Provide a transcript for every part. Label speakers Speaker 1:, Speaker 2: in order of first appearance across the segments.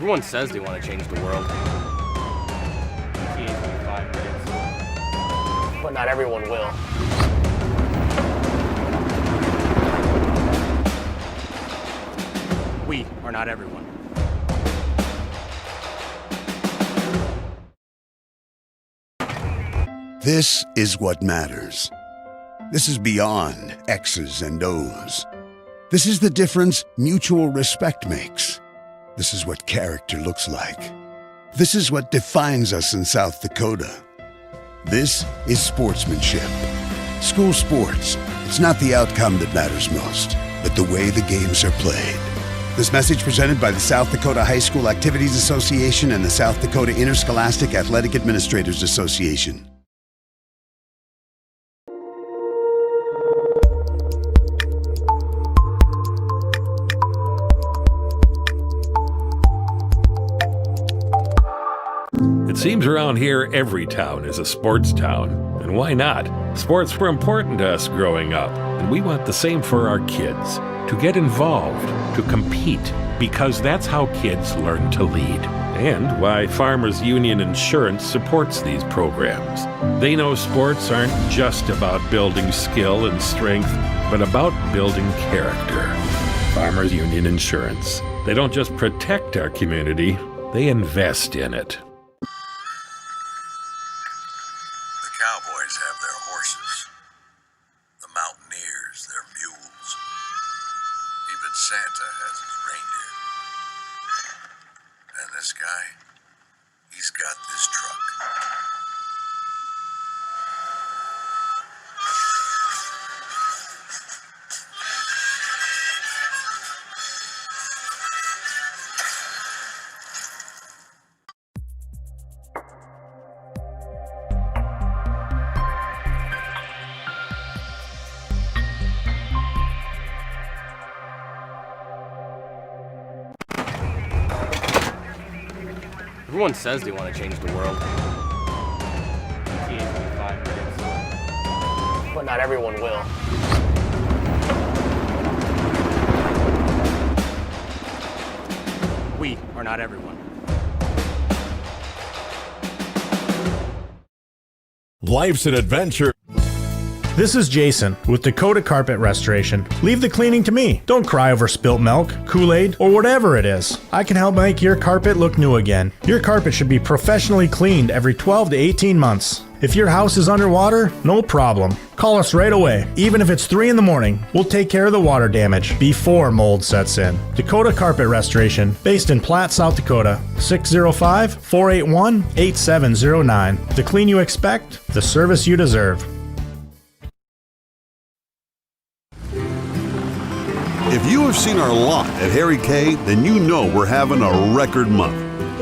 Speaker 1: Everyone says they want to change the world.
Speaker 2: But not everyone will.
Speaker 1: We are not everyone.
Speaker 3: This is what matters. This is beyond X's and O's. This is the difference mutual respect makes. This is what character looks like. This is what defines us in South Dakota. This is sportsmanship. School sports, it's not the outcome that matters most, but the way the games are played. This message presented by the South Dakota High School Activities Association and the South Dakota Interscholastic Athletic Administrators Association.
Speaker 4: It seems around here every town is a sports town. And why not? Sports were important to us growing up, and we want the same for our kids. To get involved, to compete, because that's how kids learn to lead. And why Farmers Union Insurance supports these programs. They know sports aren't just about building skill and strength, but about building character. Farmers Union Insurance. They don't just protect our community, they invest in it.
Speaker 5: Cowboys have their horses, the mountaineers their mules, even Santa has his reindeer. And this guy, he's got this truck.
Speaker 1: Everyone says they want to change the world.
Speaker 2: But not everyone will.
Speaker 1: We are not everyone.
Speaker 6: Life's an adventure.
Speaker 7: This is Jason with Dakota Carpet Restoration. Leave the cleaning to me. Don't cry over spilt milk, Kool-Aid, or whatever it is. I can help make your carpet look new again. Your carpet should be professionally cleaned every 12 to 18 months. If your house is underwater, no problem. Call us right away. Even if it's 3 in the morning, we'll take care of the water damage before mold sets in. Dakota Carpet Restoration, based in Platte, South Dakota. 605-481-8709. The clean you expect, the service you deserve.
Speaker 6: If you have seen our lot at Harry K, then you know we're having a record month.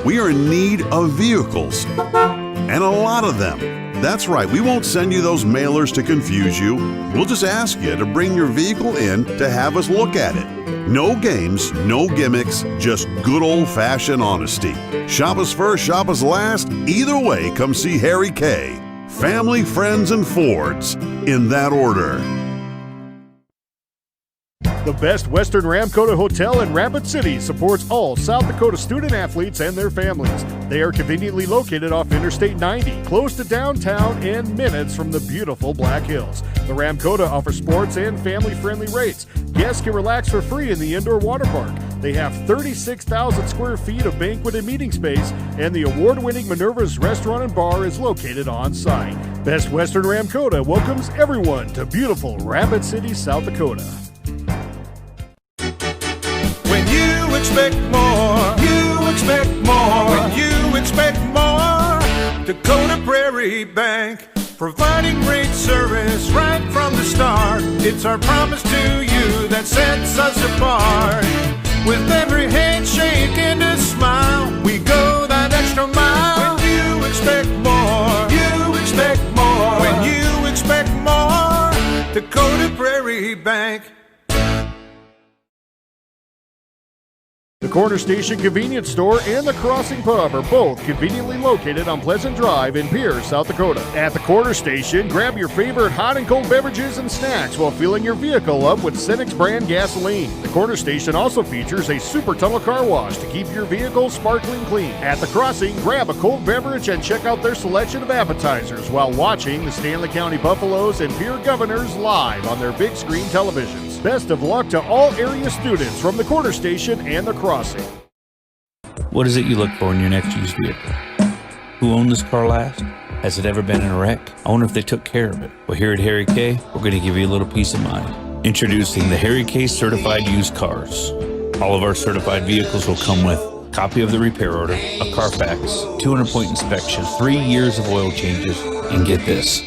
Speaker 6: We are in need of vehicles, and a lot of them. That's right, we won't send you those mailers to confuse you. We'll just ask you to bring your vehicle in to have us look at it. No games, no gimmicks, just good old-fashioned honesty. Shop us first, shop us last. Either way, come see Harry K. Family, friends, and Fords. In that order.
Speaker 8: The Best Western Ramkota Hotel in Rapid City supports all South Dakota student athletes and their families. They are conveniently located off Interstate 90, close to downtown and minutes from the beautiful Black Hills. The Ramkota offers sports and family-friendly rates. Guests can relax for free in the indoor water park. They have 36,000 square feet of banquet and meeting space, and the award-winning Minerva's Restaurant and Bar is located on site. Best Western Ramkota welcomes everyone to beautiful Rapid City, South Dakota.
Speaker 9: When you expect more, you expect more. When you expect more, Dakota Prairie Bank, providing great service right from the start. It's our promise to you that sets us apart. With every handshake and a smile, we go that extra mile. When you expect more, you expect more. When you expect more, Dakota Prairie Bank.
Speaker 8: The Corner Station Convenience Store and the Crossing Pub are both conveniently located on Pleasant Drive in Pierre, South Dakota. At the Corner Station, grab your favorite hot and cold beverages and snacks while filling your vehicle up with Cenex brand gasoline. The Corner Station also features a super tunnel car wash to keep your vehicle sparkling clean. At the Crossing, grab a cold beverage and check out their selection of appetizers while watching the Stanley County Buffaloes and Pierre Governors live on their big screen televisions. Best of luck to all area students from the Corner Station and the Crossing.
Speaker 10: What is it you look for in your next used vehicle? Who owned this car last? Has it ever been in a wreck? I wonder if they took care of it. Well, here at Harry K, we're going to give you a little peace of mind. Introducing the Harry K Certified Used Cars. All of our certified vehicles will come with a copy of the repair order, a Carfax, 200-point inspection, 3 years of oil changes, and get this,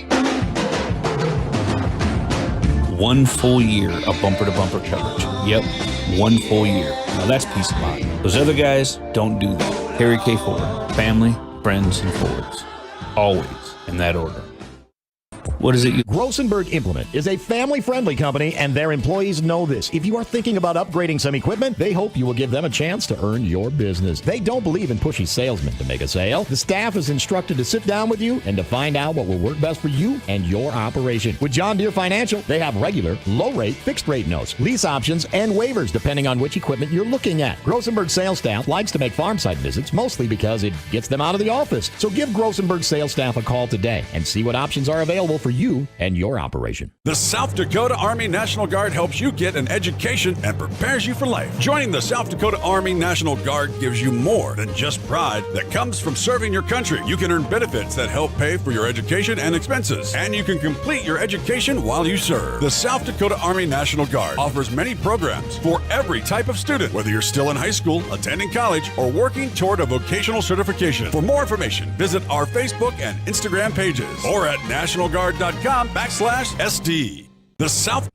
Speaker 10: 1 full year of bumper-to-bumper coverage. Yep, 1 full year. Now that's peace of mind. Those other guys don't do that. Harry K. Ford. Family, friends, and Fords. Always in that order. What is it you...
Speaker 11: Grossenberg Implement is a family-friendly company, and their employees know this. If you are thinking about upgrading some equipment, they hope you will give them a chance to earn your business. They don't believe in pushy salesmen to make a sale. The staff is instructed to sit down with you and to find out what will work best for you and your operation. With John Deere Financial, they have regular, low-rate, fixed-rate notes, lease options, and waivers depending on which equipment you're looking at. Grossenberg sales staff likes to make farm site visits, mostly because it gets them out of the office. So give Grossenberg sales staff a call today and see what options are available for you and your operation.
Speaker 12: The South Dakota Army National Guard helps you get an education and prepares you for life. Joining the South Dakota Army National Guard gives you more than just pride that comes from serving your country. You can earn benefits that help pay for your education and expenses, and you can complete your education while you serve. The South Dakota Army National Guard offers many programs for every type of student, whether you're still in high school, attending college, or working toward a vocational certification. For more information, visit our Facebook and Instagram pages or at nationalguard.com/SD. The South.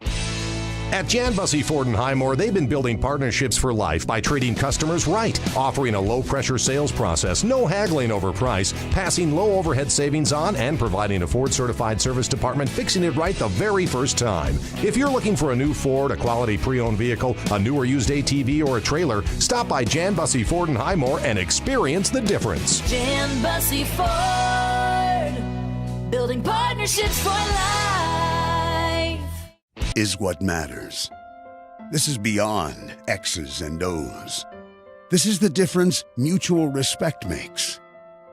Speaker 13: At Jan Bussey Ford & Highmore, they've been building partnerships for life by treating customers right, offering a low-pressure sales process, no haggling over price, passing low overhead savings on, and providing a Ford-certified service department fixing it right the very first time. If you're looking for a new Ford, a quality pre-owned vehicle, a new or used ATV, or a trailer, stop by Jan Bussey Ford & Highmore and experience the difference.
Speaker 14: Jan Bussey Ford, building partnerships for life.
Speaker 3: Is what matters. This is beyond X's and O's. This is the difference mutual respect makes.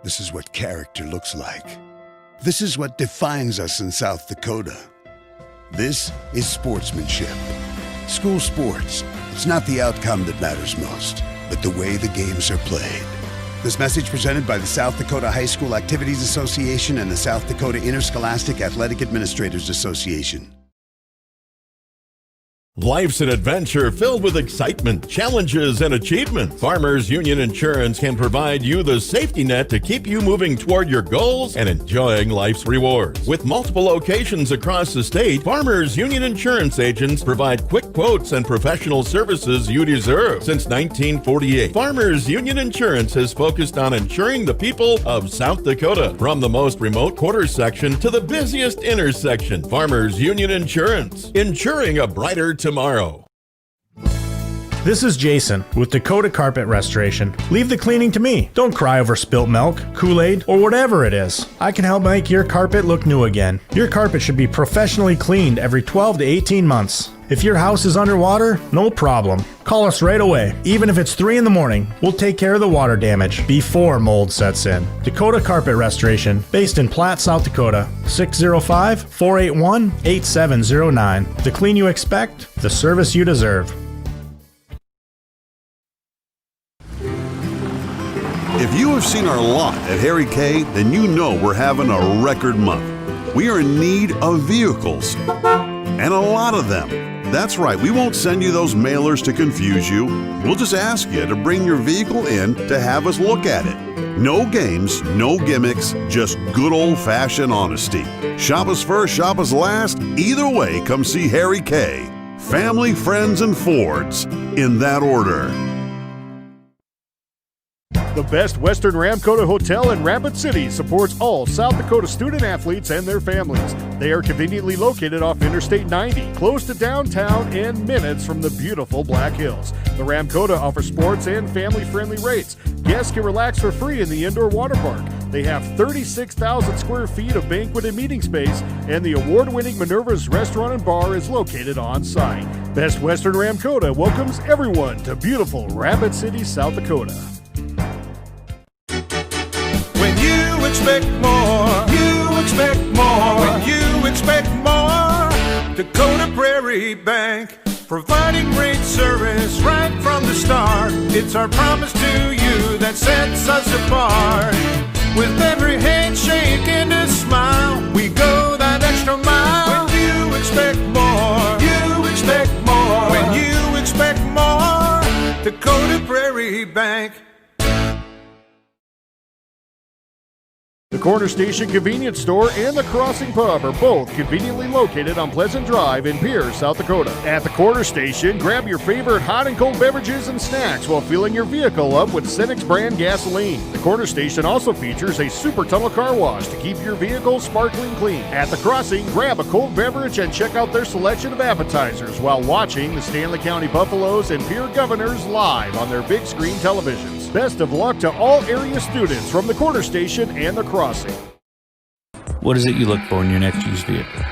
Speaker 3: This is what character looks like. This is what defines us in South Dakota. This is sportsmanship. School sports, it's not the outcome that matters most, but the way the games are played. This message presented by the South Dakota High School Activities Association and the South Dakota Interscholastic Athletic Administrators Association.
Speaker 15: Life's an adventure filled with excitement, challenges, and achievement. Farmers Union Insurance can provide you the safety net to keep you moving toward your goals and enjoying life's rewards. With multiple locations across the state, Farmers Union Insurance agents provide quick quotes and professional services you deserve. Since 1948, Farmers Union Insurance has focused on insuring the people of South Dakota. From the most remote quarter section to the busiest intersection, Farmers Union Insurance, insuring a brighter tomorrow.
Speaker 7: This is Jason with Dakota Carpet Restoration. Leave the cleaning to me. Don't cry over spilt milk, Kool-Aid, or whatever it is. I can help make your carpet look new again. Your carpet should be professionally cleaned every 12 to 18 months. If your house is underwater, no problem. Call us right away. Even if it's 3 in the morning, we'll take care of the water damage before mold sets in. Dakota Carpet Restoration, based in Platte, South Dakota. 605-481-8709. The clean you expect, the service you deserve.
Speaker 6: If you have seen our lot at Harry K, then you know we're having a record month. We are in need of vehicles, and a lot of them. That's right, we won't send you those mailers to confuse you. We'll just ask you to bring your vehicle in to have us look at it. No games, no gimmicks, just good old-fashioned honesty. Shop us first, shop us last. Either way, come see Harry K. Family, friends, and Fords. In that order.
Speaker 8: The Best Western Ramkota Hotel in Rapid City supports all South Dakota student athletes and their families. They are conveniently located off Interstate 90, close to downtown and minutes from the beautiful Black Hills. The Ramkota offers sports and family-friendly rates. Guests can relax for free in the indoor water park. They have 36,000 square feet of banquet and meeting space, and the award-winning Minerva's Restaurant and Bar is located on site. Best Western Ramkota welcomes everyone to beautiful Rapid City, South Dakota.
Speaker 9: When you expect more, you expect more. When you expect more, Dakota Prairie Bank, providing great service right from the start. It's our promise to you that sets us apart. With every handshake and a smile, we go that extra mile. When you expect more, you expect more. When you expect more, Dakota Prairie Bank.
Speaker 8: The Corner Station Convenience Store and the Crossing Pub are both conveniently located on Pleasant Drive in Pierre, South Dakota. At the Corner Station, grab your favorite hot and cold beverages and snacks while filling your vehicle up with Cenex brand gasoline. The Corner Station also features a super tunnel car wash to keep your vehicle sparkling clean. At the Crossing, grab a cold beverage and check out their selection of appetizers while watching the Stanley County Buffaloes and Pierre Governors live on their big screen televisions. Best of luck to all area students from the Corner Station and the Crossing.
Speaker 10: What is it you look for in your next used vehicle?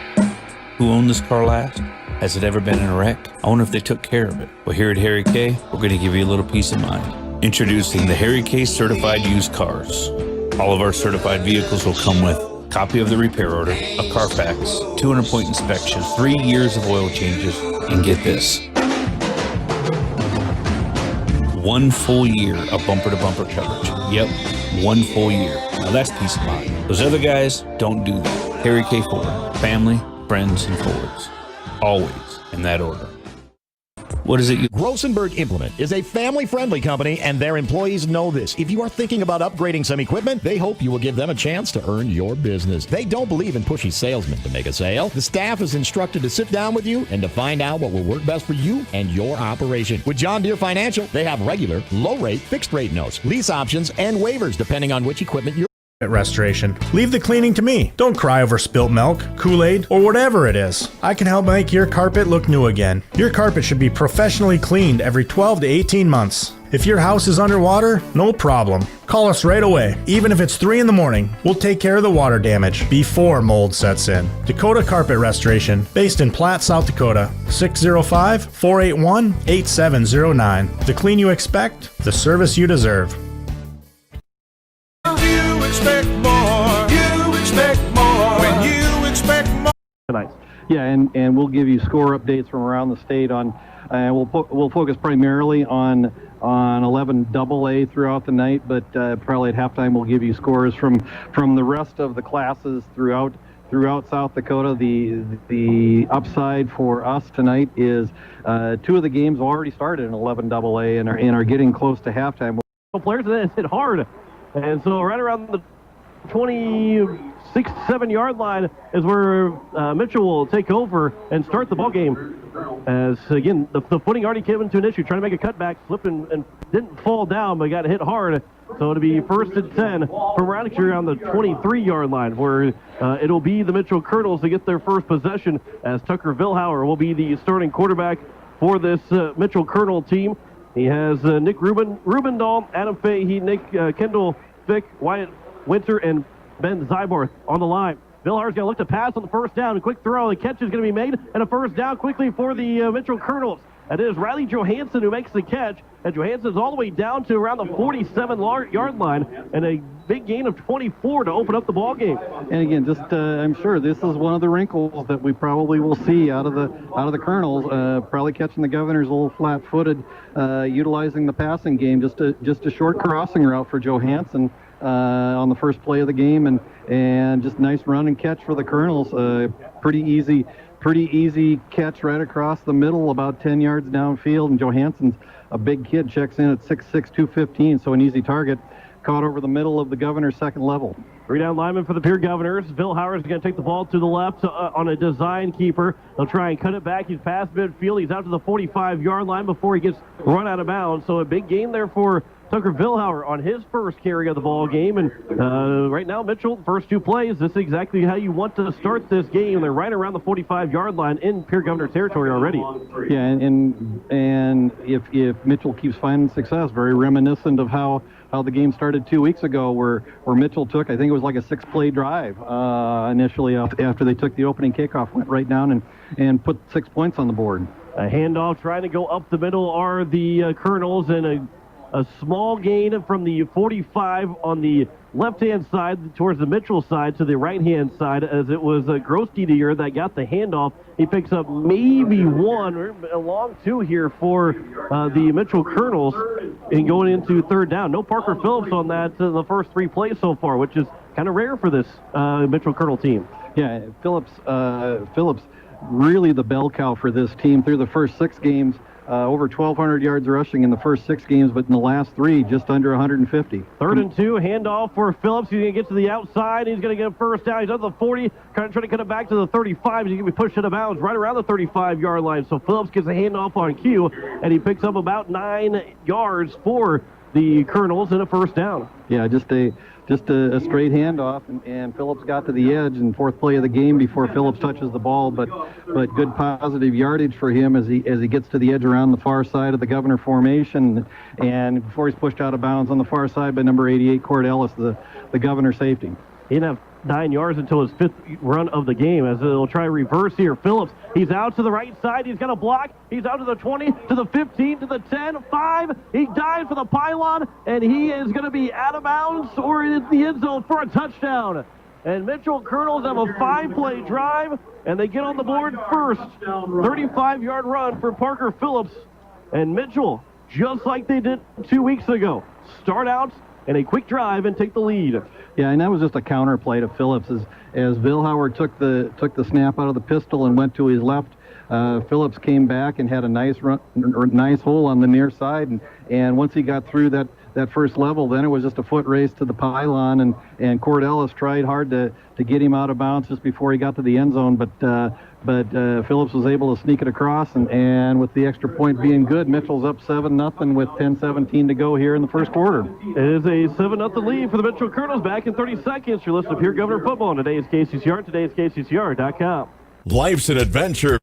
Speaker 10: Who owned this car last? Has it ever been in a wreck? I wonder if they took care of it. Well, here at Harry K, we're going to give you a little peace of mind. Introducing the Harry K Certified Used Cars. All of our certified vehicles will come with a copy of the repair order, a Carfax, 200-point inspection, 3 years of oil changes, and get this, 1 full year of bumper-to-bumper coverage. Yep, 1 full year. Now that's peace of mind. Those other guys don't do that. Harry K. Ford. Family, friends, and Fords. Always in that order. What is it you...
Speaker 11: Grossenberg Implement is a family-friendly company, and their employees know this. If you are thinking about upgrading some equipment, they hope you will give them a chance to earn your business. They don't believe in pushy salesmen to make a sale. The staff is instructed to sit down with you and to find out what will work best for you and your operation. With John Deere Financial, they have regular, low-rate, fixed-rate notes, lease options, and waivers depending on which equipment you're
Speaker 7: restoration. Leave the cleaning to me. Don't cry over spilt milk, Kool-Aid, or whatever it is. I can help make your carpet look new again. Your carpet should be professionally cleaned every 12 to 18 months. If your house is underwater, no problem. Call us right away. Even if it's 3 in the morning, we'll take care of the water damage before mold sets in. Dakota Carpet Restoration, based in Platte, South Dakota. 605-481-8709. The clean you expect, the service you deserve.
Speaker 9: You expect more. You expect more. When you expect more.
Speaker 16: Tonight. Yeah, and we'll give you score updates from around the state on. We'll focus primarily on 11 AA throughout the night, but probably at halftime we'll give you scores from the rest of the classes throughout South Dakota. The upside for us tonight is 2 of the games already started in 11 AA and are getting close to halftime.
Speaker 17: Players that hit hard. And so right around the 26-7 yard line is where Mitchell will take over and start the ball game. As again, the footing already came into an issue, trying to make a cutback, slipped and didn't fall down, but got hit hard. So it'll be 1st and 10 from around the 23-yard line, where it'll be the Mitchell Kernels to get their first possession, as Tucker Vilhauer will be the starting quarterback for this Mitchell Kernel team. He has Nick Rubendahl, Adam Fahey, Nick Kendall Fick, Wyatt Winter, and Ben Zybarth on the line. Vilhauer's going to look to pass on the first down. A quick throw. The catch is going to be made, and a first down quickly for the Mitchell Kernels. And it is Riley Johansson who makes the catch. And Johansson's all the way down to around the 47-yard line, and a big gain of 24 to open up the ball game.
Speaker 16: And again, just I'm sure this is one of the wrinkles that we probably will see out of the Kernels. Probably catching the Governors a little flat-footed, utilizing the passing game. Just a short crossing route for Johansson on the first play of the game, and just nice run and catch for the Kernels. Pretty easy catch right across the middle, about 10 yards downfield, and Johansson's a big kid, checks in at 6'6", 215, so an easy target. Caught over the middle of the Governor's second level.
Speaker 17: 3-down lineman for the Pierre Governors. Vilhauer is going to take the ball to the left on a design keeper. They'll try and cut it back. He's past midfield. He's out to the 45-yard line before he gets run out of bounds. So a big gain there for Tucker Vilhauer on his first carry of the ball game. And right now, Mitchell, first two plays, this is exactly how you want to start this game. They're right around the 45-yard line in Pierre Governor territory already.
Speaker 16: Yeah, and if Mitchell keeps finding success, very reminiscent of how the game started 2 weeks ago, where Mitchell took, I think it was like a 6-play drive initially after they took the opening kickoff, went right down and put 6 points on the board.
Speaker 17: A handoff trying to go up the middle are the Kernels, and a small gain from the 45 on the left-hand side towards the Mitchell side to the right-hand side, as it was Grosdidier that got the handoff. He picks up maybe one, or a long two here for the Mitchell Kernels, and going into third down. No Parker Phillips on that in the first 3 plays so far, which is kind of rare for this Mitchell Kernel team.
Speaker 16: Yeah, Phillips really the bell cow for this team through the first 6 games. Over 1,200 yards rushing in the first 6 games, but in the last 3, just under 150.
Speaker 17: 3rd and 2, handoff for Phillips. He's going to get to the outside. He's going to get a first down. He's at the 40, trying to cut it back to the 35. He's going to be pushed out of bounds right around the 35-yard line. So Phillips gets a handoff on cue, and he picks up about 9 yards for the Kernels in a first down.
Speaker 16: Yeah, just a straight handoff, and Phillips got to the edge in 4th play of the game before Phillips touches the ball, but good positive yardage for him as he gets to the edge around the far side of the Governor formation, and before he's pushed out of bounds on the far side by number 88, Cord Ellis, the Governor safety.
Speaker 17: He didn't have 9 yards until his 5th run of the game, as they'll try reverse here. Phillips, he's out to the right side. He's going to block. He's out to the 20, to the 15, to the 10, 5. He dives for the pylon, and he is going to be out of bounds or in the end zone for a touchdown. And Mitchell Kernels have a 5-play drive, and they get on the board first. 35-yard run for Parker Phillips. And Mitchell, just like they did 2 weeks ago, start out and a quick drive and take the lead.
Speaker 16: Yeah, and that was just a counter play to Phillips as Vilhauer took the snap out of the pistol and went to his left. Phillips came back and had a nice hole on the near side, and once he got through that first level, then it was just a foot race to the pylon, and Cord Ellis tried hard to get him out of bounds just before he got to the end zone, but Phillips was able to sneak it across, and with the extra point being good, Mitchell's up 7-0 with 10:17 to go here in the first quarter.
Speaker 17: It is a 7-0 lead for the Mitchell Kernels. Back in 30 seconds. You're listening to Pierre Governor Football on today's KCCR. Today's KCCR.com.
Speaker 15: Life's an adventure.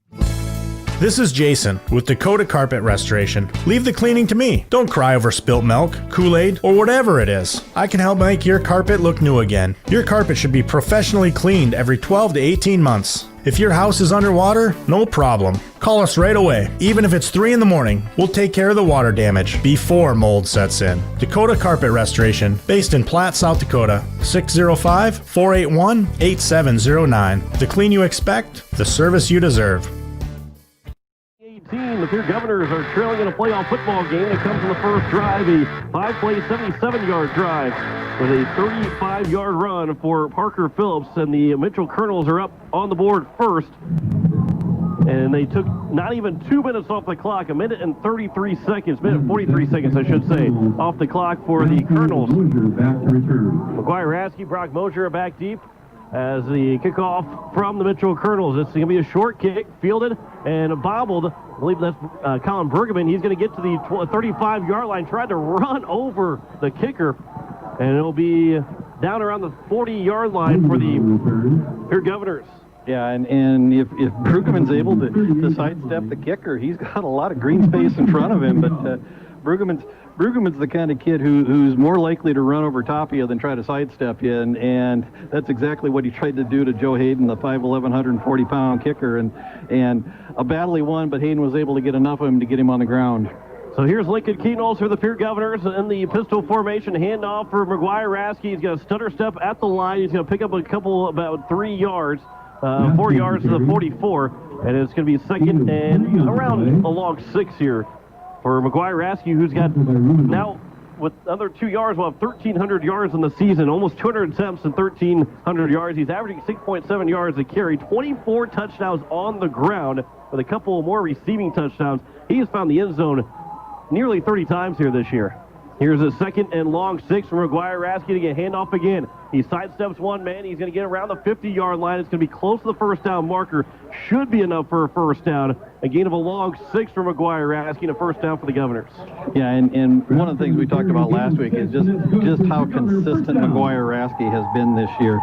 Speaker 7: This is Jason with Dakota Carpet Restoration. Leave the cleaning to me. Don't cry over spilt milk, Kool-Aid, or whatever it is. I can help make your carpet look new again. Your carpet should be professionally cleaned every 12 to 18 months. If your house is underwater, no problem. Call us right away. Even if it's 3 in the morning, we'll take care of the water damage before mold sets in. Dakota Carpet Restoration, based in Platte, South Dakota. 605-481-8709. The clean you expect, the service you deserve.
Speaker 17: The Pierre Governors are trailing in a playoff football game that comes in the first drive, a 5-play, 77-yard drive with a 35-yard run for Parker Phillips, and the Mitchell Kernels are up on the board first. And they took not even 2 minutes off the clock, a minute and 43 seconds, minute 43 seconds, I should say, off the clock for the Kernels. McGuire Rasky, Brock Mosier back deep as the kickoff from the Mitchell Kernels. It's going to be a short kick, fielded and bobbled. I believe that's Colin Bergman. He's going to get to the 35-yard line, tried to run over the kicker, and it'll be down around the 40-yard line for the Pierre Governors.
Speaker 16: Yeah, and if Brueggemann's able to sidestep the kicker, he's got a lot of green space in front of him, but Brueggemann's the kind of kid who's more likely to run over top of you than try to sidestep you, and that's exactly what he tried to do to Joe Hayden, the 5'11", 140-pound kicker, and a battle he won, but Hayden was able to get enough of him to get him on the ground.
Speaker 17: So here's Lincoln Kernels for the Pierre Governors in the pistol formation. Handoff for McGuire Rasky. He's going to stutter step at the line. He's going to pick up a couple, about 3 yards, 4 yards to the 44, and it's going to be second and around a long 6 here for McGuire Rasky, who's got now, with another 2 yards, will have 1,300 yards in the season, almost 200 attempts and 1,300 yards. He's averaging 6.7 yards a carry, 24 touchdowns on the ground with a couple more receiving touchdowns. He has found the end zone nearly 30 times here this year. Here's a second and long 6 from McGuire Rasky to get handoff again. He sidesteps one man. He's going to get around the 50-yard line. It's going to be close to the first down marker. should be enough for a first down. A gain of a long 6 for McGuire, asking a first down for the Governors.
Speaker 16: Yeah, and one of the things we talked about last week is just how consistent McGuire Rasky has been this year.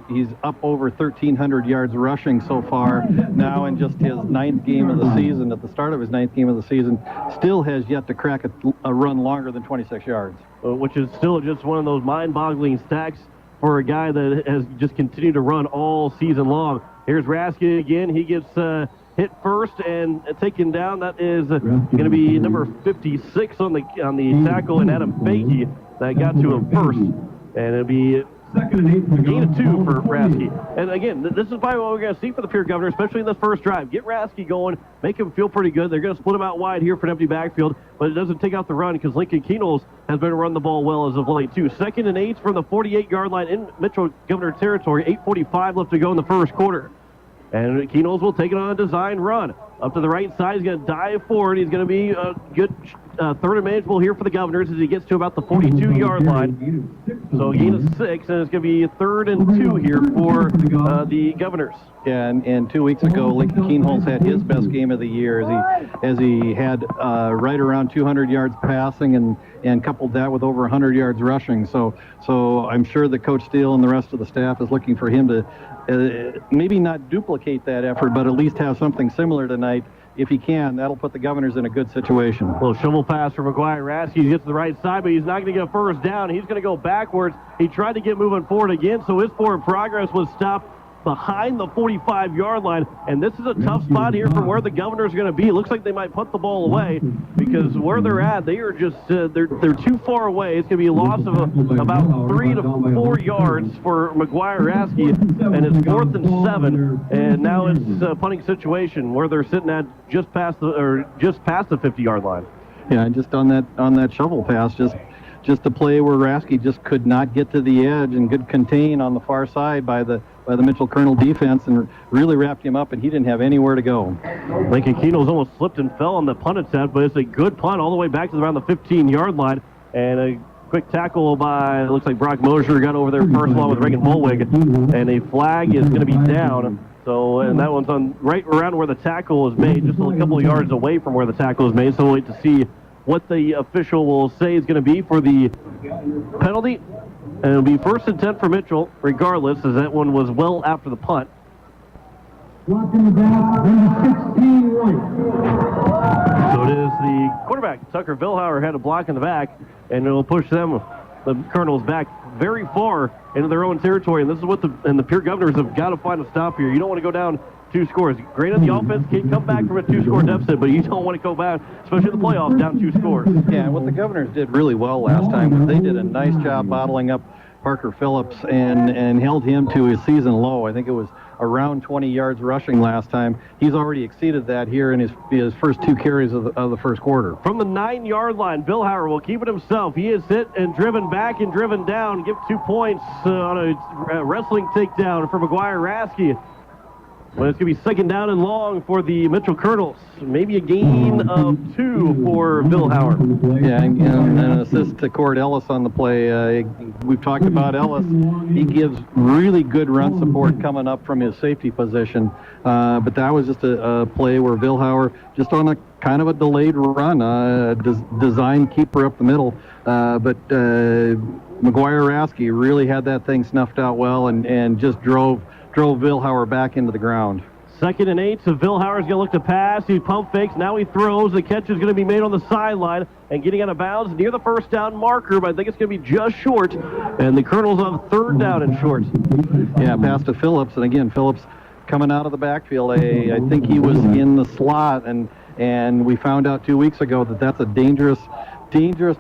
Speaker 16: He's up over 1,300 yards rushing so far now in just his 9th game of the season. At the start of his 9th game of the season, still has yet to crack a run longer than 26 yards.
Speaker 17: Which is still just one of those mind-boggling stats for a guy that has just continued to run all season long. Here's Rasky again. He gets hit first and taken down. That is going to be number 56 on the tackle, and Adam Fakey that got to him first. And it'll be gain of 2 for Rasky. And again, this is probably what we're going to see for the Pierre Governor, especially in this first drive. Get Rasky going, make him feel pretty good. They're going to split him out wide here for an empty backfield, but it doesn't take out the run because Lincoln Kernels has been run the ball well as of late, too. 2nd and 8 from the 48-yard line in Mitchell Governor territory. 8:45 left to go in the first quarter. And Kernels will take it on a design run. Up to the right side, he's going to dive forward. He's going to be a good third and manageable here for the Governors as he gets to about the 42-yard line. So a gain of 6, and it's going to be 3rd and 2 here for the Governors.
Speaker 16: Yeah, and 2 weeks ago, Lincoln Kernels had his best game of the year as he had right around 200 yards passing and coupled that with over 100 yards rushing. So I'm sure that Coach Steele and the rest of the staff is looking for him to maybe not duplicate that effort, but at least have something similar tonight. If he can, that'll put the Governors in a good situation.
Speaker 17: A little shovel pass for McGuire Rasky. He gets to the right side, but he's not going to get a first down. He's going to go backwards. He tried to get moving forward again, so his forward progress was stopped behind the 45-yard line, and this is a tough spot here for where the Governors are going to be. It looks like they might put the ball away because where they're at, they are just they're too far away. It's going to be a loss of about 3 to 4 yards for McGuire Rasky, and it's 4th and 7, and now it's a punting situation where they're sitting at just past the 50-yard line.
Speaker 16: Yeah, just on that shovel pass, just a play where Rasky just could not get to the edge and could contain on the far side by the Mitchell Kernel defense and really wrapped him up, and he didn't have anywhere to go.
Speaker 17: Lincoln Kernels almost slipped and fell on the punt attempt, but it's a good punt all the way back to around the 15-yard line, and a quick tackle by, it looks like Brock Mosier got over there first along with Reagan Mulwig, and a flag is going to be down. So, and that one's on right around where the tackle is made, just a couple of yards away from where the tackle is made, so we'll wait to see what the official will say is going to be for the penalty. And it'll be 1st and 10 for Mitchell, regardless, as that one was well after the punt.
Speaker 18: Block in the back, number 16 right.
Speaker 17: So it is the quarterback, Tucker Vilhauer, had a block in the back, and it'll push them, the Kernels, back very far into their own territory. And this is what the Pierre Governors have got to find a stop here. You don't want to go down 2 scores. Granted, the offense can come back from a 2-score deficit, but you don't want to go back, especially in the playoffs, down 2 scores.
Speaker 16: Yeah, and what the Governors did really well last time was they did a nice job bottling up Parker Phillips and held him to his season low. I think it was around 20 yards rushing last time. He's already exceeded that here in his first 2 carries of the first quarter.
Speaker 17: From the 9-yard line, Vilhauer will keep it himself. He is hit and driven back and driven down. Give 2 points on a wrestling takedown for McGuire Rasky. Well, it's going to be 2nd down and long for the Mitchell Kernels. Maybe a gain of 2 for Vilhauer.
Speaker 16: Yeah, and an assist to Cord Ellis on the play. We've talked about Ellis. He gives really good run support coming up from his safety position. But that was just a play where Vilhauer, just on a kind of a delayed run, design keeper up the middle. But McGuire Rasky really had that thing snuffed out well and just drove Vilhauer back into the ground.
Speaker 17: 2nd and 8, so Vilhauer's going to look to pass. He pump fakes. Now he throws. The catch is going to be made on the sideline and getting out of bounds near the first down marker, but I think it's going to be just short. And the Kernels on 3rd down and short.
Speaker 16: Yeah, pass to Phillips. And again, Phillips coming out of the backfield. I think he was in the slot, and we found out 2 weeks ago that that's a dangerous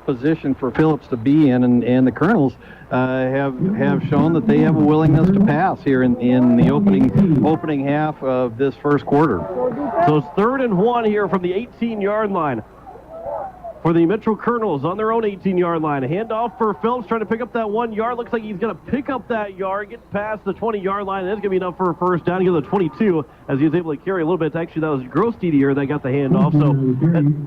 Speaker 16: position for Phillips to be in, and the Kernels have shown that they have a willingness to pass here in the opening half of this first quarter.
Speaker 17: So it's 3rd and 1 here from the 18-yard line for the Mitchell Kernels on their own 18-yard line. A handoff for Phillips, trying to pick up that 1 yard. Looks like he's going to pick up that yard, get past the 20-yard line. That's going to be enough for a first down. He goes to 22 as he was able to carry a little bit. Actually, that was Grosstedier that got the handoff. So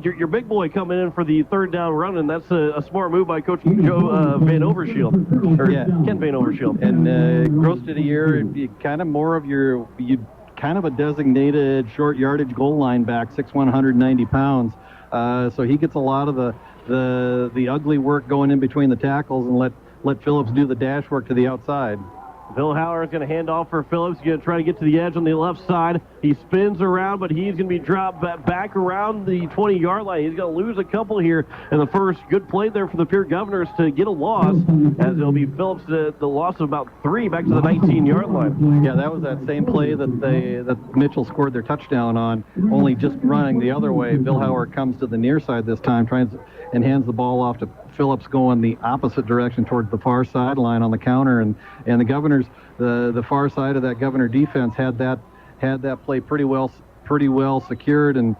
Speaker 17: your big boy coming in for the 3rd down run, and that's a smart move by Coach Joe Van Overshield, or Ken Van Overshield.
Speaker 16: And Grosstedier, kind of more of you'd kind of a designated short yardage goal line back, 6'1", 190 pounds. So he gets a lot of the ugly work going in between the tackles and let Phillips do the dash work to the outside.
Speaker 17: Bill Hauer is going to hand off for Phillips. He's going to try to get to the edge on the left side. He spins around, but he's going to be dropped back around the 20-yard line. He's going to lose a couple here in the first. Good play there for the Pierre Governors to get a loss, as it'll be Phillips the loss of about 3 back to the 19-yard line.
Speaker 16: Yeah, that was that same play that Mitchell scored their touchdown on, only just running the other way. Bill Hauer comes to the near side this time, and hands the ball off to Phillips going the opposite direction towards the far sideline on the counter, and the Governors, the far side of that Governor defense had that play pretty well secured, and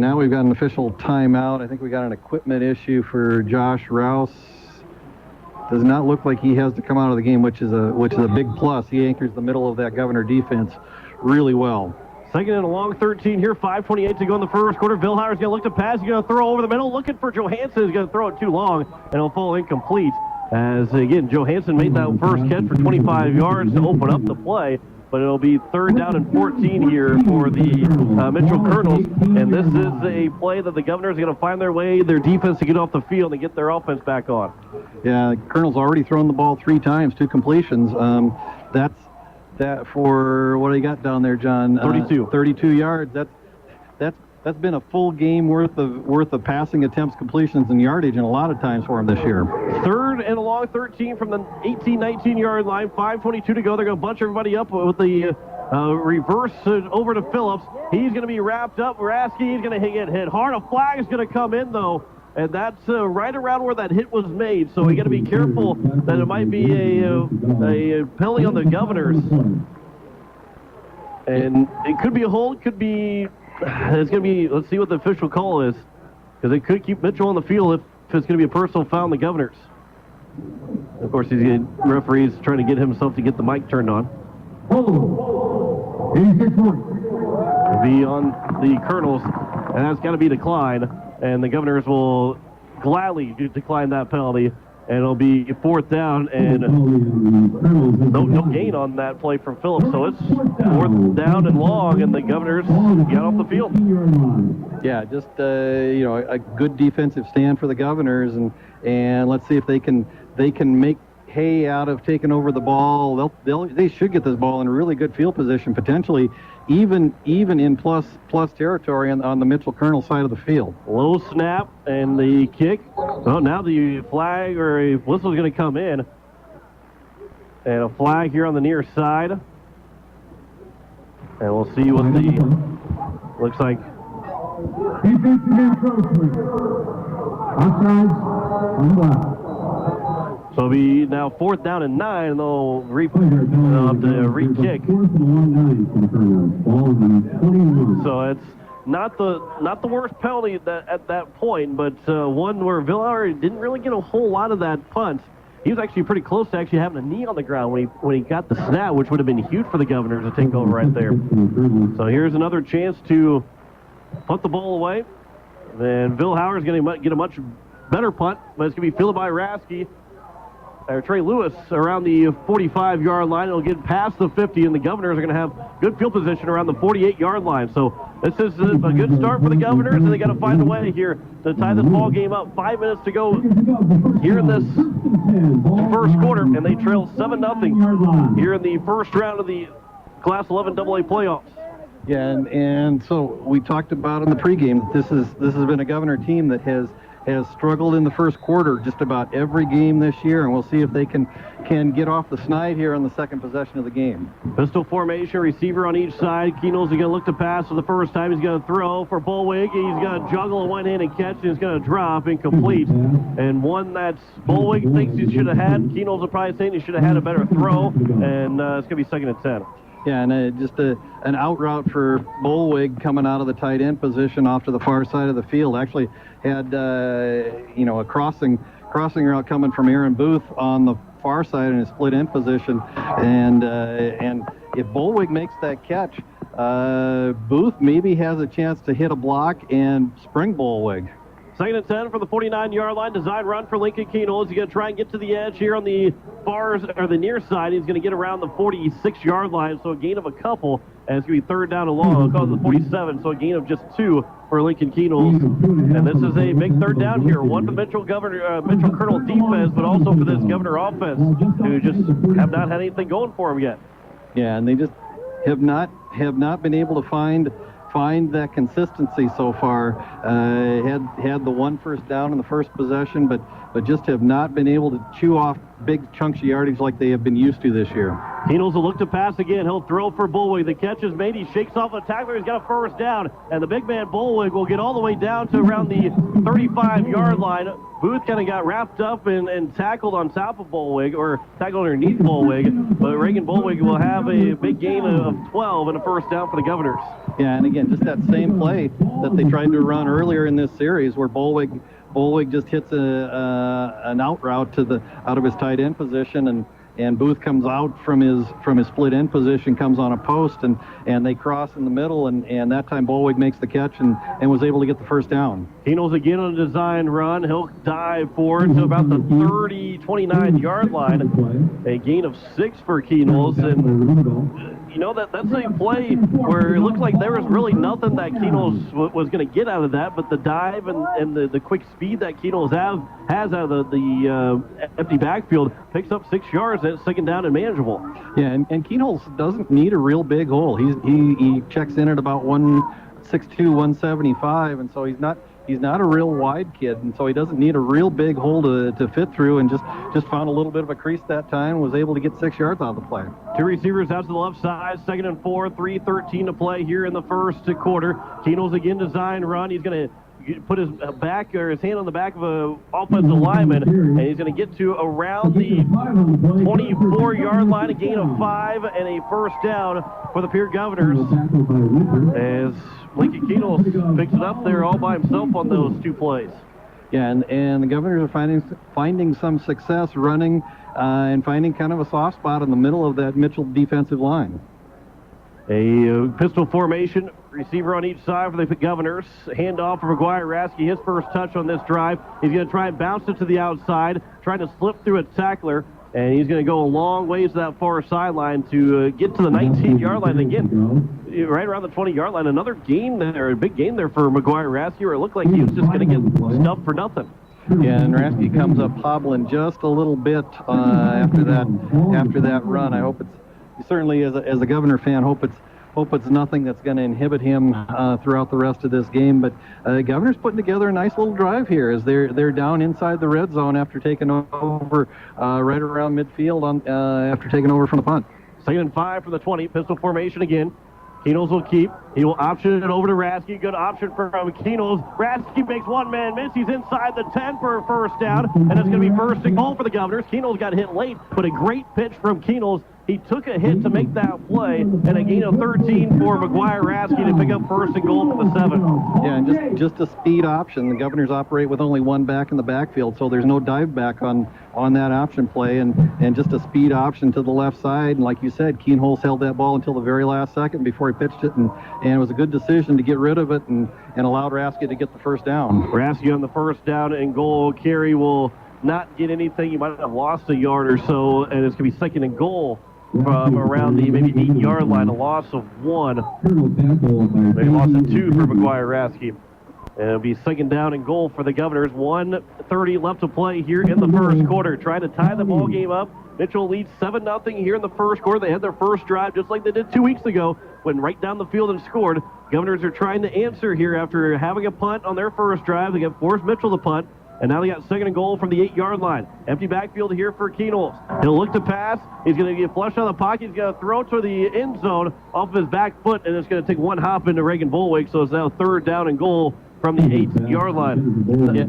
Speaker 16: now we've got an official timeout. I think we got an equipment issue for Josh Rouse. Does not look like he has to come out of the game, which is a big plus. He anchors the middle of that Governor defense really well.
Speaker 17: Second and a long 13 here, 5:28 to go in the first quarter. Bill Hauer's going to look to pass. He's going to throw over the middle, looking for Johansson. He's going to throw it too long, and it'll fall incomplete. As, again, Johansson made that first catch for 25 yards to open up the play, but it'll be 3rd down and 14 here for the Mitchell Kernels, and this is a play that the Governors are going to find their way, their defense to get off the field and get their offense back on.
Speaker 16: Yeah, Kernels already thrown the ball 3 times, 2 completions. That for what do you got down there, John?
Speaker 17: 32.
Speaker 16: 32 yards. That's been a full game worth of passing attempts, completions, and yardage, and a lot of times for him this year.
Speaker 17: 3rd and a long 13 from the 19-yard line. 5:22 to go. They're going to bunch everybody up with the reverse over to Phillips. He's going to be wrapped up. Rasky is going to get hit hard. A flag is going to come in though. And that's right around where that hit was made. So we got to be careful that it might be a penalty on the Governors. And it could be a hold, could be, it's going to be, let's see what the official call is. Because it could keep Mitchell on the field if it's going to be a personal foul on the Governors. Of course, referee's trying to get himself to get the mic turned on.
Speaker 18: 86 points.
Speaker 17: It'll be on the Kernels, and that's got to be declined. And the Governors will gladly decline that penalty, and it'll be 4th down, and no gain on that play from Phillips. So it's 4th down and long, and the Governors get off the field.
Speaker 16: Yeah, just a good defensive stand for the Governors, and let's see if they can make hay out of taking over the ball. They should get this ball in a really good field position, potentially even in plus territory on the Mitchell Kernel side of the field.
Speaker 17: Low snap and the kick. Well, now the flag or a whistle is going to come in, and a flag here on the near side, and we'll see what the looks like.
Speaker 18: Defensive encroachment. Offsides on the block.
Speaker 17: So it'll be now 4th down and 9, and they'll have to re-kick. So it's not the worst penalty at that point, but one where Villar didn't really get a whole lot of that punt. He was actually pretty close to actually having a knee on the ground when he got the snap, which would have been huge for the Governors to take over right there. So here's another chance to punt the ball away. Then Bill Hauer is going to get a much better punt, but it's going to be fielded by Rasky. Trey Lewis around the 45-yard line. It'll get past the 50, and the Governors are going to have good field position around the 48-yard line. So this is a good start for the Governors, and they got to find a way here to tie this ball game up. 5 minutes to go here in this first quarter, and they trail 7-0 here in the first round of the Class 11 AA playoffs.
Speaker 16: Yeah, and so we talked about in the pregame, this has been a Governor team that has struggled in the first quarter just about every game this year, and we'll see if they can get off the snide here on the second possession of the game.
Speaker 17: Pistol formation, receiver on each side. Keenels is going to look to pass for the first time. He's going to throw for Bullwig. He's going to juggle a one-handed catch, and he's going to drop incomplete. And one that Bullwig thinks he should have had. Keenels will probably saying he should have had a better throw, and it's going to be 2nd and 10.
Speaker 16: Yeah, and just an out route for Bullwig coming out of the tight end position off to the far side of the field. Actually had a crossing route coming from Aaron Booth on the far side in a split end position, and if Bullwig makes that catch, Booth maybe has a chance to hit a block and spring Bullwig.
Speaker 17: 2nd and 10 from the 49-yard line. Design run for Lincoln Keenels. He's going to try and get to the edge here on the the near side. He's going to get around the 46-yard line, so a gain of a couple. and it's going to be third down and long. It'll call it the 47, so a gain of just 2 for Lincoln Kernels. And this is a big third down here. One for Mitchell Kernel defense, but also for this Governor offense, who just have not had anything going for them yet.
Speaker 16: Yeah, and they just have not been able to find that consistency so far. Had the one first down in the first possession, but just have not been able to chew off big chunks of yardage like they have been used to this year.
Speaker 17: Kernels will look to pass again. He'll throw for Bullwig. The catch is made. He shakes off the tackler. He's got a first down. And the big man Bullwig will get all the way down to around the 35-yard line. Booth kind of got wrapped up and tackled on top of Bullwig, or tackled underneath Bullwig. But Reagan Bullwig will have a big gain of 12 and a first down for the Governors.
Speaker 16: Yeah, and again, just that same play that they tried to run earlier in this series where Bullwig just hits an out route out of his tight end position, and Booth comes out from his split end position, comes on a post, and they cross in the middle, and that time Bullwig makes the catch and was able to get the first down.
Speaker 17: Kernels again on a design run. He'll dive forward to about the 29-yard line. A gain of 6 for Kernels, and you know that's a play where it looked like there was really nothing that Kernels was going to get out of that, but the dive and the quick speed that Kernels has out of the empty backfield picks up 6 yards. That's second down and manageable.
Speaker 16: Yeah, and Kernels doesn't need a real big hole. He checks in at about 162, 175, and so he's not a real wide kid, and so he doesn't need a real big hole to fit through, and just found a little bit of a crease that time, was able to get 6 yards out of the play.
Speaker 17: 2 receivers out to the left side, 2nd and 4, 3:13 to play here in the first quarter. Kernels again design run. He's going to put his hand on the back of a offensive lineman, and he's going to get to around the 24-yard line, a gain of 5 and a first down for the Pierre Governors, as Lincoln Kernels picks it up there all by himself on those 2 plays.
Speaker 16: Yeah, and the Governors are finding some success running and finding kind of a soft spot in the middle of that Mitchell defensive line.
Speaker 17: A pistol formation, receiver on each side for the Governors. Handoff for McGuire Rasky, his first touch on this drive. He's going to try and bounce it to the outside, trying to slip through a tackler, and he's going to go a long ways to that far sideline to get to the 19-yard line again. Right around the 20-yard line, another gain there, a big gain there for McGuire Rasky, where it looked like he was just going to get stuffed for nothing.
Speaker 16: Yeah, and Rasky comes up hobbling just a little bit after that run. I hope it's certainly as a Governor fan, hope it's nothing that's going to inhibit him throughout the rest of this game. But Governor's putting together a nice little drive here as they're down inside the red zone after taking over right around midfield after taking over from the punt.
Speaker 17: 2nd and 5 from the 20, pistol formation again. Kernels will keep. He will option it over to Rasky. Good option from Kernels. Rasky makes one man miss. He's inside the 10 for a first down, and it's going to be 1st and goal for the Governors. Kernels got hit late, but a great pitch from Kernels. He took a hit to make that play, and a gain of 13 for McGuire Rasky to pick up 1st and goal from the 7.
Speaker 16: Yeah, and just a speed option. The Governors operate with only one back in the backfield, so there's no dive back on that option play, and just a speed option to the left side. And like you said, Kernels held that ball until the very last second before he pitched it, and it was a good decision to get rid of it and allowed Rasky to get the first down.
Speaker 17: Rasky on the first down and goal carry will not get anything. He might have lost a yard or so, and it's going to be 2nd and goal from around the maybe 8-yard line, a loss of 1. They lost of 2 for McGuire Rasky. And it'll be 2nd down and goal for the Governors. 1:30 left to play here in the first quarter. Trying to tie the ball game up. Mitchell leads 7-0 here in the first quarter. They had their first drive just like they did 2 weeks ago, went right down the field and scored. Governors are trying to answer here after having a punt on their first drive. They got forced Mitchell to punt. And now they got 2nd and goal from the 8-yard line. Empty backfield here for Kernels. He'll look to pass. He's going to get flushed out of the pocket. He's going to throw to the end zone off of his back foot, and it's going to take one hop into Reagan Bullwig. So it's now 3rd down and goal from the 8-yard line.
Speaker 16: Yeah,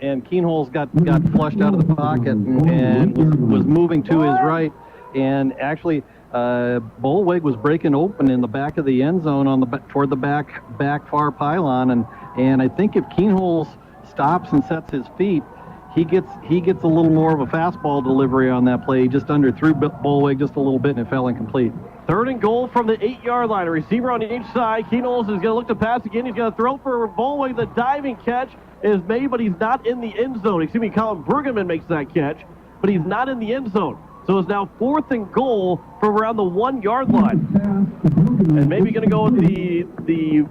Speaker 16: and Kernels got flushed out of the pocket and was moving to his right. And actually, Bullwig was breaking open in the back of the end zone toward the back far pylon. And I think if Kernels stops and sets his feet, he gets a little more of a fastball delivery on that play. He just underthrew Bullwig just a little bit, and it fell incomplete.
Speaker 17: 3rd and goal from the 8-yard line. A receiver on each side. Kernels is going to look to pass again. He's going to throw for Bullwig. The diving catch is made, but he's not in the end zone. Colin Brueggemann makes that catch, but he's not in the end zone. So it's now 4th and goal from around the 1-yard line. And maybe going to go with the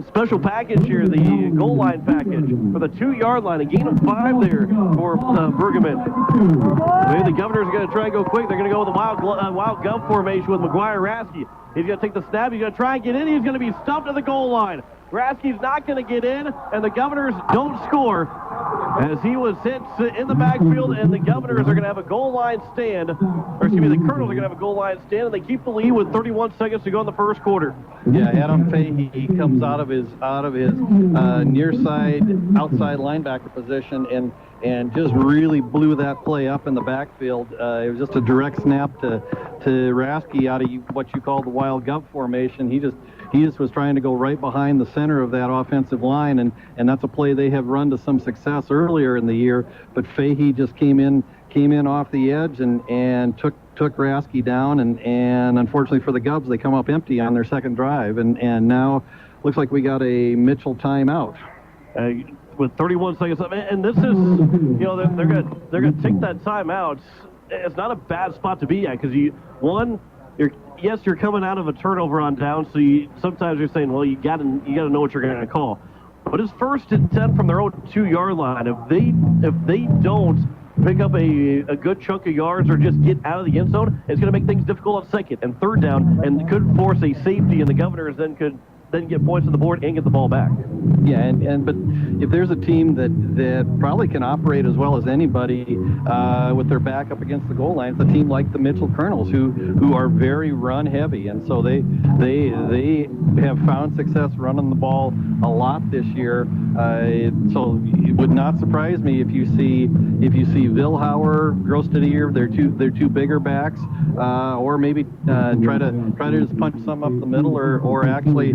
Speaker 17: special package here, the goal line package for the 2-yard line. A gain of 5 there for Bergman. Maybe the Governors are going to try and go quick. They're going to go with the wild gov formation with McGuire Rasky. He's going to take the snap. He's going to try and get in. He's going to be stumped at the goal line. Rasky's not going to get in, and the Governors don't score as he was hit in the backfield, and the Governors are going to have a goal line stand, or excuse me, the Kernels are going to have a goal line stand, and they keep the lead with 31 seconds to go in the first quarter.
Speaker 16: Yeah, Adam Fahey comes out of his near side, outside linebacker position, and just really blew that play up in the backfield. It was just a direct snap to Rasky out of what you call the wild gov formation. He just was trying to go right behind the center of that offensive line, and that's a play they have run to some success earlier in the year. But Fahey just came in off the edge and took Rasky down, and unfortunately for the Govs, they come up empty on their second drive, and now looks like we got a Mitchell timeout.
Speaker 17: With 31 seconds left, and this is, they're gonna take that timeout. It's not a bad spot to be at because you're coming out of a turnover on down, so sometimes you're saying, well, you gotta know what you're gonna call. But it's 1st and 10 from their own 2-yard line. If they don't pick up a good chunk of yards or just get out of the end zone, it's gonna make things difficult on 2nd and 3rd down, and could force a safety, and the Governors then could get points on the board and get the ball back.
Speaker 16: Yeah, but if there's a team that probably can operate as well as anybody with their back up against the goal line, it's a team like the Mitchell Kernels who are very run heavy, and so they have found success running the ball a lot this year. So it would not surprise me if you see Vilhauer, Grostadier, their two bigger backs, or maybe try to just punch some up the middle, or actually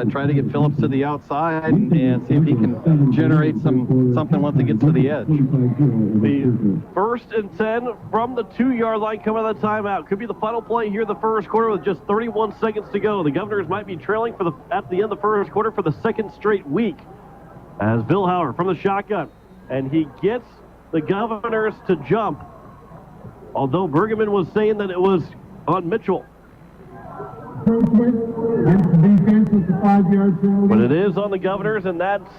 Speaker 16: try to get Phillips to the outside and see if he can generate something once it gets to the edge.
Speaker 17: The 1st and 10 from the 2-yard line coming out of the timeout. Could be the final play here in the first quarter with just 31 seconds to go. The Governors might be trailing at the end of the first quarter for the 2nd straight week. As Vilhauer from the shotgun, and he gets the Governors to jump, although Bergman was saying that it was on Mitchell. But it is on the Governors, and that's,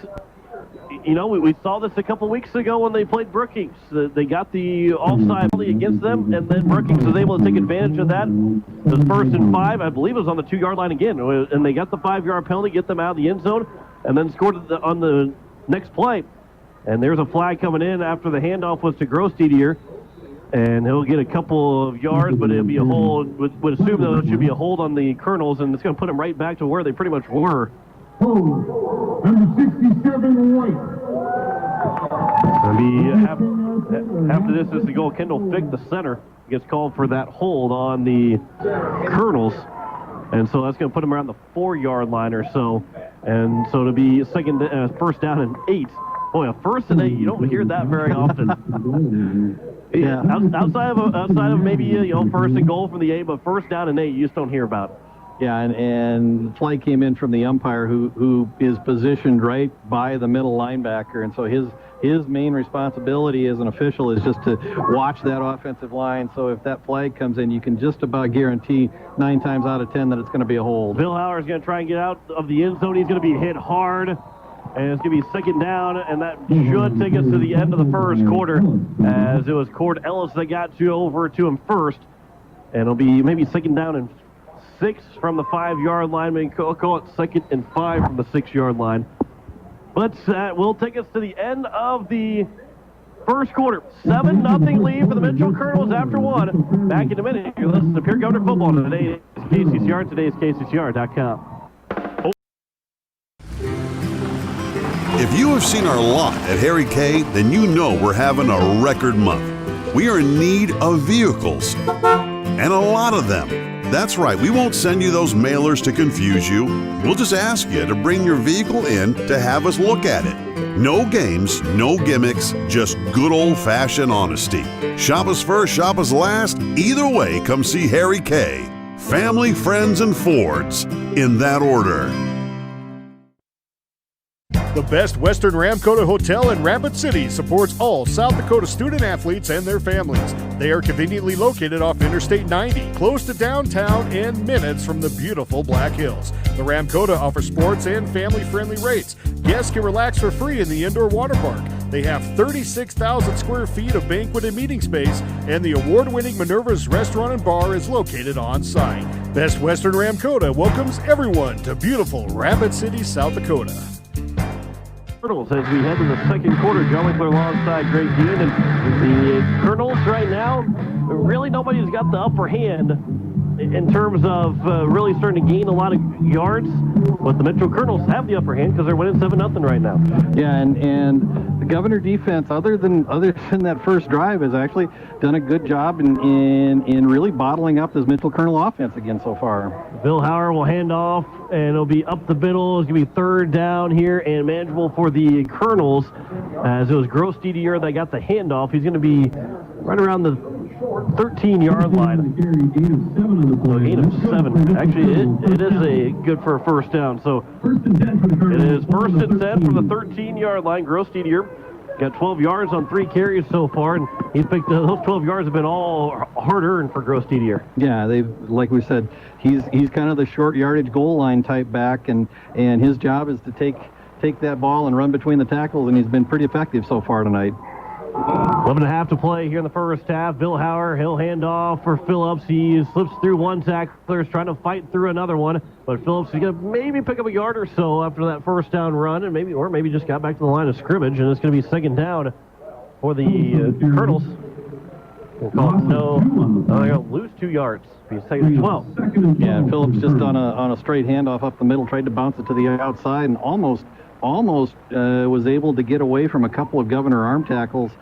Speaker 17: we saw this a couple weeks ago when they played Brookings. They got the offside penalty against them, and then Brookings was able to take advantage of that. It was 1st and 5, I believe it was on the 2-yard line again, and they got the 5-yard penalty, get them out of the end zone, and then scored on the next play. And there's a flag coming in after the handoff was to Grostadier. And he'll get a couple of yards, but it'll be a hold. Would assume that it should be a hold on the Kernels, and it's going to put them right back to where they pretty much were.
Speaker 18: Hold. Number 67, White.
Speaker 17: After this is the goal. Kendall Fick, the center, gets called for that hold on the Kernels. And so that's going to put them around the 4-yard line or so. And so to be first down and 8. Boy, a 1st and 8, you don't hear that very often. Yeah, outside of maybe 1st and goal from the 8, but 1st down and 8, you just don't hear about it.
Speaker 16: Yeah, and the flag came in from the umpire who is positioned right by the middle linebacker, and so his main responsibility as an official is just to watch that offensive line. So if that flag comes in, you can just about guarantee 9 times out of 10 that it's going to be a hold.
Speaker 17: Vilhauer is going to try and get out of the end zone. He's going to be hit hard. And it's going to be 2nd down, and that should take us to the end of the first quarter, as it was Cord Ellis that got over to him first. And it'll be maybe 2nd down and 6 from the 5-yard line. Maybe call it 2nd and 5 from the 6-yard line. But that will take us to the end of the first quarter. 7-0 lead for the Mitchell Kernels after 1. Back in a minute. You're listening to Pierre Governor Football. Today is KCCR. Today is KCCR.com.
Speaker 6: If you have seen our lot at Harry K, then you know we're having a record month. We are in need of vehicles, and a lot of them. That's right, we won't send you those mailers to confuse you. We'll just ask you to bring your vehicle in to have us look at it. No games, no gimmicks, just good old-fashioned honesty. Shop us first, shop us last. Either way, come see Harry K. Family, friends, and Fords. In that order.
Speaker 8: The Best Western Ramkota Hotel in Rapid City supports all South Dakota student athletes and their families. They are conveniently located off Interstate 90, close to downtown and minutes from the beautiful Black Hills. The Ramkota offers sports and family-friendly rates. Guests can relax for free in the indoor water park. They have 36,000 square feet of banquet and meeting space, and the award-winning Minerva's Restaurant and Bar is located on site. Best Western Ramkota welcomes everyone to beautiful Rapid City, South Dakota.
Speaker 17: Kernels as we head to the second quarter. John Winkler alongside Greg Dean, and the Kernels right now, really nobody's got the upper hand in terms of really starting to gain a lot of yards, but the Metro Kernels have the upper hand because they're winning 7-0 right now.
Speaker 16: Yeah, and the Governor defense, other than that first drive, has actually done a good job in really bottling up this Mitchell Kernel offense again so far.
Speaker 17: Bill Hauer will hand off, and it'll be up the middle. It's going to be third down here and manageable for the Kernels, as it was Gross DDR that got the handoff. He's going to be right around the 13-yard line. Gain of 7. Actually, it is a good for a first down. So it is first and 10 from the 13-yard line. Gross DDR got 12 yards on 3 carries so far, and he's picked those 12 yards have been all hard-earned for Gross DDR.
Speaker 16: Yeah, like we said, he's kind of the short yardage goal line type back, and his job is to take that ball and run between the tackles, and he's been pretty effective so far tonight.
Speaker 17: 11.5 to play here in the first half. Bill Hauer, he'll hand off for Phillips. He slips through one tackler, is trying to fight through another one, but Phillips is going to maybe pick up a yard or so after that first down run, and maybe just got back to the line of scrimmage, and it's going to be second down for the Kernels. We'll call it no. They're going to lose 2 yards. Be second 12.
Speaker 16: Yeah, Phillips just on a straight handoff up the middle, tried to bounce it to the outside, and almost was able to get away from a couple of Governor arm tackles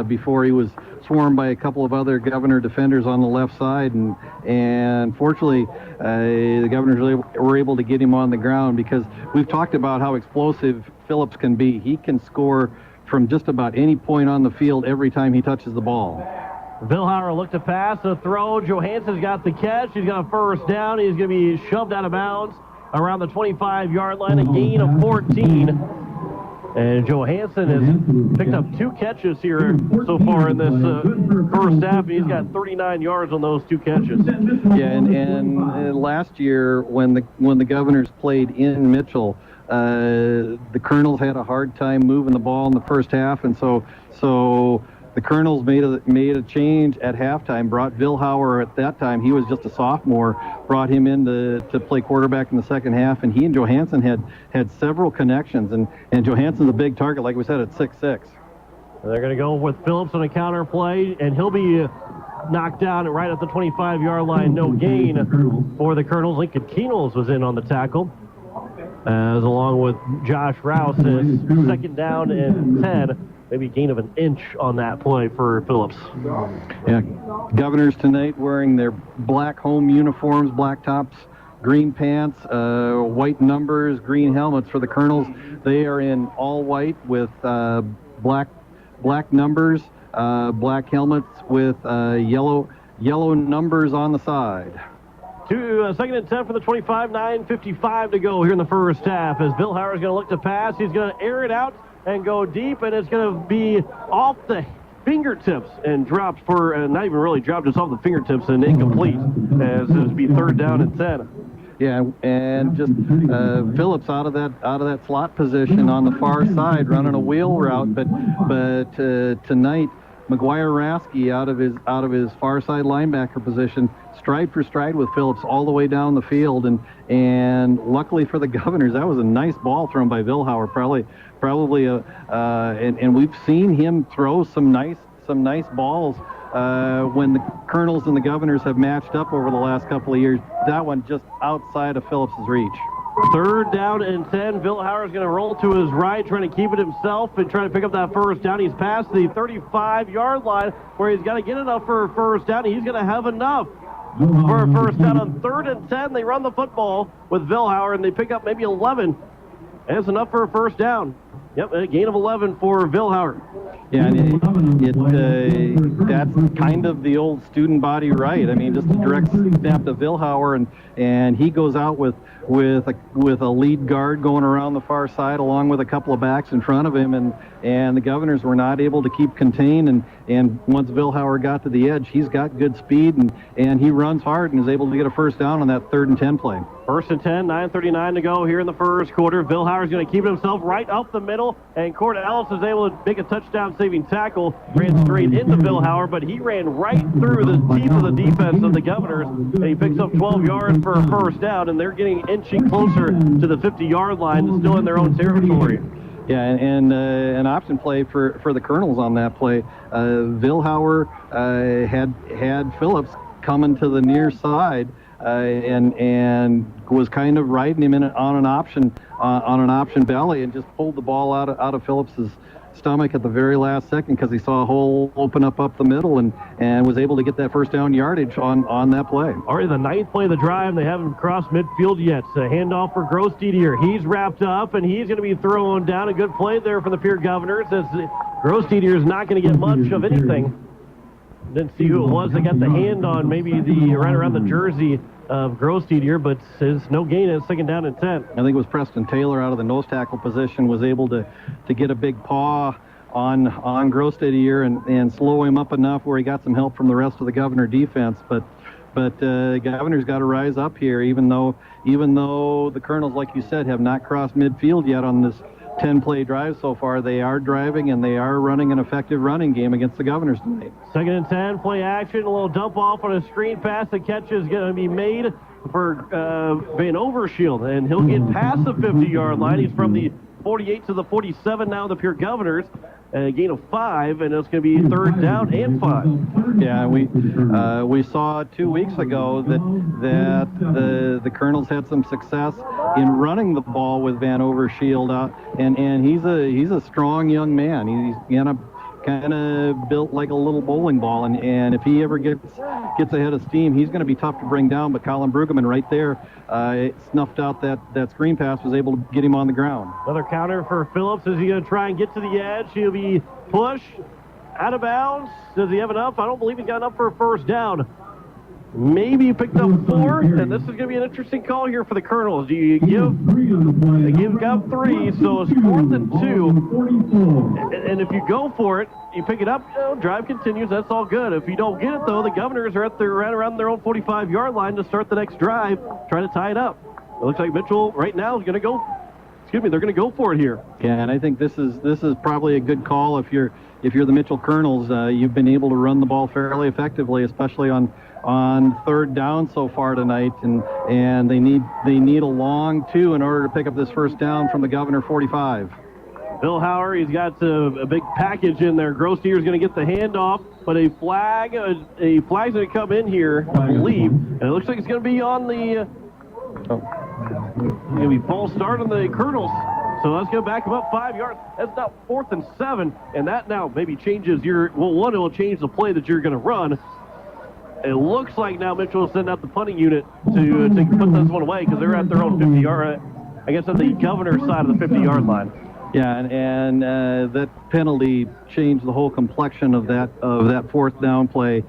Speaker 16: before he was swarmed by a couple of other Governor defenders on the left side, and fortunately the Governors were able to get him on the ground, because we've talked about how explosive Phillips can be. He can score from just about any point on the field every time he touches the ball.
Speaker 17: Bill Hauer looked to pass, a throw. Johansson's got the catch. He's got a first down. He's going to be shoved out of bounds around the 25-yard line, a gain of 14. And Johansson has picked up 2 catches here so far in this first half. He's got 39 yards on those 2 catches.
Speaker 16: Yeah, and last year when the Governors played in Mitchell, the Kernels had a hard time moving the ball in the first half, and so the Kernels made a change at halftime, brought Bill Hauer at that time. He was just a sophomore, brought him in to play quarterback in the second half, and he and Johansson had several connections, and Johansson's a big target, like we said, at 6'6".
Speaker 17: They're going to go with Phillips on a counter play, and he'll be knocked down right at the 25-yard line. No gain for the Kernels. Lincoln Kernels was in on the tackle, as along with Josh Rouse. Second down and 10. Maybe a gain of an inch on that play for Phillips.
Speaker 16: Yeah, Governors tonight wearing their black home uniforms, black tops, green pants, white numbers, green helmets for the Kernels. They are in all white with black numbers, black helmets with yellow numbers on the side.
Speaker 17: Second and 10 for the 25, 9:55 to go here in the first half. As Bill Hauer is going to look to pass, he's going to air it out and go deep, and it's going to be off the fingertips and dropped for, not even really dropped, just off the fingertips and incomplete, as it would be third down and 10.
Speaker 16: Yeah, and just Phillips out of that slot position on the far side, running a wheel route, but tonight McGuire Rasky out of his far side linebacker position, stride for stride with Phillips all the way down the field, and luckily for the Governors, that was a nice ball thrown by Bill Hauer, probably and we've seen him throw some nice balls when the Kernels and the Governors have matched up over the last couple of years. That one just outside of Phillips' reach.
Speaker 17: Third down and 10. Bill Hauer is going to roll to his right, trying to keep it himself and trying to pick up that first down. He's past the 35-yard line where he's got to get enough for a first down. He's going to have enough for a first down. On third and 10, they run the football with Bill Hauer, and they pick up maybe 11. And it's enough for a first down. Yep, a gain of 11 for Vilhauer.
Speaker 16: Yeah, and that's kind of the old student body right. I mean, just a direct snap to Vilhauer, and he goes out with a lead guard going around the far side, along with a couple of backs in front of him, and the Governors were not able to keep contained. And once Vilhauer got to the edge, he's got good speed, and he runs hard and is able to get a first down on that 3rd and 10 play.
Speaker 17: 1st and 10, 9:39 to go here in the first quarter. Vilhauer's going to keep it himself right up the middle, and Kernels is able to make a touchdown-saving tackle. Ran straight into Vilhauer, but he ran right through the teeth of the defense of the Governors, and he picks up 12 yards for a first down, and they're getting inching closer to the 50-yard line, still in their own territory.
Speaker 16: Yeah, and an option play for the Kernels on that play. Vilhauer had Phillips coming to the near side, and was kind of riding him on an option belly, and just pulled the ball out of Phillips's stomach at the very last second because he saw a hole open up the middle, and was able to get that first down yardage on that play.
Speaker 17: Already the 9th play of the drive, they haven't crossed midfield yet. So handoff for Grosdidier. He's wrapped up, and he's going to be thrown down. A good play there for the Pierre Governors, as Grosdidier is not going to get much of anything. Didn't see who it was that got the hand on maybe right around the jersey of Grosdidier, but says no gain at 2nd down and 10.
Speaker 16: I think it was Preston Taylor out of the nose tackle position was able to get a big paw on Grosdidier and slow him up enough where he got some help from the rest of the Governor defense. But Governor's got to rise up here, even though the Kernels, like you said, have not crossed midfield yet on this 10-play drive so far. They are driving, and they are running an effective running game against the Governors tonight.
Speaker 17: 2nd and 10, play action, a little dump off on a screen pass. The catch is going to be made for Van Overshield, and he'll get past the 50-yard line. He's from the 48 to the 47 now, the Pierre Governors. A gain of 5, and it's going to be 3rd down and 5.
Speaker 16: Yeah, we saw 2 weeks ago that the Kernels had some success in running the ball with Van Overshield out, and he's a strong young man. He's kind of built like a little bowling ball, and if he ever gets ahead of steam, he's going to be tough to bring down. But Colin Brueggemann right there snuffed out that screen pass, was able to get him on the ground.
Speaker 17: Another counter for Phillips. Is he going to try and get to the edge? He'll be pushed out of bounds. Does he have enough? I don't believe he's got enough for a first down. Maybe he picked up 4, and this is going to be an interesting call here for the Kernels. Do you give? They give up 3, so it's 4th and 2. And if you go for it, you pick it up, drive continues, that's all good. If you don't get it, though, the Governors are right around their own 45-yard line to start the next drive, trying to tie it up. It looks like Mitchell right now is going to go. They're going to go for it here.
Speaker 16: Yeah, and I think this is probably a good call if you're the Mitchell Kernels. You've been able to run the ball fairly effectively, especially on 3rd down so far tonight, and they need a long 2 in order to pick up this first down from the Governor 45.
Speaker 17: Vilhauer, he's got a big package in there. Grosdier's going to get the handoff, but a flag's going to come in here, I believe, and it looks like it's going to be on the going to be false start on the Kernels. So that's going to back him up 5 yards. That's now 4th and 7, and that now maybe changes it will change the play that you're going to run. It looks like now Mitchell will send out the punting unit to put this one away because they're at their own 50-yard, I guess at the Governor's side of the 50-yard line.
Speaker 16: Yeah, and that penalty changed the whole complexion of that 4th down play.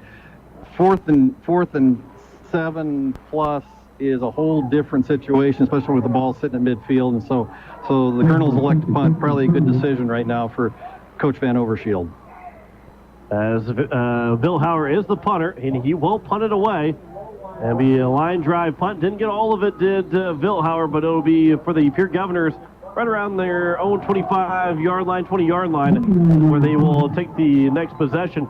Speaker 16: 4th and 7 plus is a whole different situation, especially with the ball sitting at midfield, and so the Kernels elect to punt. Probably a good decision right now for Coach Van Overshield.
Speaker 17: As Vilhauer is the punter, and he will punt it away. And be a line drive punt. Didn't get all of it, did Vilhauer, but it'll be for the Pierre Governors right around their own 25-yard line, 20-yard line, where they will take the next possession.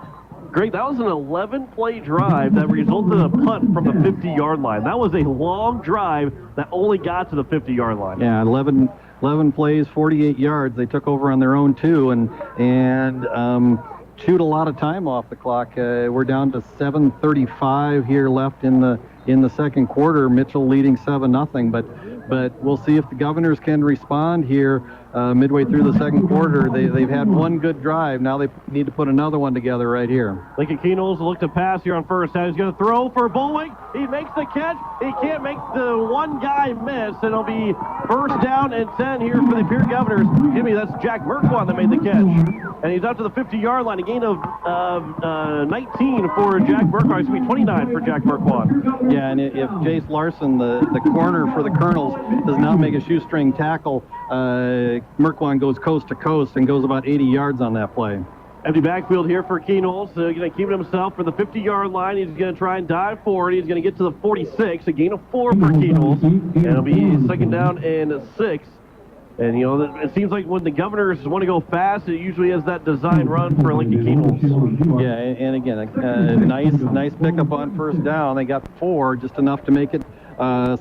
Speaker 17: Greg, that was an 11-play drive that resulted in a punt from the 50-yard line. That was a long drive that only got to the 50-yard line.
Speaker 16: Yeah, 11 plays, 48 yards. They took over on their own 2, and chewed a lot of time off the clock. We're down to 7:35 here left in the second quarter. Mitchell leading 7-0, but we'll see if the Governors can respond here midway through the second quarter. They've had one good drive. Now they need to put another one together right here.
Speaker 17: Lincoln Kernels will look to pass here on first down. He's going to throw for Bullwick. He makes the catch. He can't make the one guy miss, and it'll be first down and 10 here for the Pierre Governors. Excuse me, that's Jack Merkwan that made the catch. And he's out to the 50-yard line, a gain of 19 for Jack Merkwan. Excuse me, 29 for Jack Merkwan.
Speaker 16: Yeah, and if Jace Larson, the corner for the Kernels, does not make a shoestring tackle, Merkwan goes coast to coast and goes about 80 yards on that play.
Speaker 17: Empty backfield here for Kernels. Going to keep it himself for the 50-yard line. He's going to try and dive forward. He's going to get to the 46, a gain of 4 for Kernels. And it'll be second down and 6. And, you know, it seems like when the Governors want to go fast, it usually has that design run for Lincoln Kernels.
Speaker 16: Yeah, and again, nice pickup on first down. They got 4, just enough to make it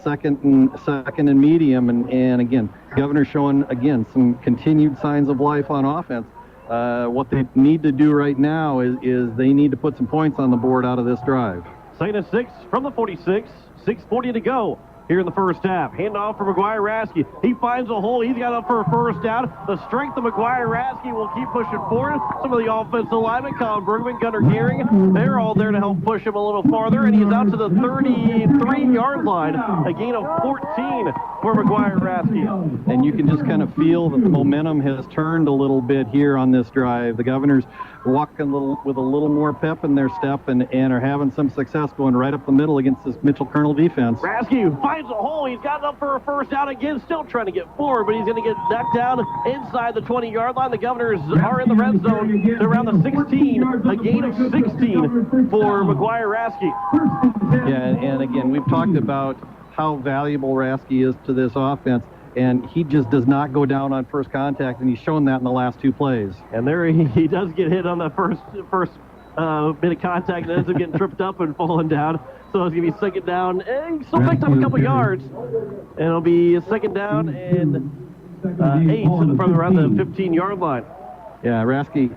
Speaker 16: second and medium. And again, Governor showing, again, some continued signs of life on offense. What they need to do right now is they need to put some points on the board out of this drive.
Speaker 17: Second and 6 from the 46, 6:40 to go here in the first half. Handoff for McGuire Rasky. He finds a hole. He's got up for a first down. The strength of McGuire Rasky will keep pushing forward. Some of the offensive linemen, Colin Bergman, Gunnar Gearing, they're all there to help push him a little farther, and he's out to the 33-yard line, a gain of 14 for McGuire Rasky.
Speaker 16: And you can just kind of feel that the momentum has turned a little bit here on this drive. The Governors walking with a little more pep in their step and are having some success going right up the middle against this Mitchell Kernel defense.
Speaker 17: Rasky finds a hole. He's got up for a first down again, still trying to get forward, but he's going to get knocked down inside the 20-yard line. The Governors are in the red zone. They're around the 16, a gain of 16 for McGuire Rasky.
Speaker 16: Yeah, and again, we've talked about how valuable Rasky is to this offense, and he just does not go down on first contact, and he's shown that in the last 2 plays.
Speaker 17: And there he does get hit on the first bit of contact and ends up getting tripped up and falling down. So it's going to be second down, and he still picked up a couple yards. And it'll be second down and 8 from around the 15-yard line.
Speaker 16: Yeah, Rasky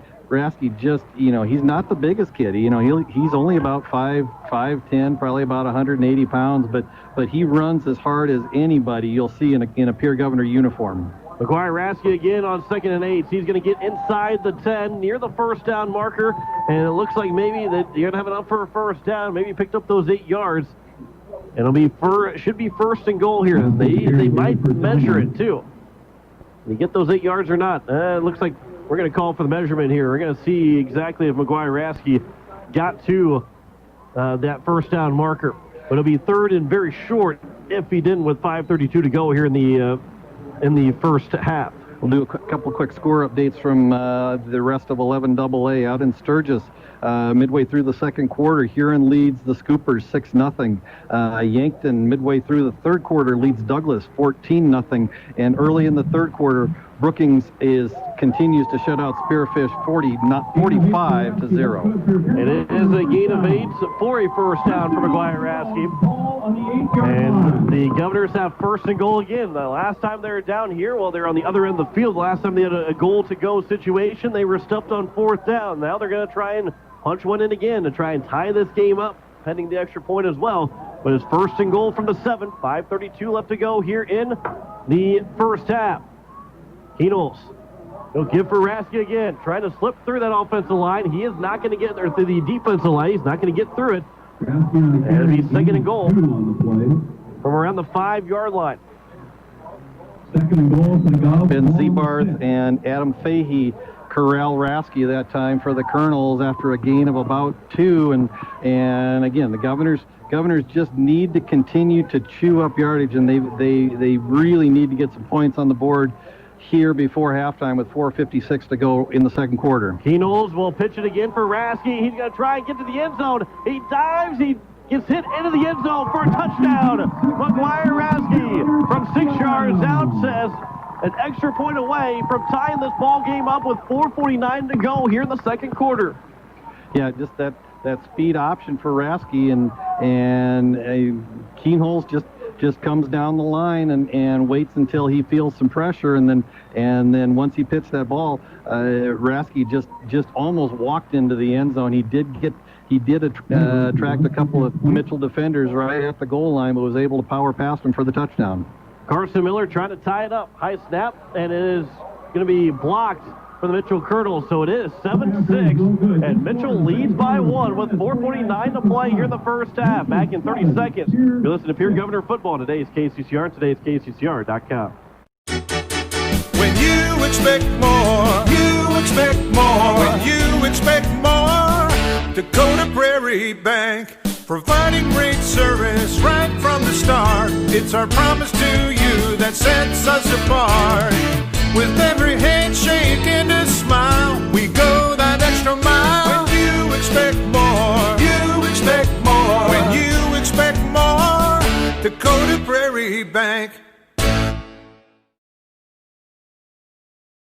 Speaker 16: just, he's not the biggest kid. He's only about 5'10", probably about 180 pounds, but he runs as hard as anybody you'll see in a Pierre Governor uniform.
Speaker 17: McGuire Rasky again on second and 8. He's going to get inside the 10, near the first down marker, and it looks like maybe that you're going to have enough for a first down. Maybe picked up those 8 yards. Should be first and goal here. They might measure it too. You get those 8 yards or not? It looks like we're going to call for the measurement here. We're going to see exactly if McGuire Rasky got to that first down marker. But it'll be third and very short if he didn't with 5:32 to go here in the first half.
Speaker 16: We'll do a couple quick score updates from the rest of 11AA out in Sturgis. Midway through the second quarter, Huron leads the Scoopers 6-0. Yankton, midway through the third quarter, leads Douglas 14-0. And early in the third quarter, Brookings continues to shut out Spearfish 45-0.
Speaker 17: It is a gain of 8 for a first down for McGuire Rasky. And the Governors have first and goal again. The last time they were down here, they're on the other end of the field. The last time they had a goal-to-go situation, they were stuffed on fourth down. Now they're going to try and punch one in again to try and tie this game up, pending the extra point as well. But it's first and goal from the 7. 5:32 left to go here in the first half. Kernels, he'll give for Rasky again, trying to slip through that offensive line. He is not going to get there through the defensive line. He's not going to get through it. And it'll be second and goal from around the 5-yard line.
Speaker 16: Ben Seabarth and Adam Fahey corral Rasky that time for the Kernels after a gain of about 2. And again, the Governors just need to continue to chew up yardage, and they really need to get some points on the board here before halftime with 4:56 to go in the second quarter.
Speaker 17: Kernels will pitch it again for Rasky. He's going to try and get to the end zone. He dives. He gets hit into the end zone for a touchdown. McGuire Rasky from 6 yards out says an extra point away from tying this ball game up with 4:49 to go here in the second quarter.
Speaker 16: Yeah, just that speed option for Rasky, and Kernels just comes down the line and waits until he feels some pressure, and then once he pitched that ball, Rasky just almost walked into the end zone. He did attract a couple of Mitchell defenders right at the goal line, but was able to power past him for the touchdown.
Speaker 17: Carson Miller trying to tie it up. High snap, and it is going to be blocked for the Mitchell Kernels. So it is 7-6, and Mitchell leads by 1 with 4:49 to play here in the first half. Back in 30 seconds. You're listening to Pierre Governor Football. Today's KCCR and today's KCCR.com.
Speaker 9: When you expect more, you expect more. When you expect more, Dakota Prairie Bank, providing great service right from the start. It's our promise to you that sets us apart. With every handshake and a smile, we go that extra mile. When you expect more, you expect more. When you expect more, Dakota Prairie Bank.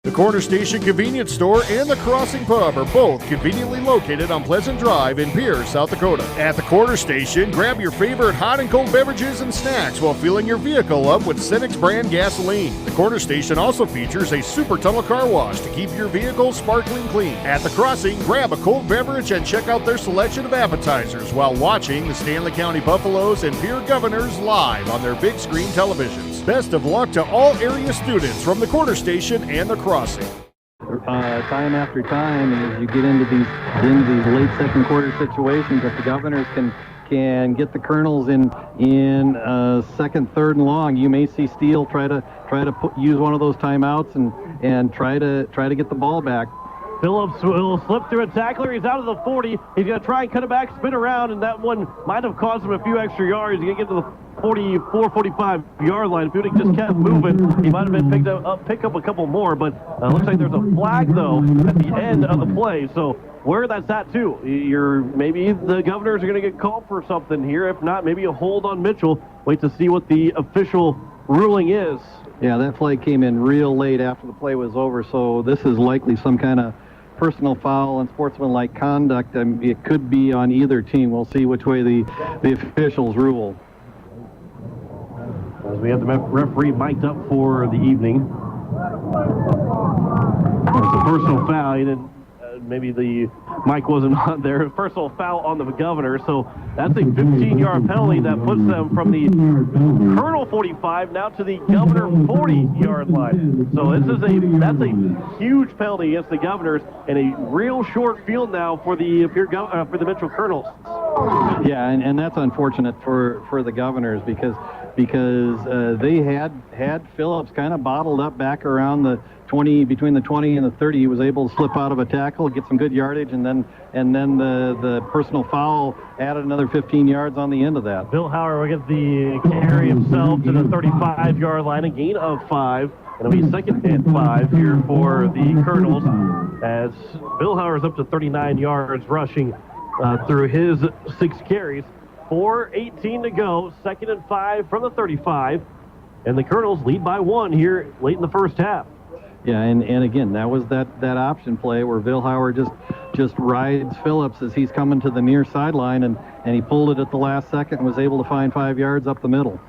Speaker 8: The Corner Station Convenience Store and the Crossing Pub are both conveniently located on Pleasant Drive in Pierre, South Dakota. At the Corner Station, grab your favorite hot and cold beverages and snacks while filling your vehicle up with Cenex brand gasoline. The Corner Station also features a super tunnel car wash to keep your vehicle sparkling clean. At the Crossing, grab a cold beverage and check out their selection of appetizers while watching the Stanley County Buffaloes and Pierre Governors live on their big screen televisions. Best of luck to all area students from the Corner Station and the Crossing.
Speaker 16: Time after time, and as you get into these late second quarter situations, if the Governors can get the Kernels in second, third, and long, you may see Steele try to use one of those timeouts and try to get the ball back.
Speaker 17: Phillips will slip through a tackler. He's out of the 40. He's going to try and cut it back, spin around, and that one might have cost him a few extra yards. He's going to get to the 44, 45-yard line. If he would have just kept moving, he might have been pick up a couple more, but looks like there's a flag, though, at the end of the play. So where that's at, too, maybe the Governors are going to get called for something here. If not, maybe a hold on Mitchell. Wait to see what the official ruling is.
Speaker 16: Yeah, that flag came in real late after the play was over, so this is likely some kind of personal foul and sportsmanlike conduct. It could be on either team. We'll see which way the officials rule.
Speaker 17: As we have the referee mic'd up for the evening. It's a personal foul. He didn't. Maybe the mic wasn't on there. Personal foul on the Governor. So that's a 15-yard penalty that puts them from the Colonel 45 now to the Governor 40-yard line. So that's a huge penalty against the Governors and a real short field now for the Mitchell Kernels.
Speaker 16: Yeah, and that's unfortunate for the Governors because they had Phillips kind of bottled up back around the 20, between the 20 and the 30. He was able to slip out of a tackle, get some good yardage, and then the personal foul added another 15 yards on the end of that.
Speaker 17: Bill Howard will get the carry himself to the 35-yard line, a gain of 5. It'll be second and 5 here for the Kernels as Bill Howard's up to 39 yards rushing through his 6 carries. 4:18 to go, second and 5 from the 35, and the Kernels lead by 1 here late in the first half.
Speaker 16: Yeah, and again, that was that option play where Bill Howard just rides Phillips as he's coming to the near sideline, and he pulled it at the last second and was able to find 5 yards up the middle.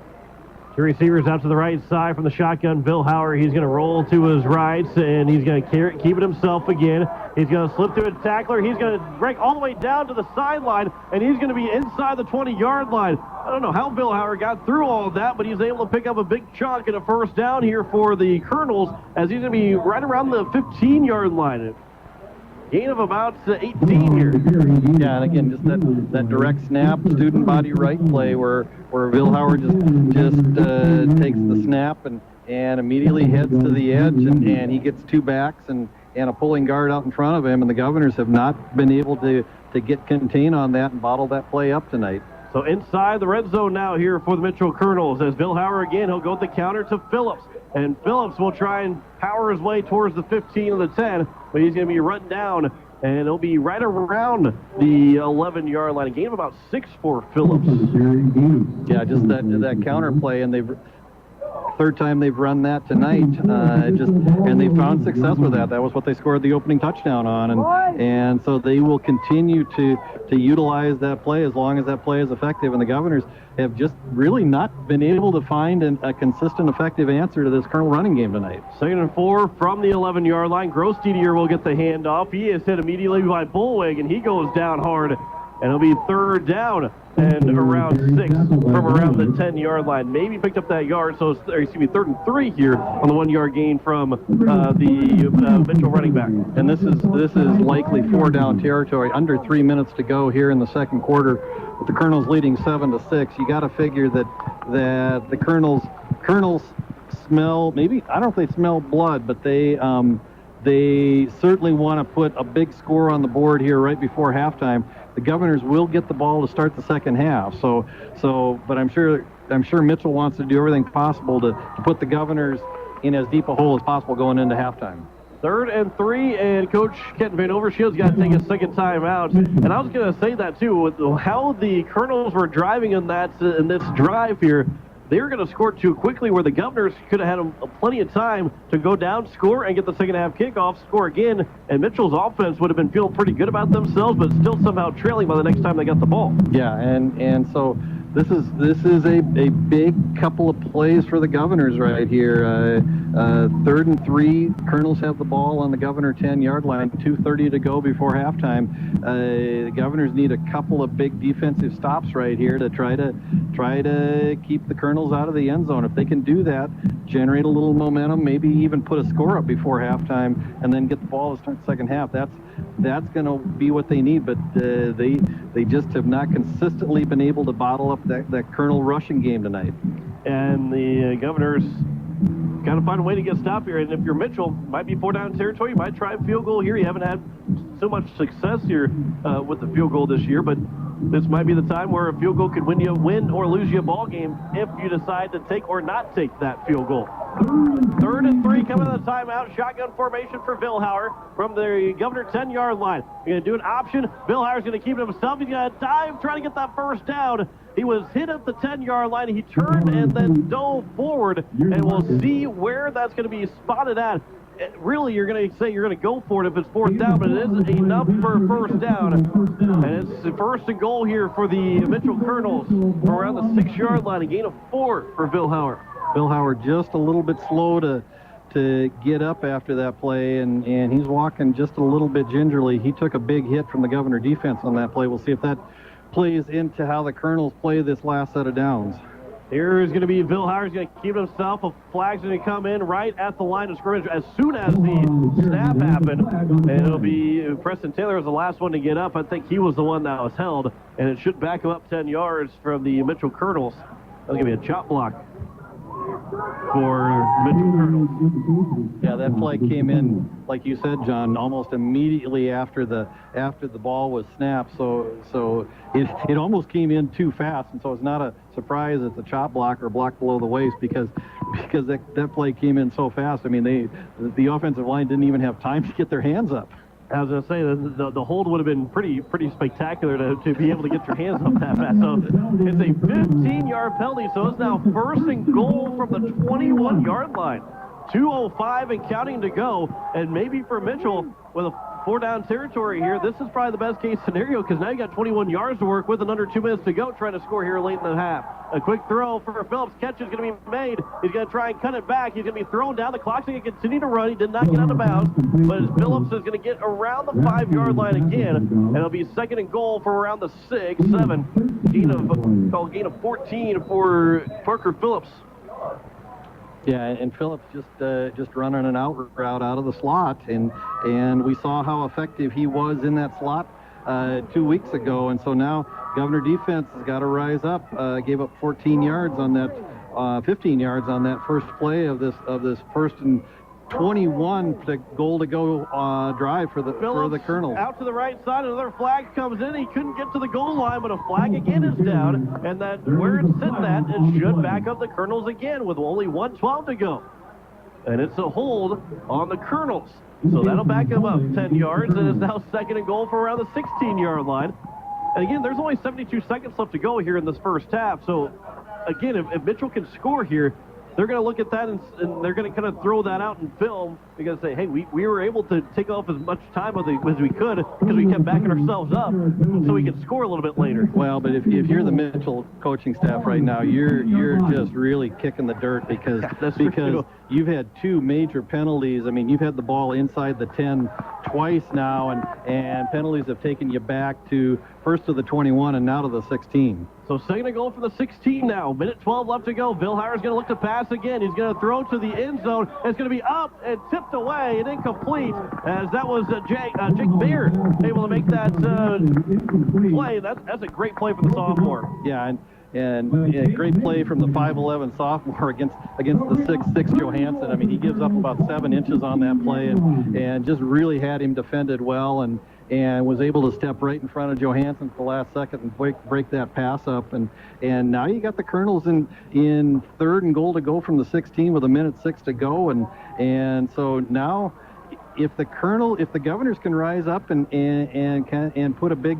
Speaker 17: 2 receivers out to the right side from the shotgun. Bill Howard, he's going to roll to his right, and he's going to keep it himself again. He's going to slip through a tackler. He's going to break all the way down to the sideline, and he's going to be inside the 20-yard line. I don't know how Bill Howard got through all of that, but he's able to pick up a big chunk and a first down here for the Kernels as he's going to be right around the 15-yard line. Gain of about 18 here.
Speaker 16: Yeah, and again, just that direct snap, student body right play where Bill Howard just takes the snap and immediately heads to the edge, and he gets 2 backs and a pulling guard out in front of him, and the Governors have not been able to get contain on that and bottle that play up tonight.
Speaker 17: So inside the red zone now here for the Mitchell Kernels as Bill Howard again, he'll go with the counter to Phillips. And Phillips will try and power his way towards the 15 and the 10, but he's going to be run down, and it'll be right around the 11-yard line. A gain of about 6 for Phillips.
Speaker 16: Yeah, just that counter play, and third time they've run that tonight, and they found success with that. That was what they scored the opening touchdown on, and so they will continue to utilize that play as long as that play is effective. And the Governors have just really not been able to find a consistent, effective answer to this Colonel running game tonight.
Speaker 17: 2nd and 4 from the 11-yard line. Gross-Didier will get the handoff. He is hit immediately by Bullwig, and he goes down hard and it'll be third down and around 6 from around the 10-yard line. Maybe picked up that yard, so it's, 3rd and 3 here on the 1-yard gain from the Mitchell running back.
Speaker 16: And this is likely 4-down territory. Under 3 minutes to go here in the second quarter, with the Kernels leading 7-6. You got to figure that the Kernels smell, maybe, I don't know if they smell blood, but they certainly want to put a big score on the board here right before halftime. The Governors will get the ball to start the second half. But I'm sure Mitchell wants to do everything possible to put the Governors in as deep a hole as possible going into halftime.
Speaker 17: 3rd and 3, and Coach Kenton Van Overshield's got to take a second time out. And I was going to say that too, with how the Kernels were driving in this drive here. They were going to score too quickly, where the Governors could have had plenty of time to go down, score, and get the second half kickoff, score again, and Mitchell's offense would have been feeling pretty good about themselves, but still somehow trailing by the next time they got the ball.
Speaker 16: Yeah, and so this is a big couple of plays for the Governors right here. 3rd and 3, Kernels have the ball on the Governor 10-yard line, 2:30 to go before halftime. The Governors need a couple of big defensive stops right here to try to keep the Kernels out of the end zone. If they can do that, generate a little momentum, maybe even put a score up before halftime, and then get the ball to start the second half. That's going to be what they need, but they just have not consistently been able to bottle up that Kernel rushing game tonight.
Speaker 17: And the Governors got to find a way to get stopped here. And if you're Mitchell, might be 4-down territory. You might try a field goal here. You haven't had so much success here with the field goal this year, but this might be the time where a field goal could win or lose you a ball game if you decide to take or not take that field goal. 3rd and 3 coming to the timeout. Shotgun formation for Vilhauer from the Governor 10-yard line. You're going to do an option. Vilhauer's going to keep it himself. He's going to dive, trying to get that first down. He was hit at the 10-yard line. He turned and then dove forward, and we'll see where that's going to be spotted at. Really, you're going to say you're going to go for it if it's 4th down, but it isn't enough for a first down. And it's the 1st and goal here for the Mitchell Kernels from around the 6-yard line, a gain of 4 for Vilhauer.
Speaker 16: Vilhauer just a little bit slow to get up after that play, and he's walking just a little bit gingerly. He took a big hit from the Governor defense on that play. We'll see if that plays into how the Kernels play this last set of downs.
Speaker 17: Here is going to be Vilhauer's going to keep it himself. A flag's going to come in right at the line of scrimmage as soon as the snap happened. And it'll be Preston Taylor was the last one to get up. I think he was the one that was held. And it should back him up 10 yards from the Mitchell Kernels. That's going to be a chop block for Mitchell Kernels.
Speaker 16: Yeah, that play came in, like you said, John, almost immediately after the ball was snapped. So it almost came in too fast, and so it's not a surprise it's a chop block or block below the waist because that play came in so fast. I mean, the offensive line didn't even have time to get their hands up.
Speaker 17: I was going to say the hold would have been pretty spectacular to be able to get your hands up that fast. So it's a 15-yard penalty. So it's now 1st and goal from the 21-yard line. 2:05 and counting to go. And maybe for Mitchell, with a 4-down territory here, this is probably the best case scenario because now you got 21 yards to work with and under 2 minutes to go, trying to score here late in the half. A quick throw for Phillips. Catch is going to be made. He's going to try and cut it back. He's going to be thrown down. The clock's going to continue to run. He did not get out of bounds, but as Phillips is going to get around the 5-yard line again, and it'll be 2nd and goal for around the 6, 7. Gain of 14 for Parker Phillips.
Speaker 16: Yeah, and Phillips just running an out route out of the slot, and we saw how effective he was in that slot 2 weeks ago, and so now Governor defense has got to rise up. Gave up 14 yards on that, 15 yards on that first play of this 1st and 21 goal to go drive for the Kernels.
Speaker 17: Out to the right side, another flag comes in. He couldn't get to the goal line, but a flag again is down, and that where it's sitting at, it should back up the Kernels again with only 1:12 to go. And it's a hold on the Kernels. So that'll back him up 10 yards, and it's now 2nd and goal for around the 16-yard line. And again, there's only 72 seconds left to go here in this first half. So again, if Mitchell can score here, they're going to look at that and they're going to kind of throw that out in film You're going to say, hey, we were able to take off as much time as we could because we kept backing ourselves up so we could score a little bit later.
Speaker 16: Well, but if you're the Mitchell coaching staff right now, you're just really kicking the dirt because you've had 2 major penalties. I mean, you've had the ball inside the 10 twice now, and penalties have taken you back to first to the 21 and now to the 16.
Speaker 17: So second and goal for the 16 now. Minute 12 left to go. Bill Howard's going to look to pass again. He's going to throw to the end zone. It's going to be up and tipped away and incomplete, as that was Jake Beard able to make that play. That's a great play for the sophomore.
Speaker 16: Yeah, and great play from the 5'11" sophomore against the 6'6" Johansson. I mean, he gives up about 7 inches on that play and just really had him defended well and was able to step right in front of Johansson for the last second and break that pass up. And now you got the Kernels in third and goal to go from the 16 with 1:06 to go. And so now if the Governors can rise up and put a big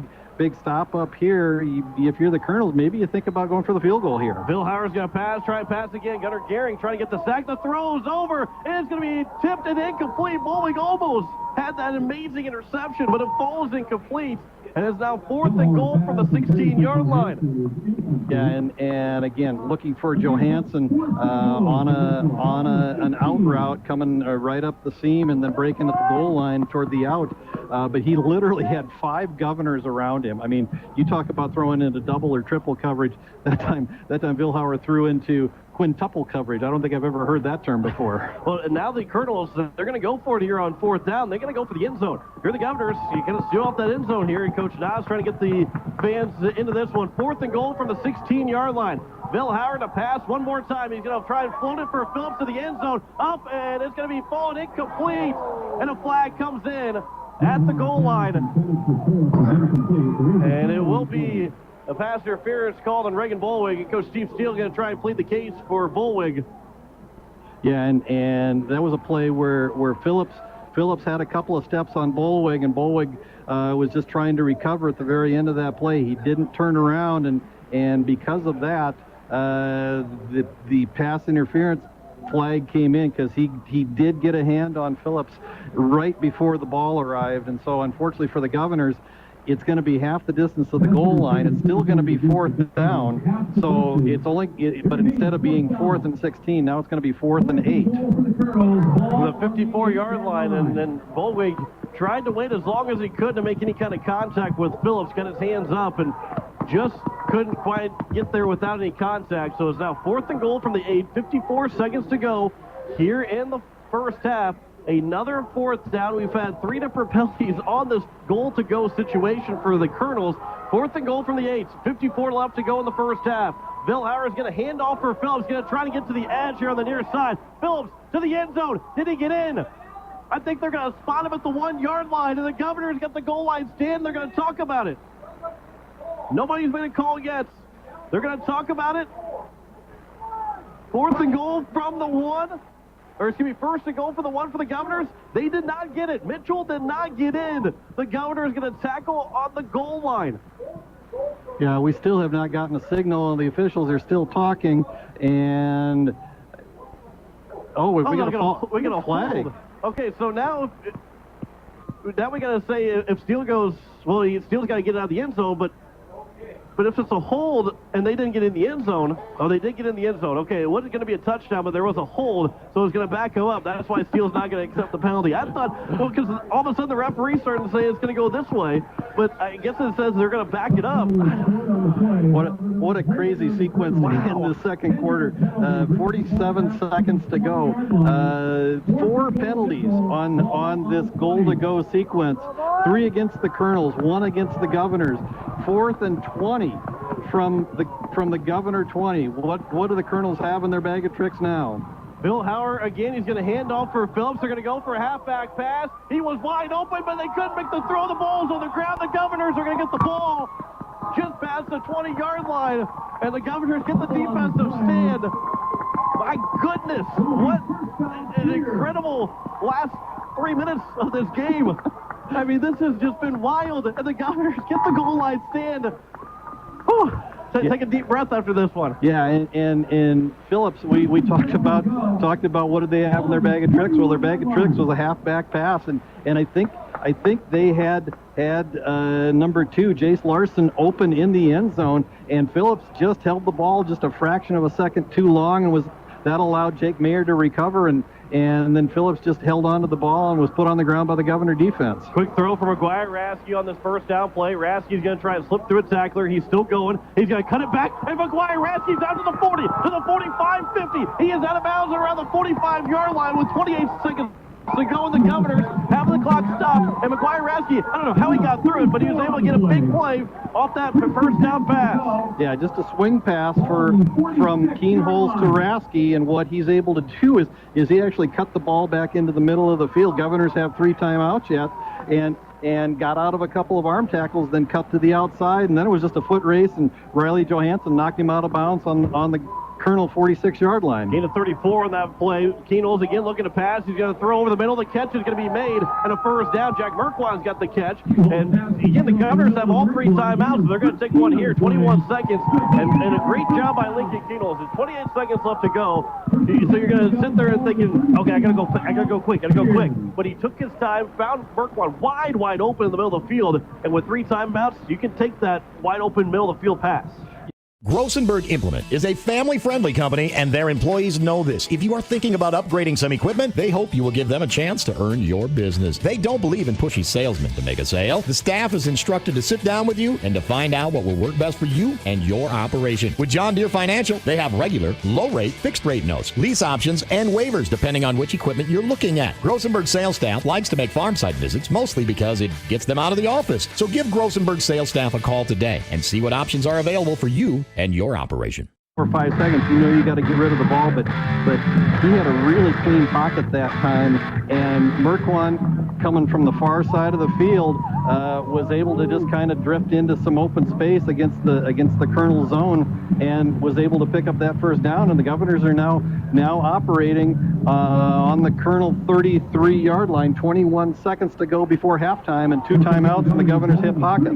Speaker 16: stop up here, if you're the Kernels, maybe you think about going for the field goal here.
Speaker 17: Bill Howard's going to try and pass again. Gunnar Gehring trying to get the sack. The throw's over, and it's going to be tipped and incomplete. Bowling almost had that amazing interception, but it falls incomplete. And it's now 4th and goal from the 16-yard line.
Speaker 16: Yeah, and again, looking for Johansson on an out route, coming right up the seam and then breaking at the goal line toward the out. But he literally had 5 Governors around him. I mean, you talk about throwing into double or triple coverage. That time Bill Howard threw into quintuple coverage. I don't think I've ever heard that term before.
Speaker 17: Well, and now the Kernels, they're going to go for it here on 4th down. They're going to go for the end zone. You're the Governors. You're going to steal off that end zone here. And Coach Nas trying to get the fans into this one. 4th and goal from the 16-yard line. Bill Howard to pass one more time. He's going to try and float it for Phillips to the end zone. Up, and it's going to be falling incomplete. And a flag comes in at the goal line. And it will be a pass interference called on Reagan Bolwig, and Coach Steve Steele is going to try and plead the case for Bolwig.
Speaker 16: Yeah, and that was a play where Phillips had a couple of steps on Bolwig, and Bolwig was just trying to recover at the very end of that play. He didn't turn around, and because of that, the pass interference flag came in because he did get a hand on Phillips right before the ball arrived, and so unfortunately for the Governors, it's going to be half the distance of the goal line. It's still going to be 4th down. So but instead of being 4th and 16, now it's going to be 4th and 8.
Speaker 17: The 54-yard line, and then Bolwig tried to wait as long as he could to make any kind of contact with Phillips, got his hands up, and just couldn't quite get there without any contact. So it's now 4th and goal from the 8, 54 seconds to go here in the first half. Another 4th down. We've had 3 different penalties on this goal-to-go situation for the Kernels. 4th and goal from the 8. 54 left to go in the first half. Bill Howard's going to hand off for Phillips. Going to try to get to the edge here on the near side. Phillips to the end zone. Did he get in? I think they're going to spot him at the 1-yard line, and the Governors got the goal line stand. They're going to talk about it. Nobody's made a call yet. They're going to talk about it. 4th and goal from the 1. Or excuse me, 1st and goal for the 1 for the Governors. They did not get it. Mitchell did not get in. The Governors going to tackle on the goal line.
Speaker 16: Yeah, we still have not gotten a signal, and the officials are still talking. And we got a flag.
Speaker 17: Hold. Okay, so now we got to say if Steele goes, well, Steele's got to get out of the end zone, but if it's a hold and they didn't get in the end zone, they did get in the end zone. Okay, it wasn't going to be a touchdown, but there was a hold, so it's going to back him up. That's why Steele's not going to accept the penalty. I thought, because all of a sudden the referee's starting to say it's going to go this way, but I guess it says they're going to back it up.
Speaker 16: What a crazy sequence in the second quarter. 47 seconds to go. 4 penalties on this goal-to-go sequence. 3 against the Kernels, 1 against the Governors. 4th and 20 from the Governor 20. What do the Kernels have in their bag of tricks now?
Speaker 17: Bill Howard, again, he's going to hand off for Phillips. They're going to go for a halfback pass. He was wide open, but they couldn't make the throw. The ball's on the ground. The Governors are going to get the ball just past the 20-yard line, and the Governors get the defensive stand. My goodness, what an incredible last 3 minutes of this game. I mean, this has just been wild, and the Governors get the goal line stand. Whew. Take a deep breath after this one.
Speaker 16: Yeah, and Phillips, we talked about what did they have in their bag of tricks. Well, their bag of tricks was a halfback pass, and I think they had number 2, Jace Larson, open in the end zone, and Phillips just held the ball just a fraction of a second too long, and that allowed Jake Mayer to recover, and then Phillips just held on to the ball and was put on the ground by the Governor defense.
Speaker 17: Quick throw from McGuire Rasky on this first down play. Rasky's going to try and slip through a tackler. He's still going. He's going to cut it back, and McGuire Rasky's down to the 40, to the 45, 50. He is out of bounds around the 45-yard line with 28 seconds to go, and the Governors have the clock stopped, and McGuire Rasky, I don't know how he got through it, but he was able to get a big play off that first down pass.
Speaker 16: Yeah, just a swing pass from Keenholz to Rasky, and what he's able to do is he actually cut the ball back into the middle of the field. Governors have 3 timeouts yet, and got out of a couple of arm tackles, then cut to the outside, and then it was just a foot race, and Riley Johansson knocked him out of bounds on the Kernel 46-yard line.
Speaker 17: Gain of 34 on that play. Keenholz again looking to pass. He's going to throw over the middle. The catch is going to be made, and a first down. Jack Merkwan's got the catch. And again, the Governors have all 3 timeouts. They're going to take one here. 21 seconds, and a great job by Lincoln Keenholz. There's 28 seconds left to go. So you're going to sit there and thinking, okay, I got to go quick. But he took his time, found Merkwan wide open in the middle of the field, and with 3 timeouts, you can take that wide open middle of the field pass.
Speaker 11: Grossenberg Implement is a family-friendly company, and their employees know this. If you are thinking about upgrading some equipment, they hope you will give them a chance to earn your business. They don't believe in pushy salesmen to make a sale. The staff is instructed to sit down with you and to find out what will work best for you and your operation. With John Deere Financial, they have regular, low-rate, fixed-rate notes, lease options, and waivers depending on which equipment you're looking at. Grossenberg sales staff likes to make farm site visits, mostly because it gets them out of the office. So give Grossenberg sales staff a call today and see what options are available for you and your operation.
Speaker 16: 4 or 5 seconds, you know you got to get rid of the ball, but he had a really clean pocket that time, and Merkwan, coming from the far side of the field, was able to just kind of drift into some open space against the Kernel zone, and was able to pick up that first down, and the Governors are now operating on the Kernel 33-yard line. 21 seconds to go before halftime, and 2 timeouts in the Governors' hip pocket.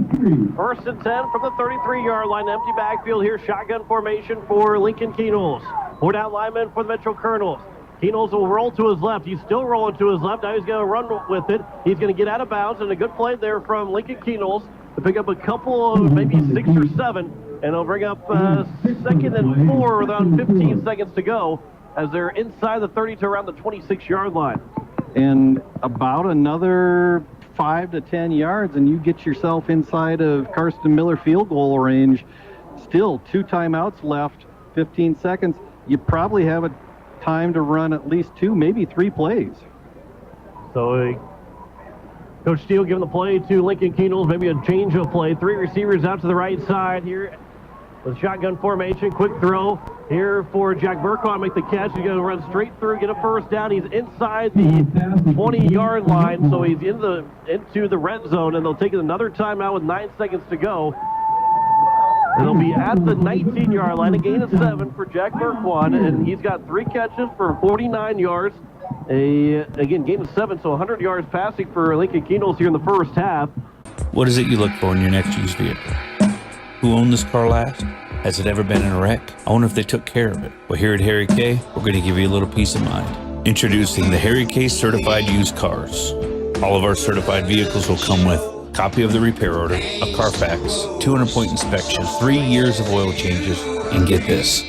Speaker 17: First and 10 from the 33-yard line. Empty backfield here. Shotgun formation for Lincoln Keenholz. 4 down linemen for the Metro Kernels. Keenholz will roll to his left. He's still rolling to his left. Now he's going to run with it. He's going to get out of bounds, and a good play there from Lincoln Keenholz to pick up a couple of maybe 6 or 7, and he'll bring up 2nd and 4 with around 15 seconds to go as they're inside the 30 to around the 26-yard line.
Speaker 16: And about another 5 to 10 yards, and you get yourself inside of Karsten Miller field goal range. Still 2 timeouts left, 15 seconds. You probably have a time to run at least 2, maybe 3 plays.
Speaker 17: So Coach Steele giving the play to Lincoln Keenholz, maybe a change of play. 3 receivers out to the right side here with shotgun formation. Quick throw here for Jack Merkwan, make the catch. He's going to run straight through, get a first down. He's inside the 20-yard line, so he's into the red zone, and they'll take another timeout with 9 seconds to go. And they'll be at the 19-yard line, a gain of 7 for Jack Merkwan, and he's got 3 catches for 49 yards. Again, gain of 7, so 100 yards passing for Lincoln Keenholz here in the first half.
Speaker 10: What is it you look for in your next used vehicle? Who owned this car last? Has it ever been in a wreck? I wonder if they took care of it. Well, here at Harry K, we're going to give you a little peace of mind. Introducing the Harry K Certified Used Cars. All of our certified vehicles will come with a copy of the repair order, a Carfax, 200-point inspection, 3 years of oil changes, and get this,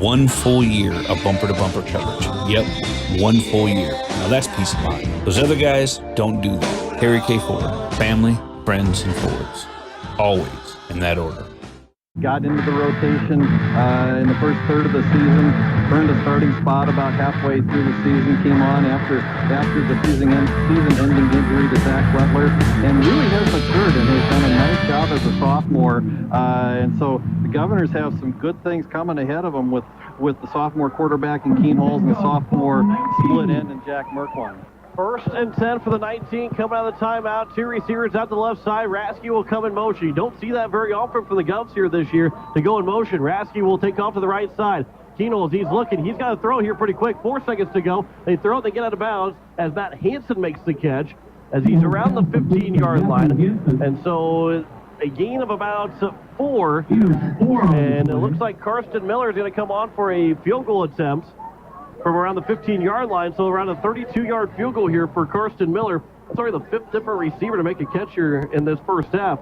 Speaker 10: 1 full year of bumper-to-bumper coverage. Yep, 1 full year. Now that's peace of mind. Those other guys don't do that. Harry K Ford, family, friends, and Fords. Always in that order.
Speaker 16: Got into the rotation in the first third of the season, earned a starting spot about halfway through the season, came on after the season-ending injury to Zach Butler, and really has matured and has done a nice job as a sophomore. And so the Governors have some good things coming ahead of them with the sophomore quarterback in Keenholz and the sophomore split end in Jack Merkwan.
Speaker 17: First and 10 for the 19, coming out of the timeout. 2 receivers out the left side. Rasky will come in motion. You don't see that very often from the Govs here this year to go in motion. Rasky will take off to the right side. Keenholz, he's looking. He's got to throw here pretty quick. 4 seconds to go. They throw it, they get out of bounds as Matt Hansen makes the catch as he's around the 15-yard line. And so a gain of about 4. And it looks like Karsten Miller is going to come on for a field goal attempt from around the 15-yard line. So around a 32-yard field goal here for Karsten Miller. That's already the 5th different receiver to make a catch here in this first half.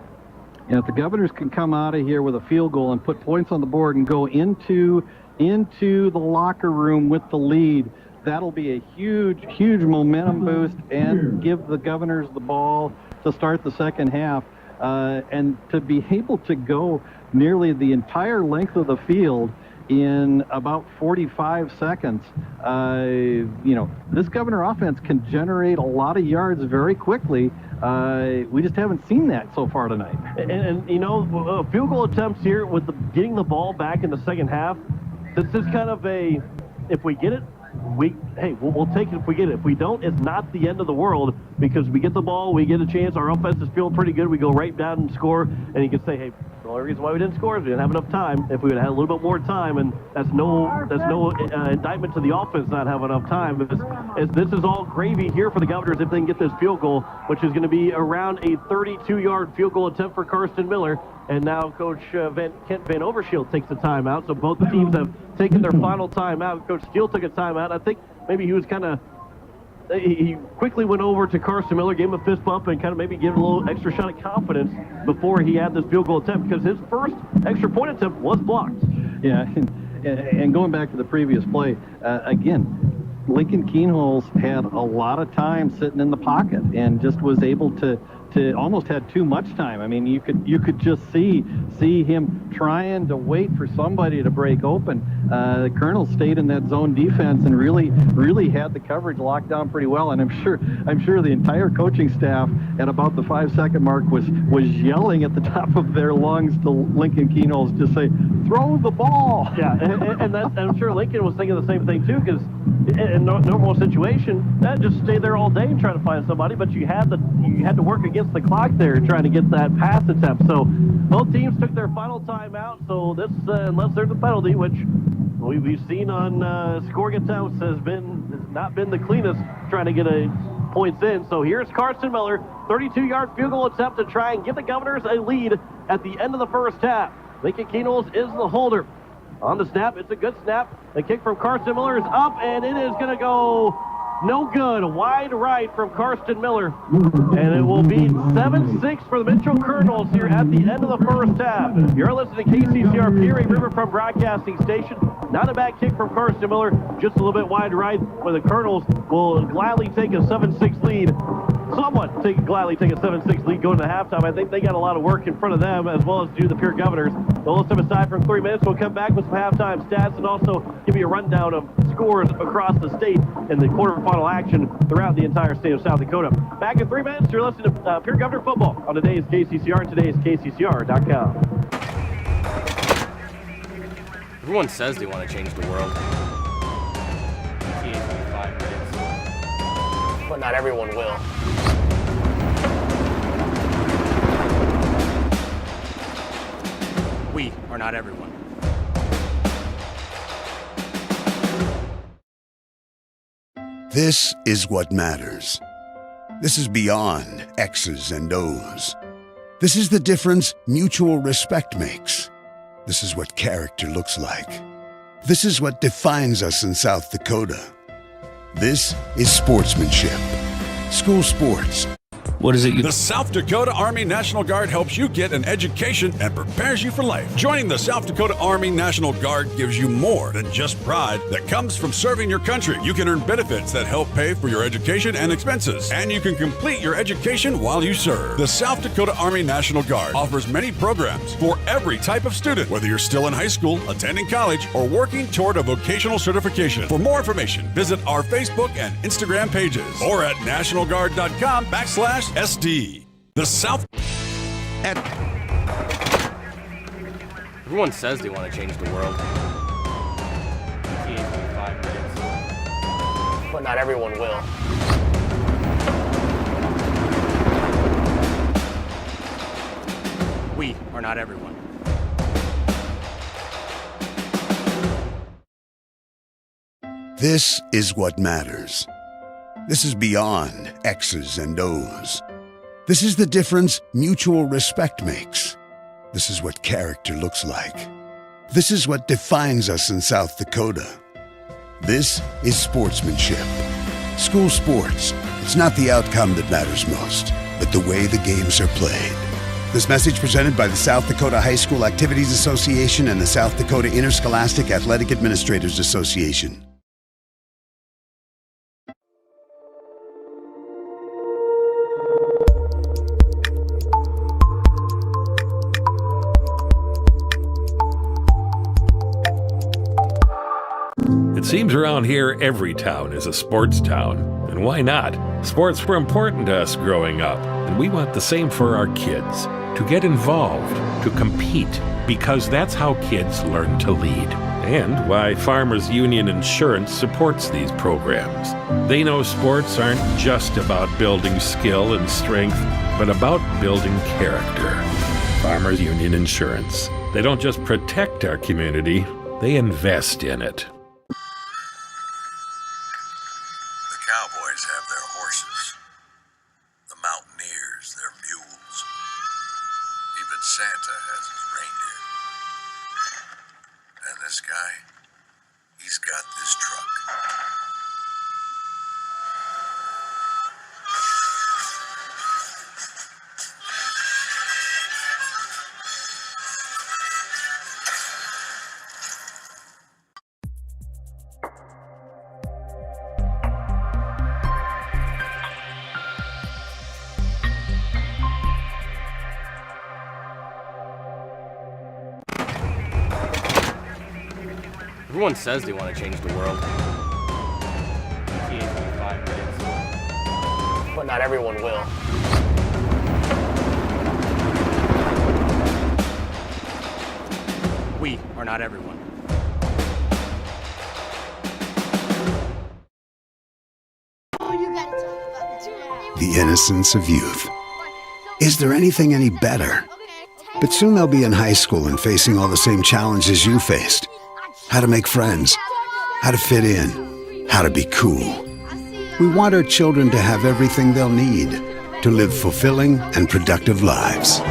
Speaker 16: And if the Governors can come out of here with a field goal and put points on the board and go into the locker room with the lead, that'll be a huge momentum boost and give the Governors the ball to start the second half. And to be able to go nearly the entire length of the field in about 45 seconds, this Governor offense can generate a lot of yards very quickly. We just haven't seen that so far tonight.
Speaker 17: And field goal attempts here with getting the ball back in the second half, this is kind of if we get it, we'll take it if we get it. If we don't, it's not the end of the world, because we get the ball, we get a chance, our offense is feeling pretty good, we go right down and score, and you can say, hey, the only reason why we didn't score is we didn't have enough time. If we would have had a little bit more time, and that's no indictment to the offense not having enough time. This is all gravy here for the Governors if they can get this field goal, which is going to be around a 32-yard field goal attempt for Karsten Miller. And now Coach Kent Van Overshield takes a timeout. So both the teams have taken their final timeout. Coach Steele took a timeout. I think maybe he quickly went over to Karsten Miller, gave him a fist bump, and kind of maybe gave him a little extra shot of confidence before he had this field goal attempt, because his first extra point attempt was blocked.
Speaker 16: Yeah, and going back to the previous play, again, Lincoln Keenholz had a lot of time sitting in the pocket and just was able to almost had too much time. I mean, you could just see him trying to wait for somebody to break open. The Kernels stayed in that zone defense and really had the coverage locked down pretty well. And I'm sure the entire coaching staff at about the 5-second mark was yelling at the top of their lungs to Lincoln Keenholz to say, "Throw the ball!"
Speaker 17: Yeah, and I'm sure Lincoln was thinking the same thing too, because in a normal situation, that just stay there all day and try to find somebody, but you had to work against the clock there trying to get that pass attempt. So both teams took their final timeout. So this, unless there's a penalty, which we've seen on scoring attempts, has not been the cleanest trying to get points in. So here's Karsten Miller, 32-yard field goal attempt to try and give the Governors a lead at the end of the first half. Lincoln Keenholz is the holder. On the snap, it's a good snap. The kick from Karsten Miller is up, and it is going to go no good. Wide right from Karsten Miller. And it will be 7-6 for the Mitchell Kernels here at the end of the first half. You're listening to KCCR Pierre Riverfront Broadcasting Station. Not a bad kick from Karsten Miller, just a little bit wide right, where the Kernels will gladly take a 7-6 lead. Gladly take a 7-6 lead going to halftime. I think they got a lot of work in front of them, as well as do the Pierre Governors. We'll step aside for 3 minutes. We'll come back with some halftime stats and also give you a rundown of scores across the state and the quarterfinal action throughout the entire state of South Dakota. Back in 3 minutes, you're listening to Pierre Governor Football on today's KCCR and today's KCCR.com.
Speaker 1: Everyone says they want to change the world.
Speaker 2: But not everyone will.
Speaker 1: We are not everyone.
Speaker 3: This is what matters. This is beyond X's and O's. This is the difference mutual respect makes. This is what character looks like. This is what defines us in South Dakota. This is sportsmanship. School sports.
Speaker 10: What is it?
Speaker 12: The South Dakota Army National Guard helps you get an education and prepares you for life. Joining the South Dakota Army National Guard gives you more than just pride that comes from serving your country. You can earn benefits that help pay for your education and expenses, and you can complete your education while you serve. The South Dakota Army National Guard offers many programs for every type of student, whether you're still in high school, attending college, or working toward a vocational certification. For more information, visit our Facebook and Instagram pages or at nationalguard.com/SD. The South.
Speaker 1: Everyone says they want to change the world. 5 minutes.
Speaker 2: But not everyone will.
Speaker 1: We are not everyone.
Speaker 3: This is what matters. This is beyond X's and O's. This is the difference mutual respect makes. This is what character looks like. This is what defines us in South Dakota. This is sportsmanship. School sports, it's not the outcome that matters most, but the way the games are played. This message presented by the South Dakota High School Activities Association and the South Dakota Interscholastic Athletic Administrators Association.
Speaker 4: It seems around here every town is a sports town. And why not? Sports were important to us growing up, and we want the same for our kids. To get involved, to compete, because that's how kids learn to lead. And why Farmers Union Insurance supports these programs. They know sports aren't just about building skill and strength, but about building character. Farmers Union Insurance. They don't just protect our community, they invest in it.
Speaker 5: Cowboys have their horses, the mountaineers their mules, even Santa has his reindeer. And this guy, he's got this truck.
Speaker 1: Everyone says they want to change the world.
Speaker 2: But not everyone will.
Speaker 1: We are not everyone.
Speaker 3: The innocence of youth. Is there anything any better? But soon they'll be in high school and facing all the same challenges you faced. How to make friends, how to fit in, how to be cool. We want our children to have everything they'll need to live fulfilling and productive lives.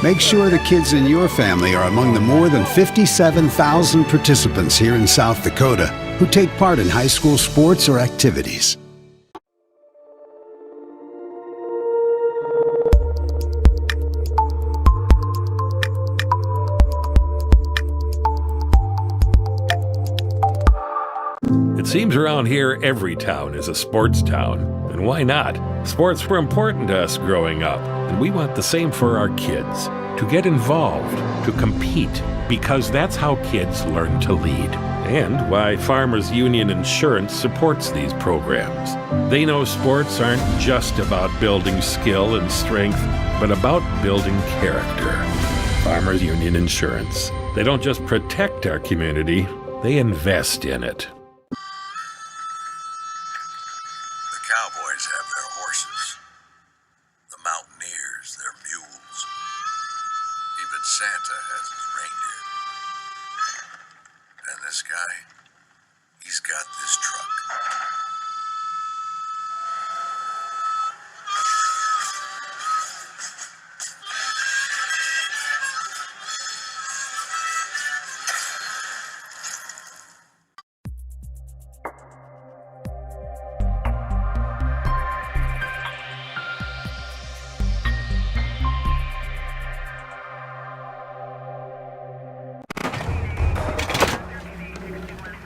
Speaker 3: Make sure the kids in your family are among the more than 57,000 participants here in South Dakota who take part in high school sports or activities.
Speaker 4: It seems around here every town is a sports town. And why not? Sports were important to us growing up, and we want the same for our kids. To get involved, to compete, because that's how kids learn to lead. And why Farmers Union Insurance supports these programs. They know sports aren't just about building skill and strength, but about building character. Farmers Union Insurance. They don't just protect our community, they invest in it.
Speaker 5: Cowboys have their horses, the mountaineers their mules, even Santa has his reindeer. And this guy, he's got this truck.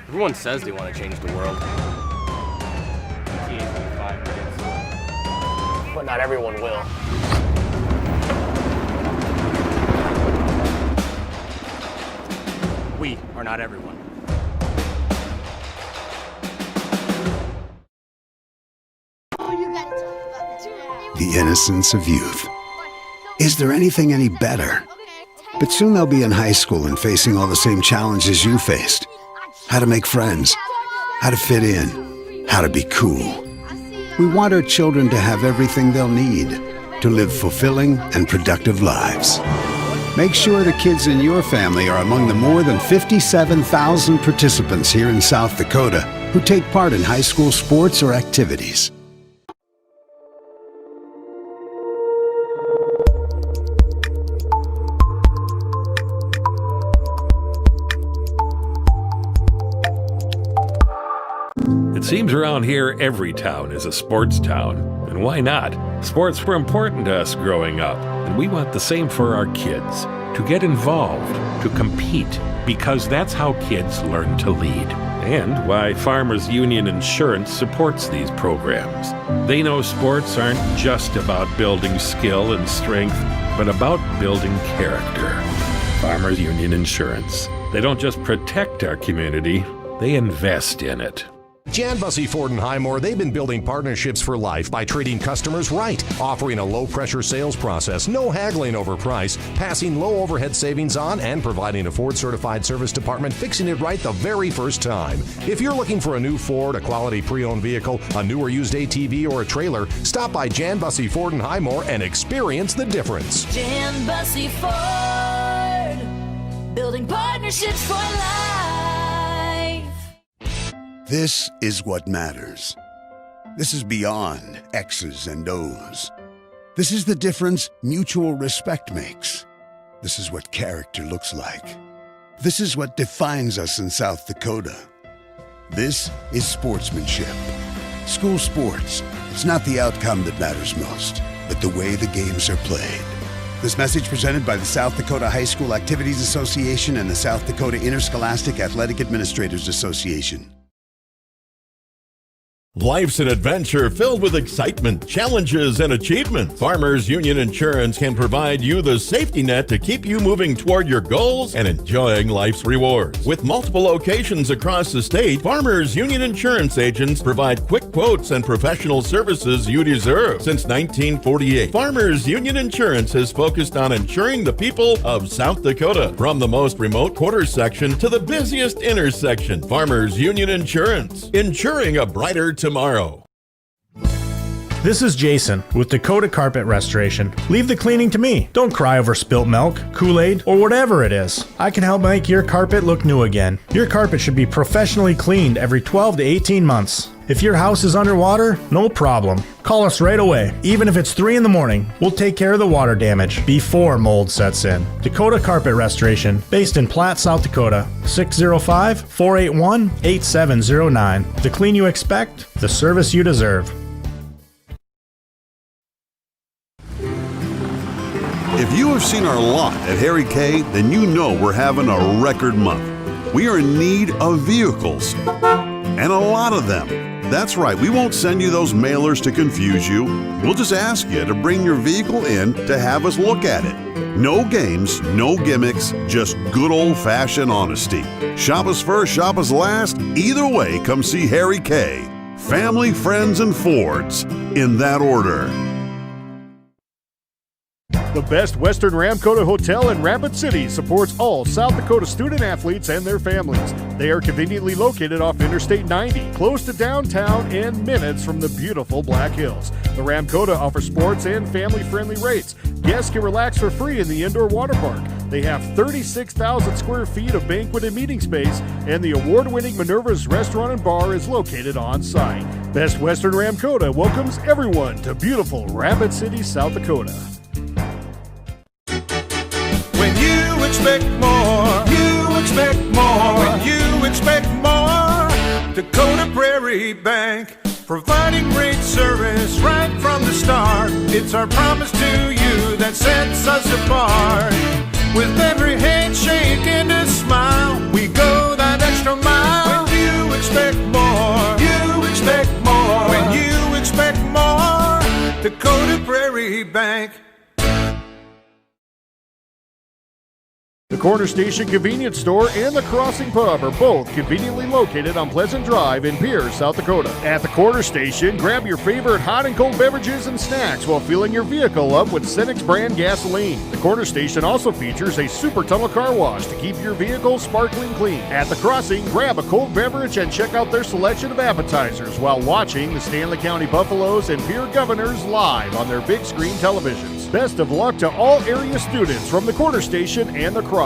Speaker 1: Everyone says they want to change the world.
Speaker 2: But not everyone will.
Speaker 1: We are not everyone.
Speaker 3: The innocence of youth. Is there anything any better? But soon they'll be in high school and facing all the same challenges you faced. How to make friends, how to fit in, how to be cool. We want our children to have everything they'll need to live fulfilling and productive lives. Make sure the kids in your family are among the more than 57,000 participants here in South Dakota who take part in high school sports or activities.
Speaker 4: Seems around here every town is a sports town. And why not? Sports were important to us growing up, and we want the same for our kids. To get involved, to compete, because that's how kids learn to lead. And why Farmers Union Insurance supports these programs. They know sports aren't just about building skill and strength, but about building character. Farmers Union Insurance. They don't just protect our community, they invest in it.
Speaker 13: Jan Bussey Ford and Highmore, they've been building partnerships for life by treating customers right, offering a low-pressure sales process, no haggling over price, passing low overhead savings on, and providing a Ford-certified service department fixing it right the very first time. If you're looking for a new Ford, a quality pre-owned vehicle, a new or used ATV, or a trailer, stop by Jan Bussey Ford and Highmore and experience the difference.
Speaker 14: Jan Bussey Ford, building partnerships for life.
Speaker 3: This is what matters. This is beyond X's and O's. This is the difference mutual respect makes. This is what character looks like. This is what defines us in South Dakota. This is sportsmanship. School sports, it's not the outcome that matters most, but the way the games are played. This message presented by the South Dakota High School Activities Association and the South Dakota Interscholastic Athletic Administrators Association.
Speaker 15: Life's an adventure filled with excitement, challenges, and achievement. Farmers Union Insurance can provide you the safety net to keep you moving toward your goals and enjoying life's rewards. With multiple locations across the state, Farmers Union Insurance agents provide quick quotes and professional services you deserve. Since 1948, Farmers Union Insurance has focused on insuring the people of South Dakota. From the most remote quarter section to the busiest intersection, Farmers Union Insurance, insuring a brighter tomorrow.
Speaker 7: This is Jason with Dakota Carpet Restoration. Leave the cleaning to me. Don't cry over spilt milk, Kool-Aid, or whatever it is. I can help make your carpet look new again. Your carpet should be professionally cleaned every 12 to 18 months. If your house is underwater, no problem. Call us right away. Even if it's 3 in the morning, we'll take care of the water damage before mold sets in. Dakota Carpet Restoration, based in Platte, South Dakota. 605-481-8709. The clean you expect, the service you deserve.
Speaker 6: If you have seen our lot at Harry K, then you know we're having a record month. We are in need of vehicles, and a lot of them. That's right, we won't send you those mailers to confuse you. We'll just ask you to bring your vehicle in to have us look at it. No games, no gimmicks, just good old-fashioned honesty. Shop us first, shop us last. Either way, come see Harry K. Family, friends, and Fords. In that order.
Speaker 8: The Best Western Ramkota Hotel in Rapid City supports all South Dakota student athletes and their families. They are conveniently located off Interstate 90, close to downtown and minutes from the beautiful Black Hills. The Ramkota offers sports and family-friendly rates. Guests can relax for free in the indoor water park. They have 36,000 square feet of banquet and meeting space, and the award-winning Minerva's Restaurant and Bar is located on site. Best Western Ramkota welcomes everyone to beautiful Rapid City, South Dakota.
Speaker 9: When you expect more, you expect more. When you expect more, Dakota Prairie Bank, providing great service right from the start. It's our promise to you that sets us apart. With every handshake and a smile, we go that extra mile. When you expect more, you expect more. When you expect more, Dakota Prairie Bank.
Speaker 8: The Corner Station Convenience Store and the Crossing Pub are both conveniently located on Pleasant Drive in Pierre, South Dakota. At the Corner Station, grab your favorite hot and cold beverages and snacks while filling your vehicle up with Cenex brand gasoline. The Corner Station also features a super tunnel car wash to keep your vehicle sparkling clean. At the Crossing, grab a cold beverage and check out their selection of appetizers while watching the Stanley County Buffaloes and Pierre Governors live on their big screen televisions. Best of luck to all area students from the Corner Station and the Crossing.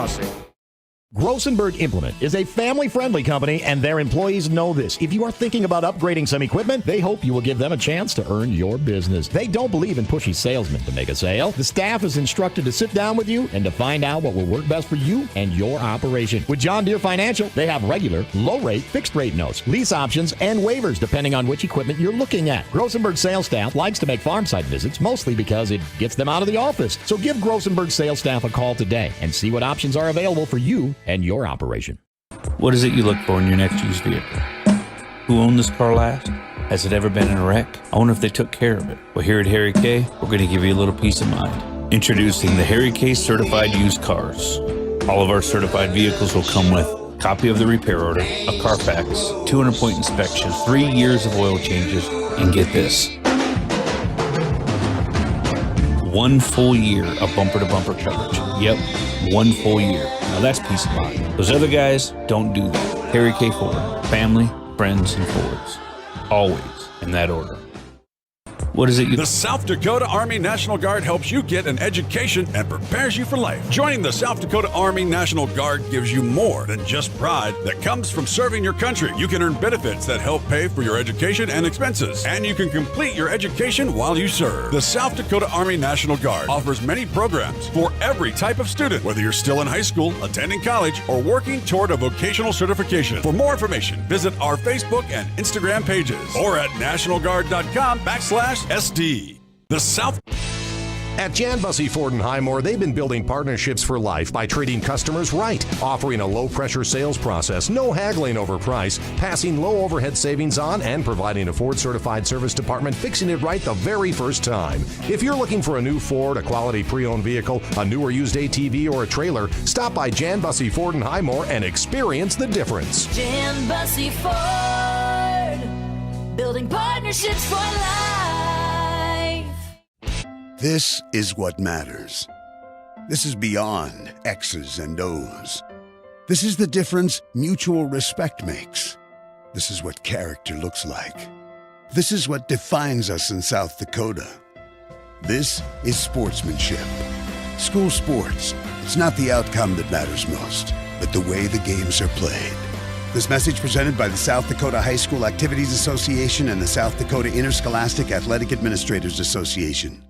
Speaker 11: Grossenberg Implement is a family-friendly company, and their employees know this. If you are thinking about upgrading some equipment, they hope you will give them a chance to earn your business. They don't believe in pushy salesmen to make a sale. The staff is instructed to sit down with you and to find out what will work best for you and your operation. With John Deere Financial, they have regular, low-rate, fixed-rate notes, lease options, and waivers depending on which equipment you're looking at. Grossenberg sales staff likes to make farm site visits, mostly because it gets them out of the office. So give Grossenberg sales staff a call today and see what options are available for you and your operation.
Speaker 10: What is it you look for in your next used vehicle? Who owned this car last? Has it ever been in a wreck? I wonder if they took care of it. Well, here at Harry K, we're going to give you a little peace of mind. Introducing the Harry K Certified Used Cars. All of our certified vehicles will come with a copy of the repair order, a Carfax, 200-point inspection, 3 years of oil changes, and get this, 1 full year of bumper-to-bumper coverage. Yep, 1 full year. Now that's peace of mind. Those other guys don't do that. Harry K. Ford. Family, friends, and Fords. Always in that order. What is it
Speaker 12: The South Dakota Army National Guard helps you get an education and prepares you for life. Joining the South Dakota Army National Guard gives you more than just pride that comes from serving your country. You can earn benefits that help pay for your education and expenses, and you can complete your education while you serve. The South Dakota Army National Guard offers many programs for every type of student, whether you're still in high school, attending college, or working toward a vocational certification. For more information, visit our Facebook and Instagram pages or at nationalguard.com/SD. The South.
Speaker 13: At Jan Bussey Ford and Highmore, they've been building partnerships for life by treating customers right, offering a low-pressure sales process, no haggling over price, passing low overhead savings on, and providing a Ford-certified service department fixing it right the very first time. If you're looking for a new Ford, a quality pre-owned vehicle, a new or used ATV, or a trailer, stop by Jan Bussey Ford and Highmore and experience the difference.
Speaker 14: Jan Bussey Ford, building partnerships for life.
Speaker 3: This is what matters. This is beyond X's and O's. This is the difference mutual respect makes. This is what character looks like. This is what defines us in South Dakota. This is sportsmanship. School sports, it's not the outcome that matters most, but the way the games are played. This message presented by the South Dakota High School Activities Association and the South Dakota Interscholastic Athletic Administrators Association.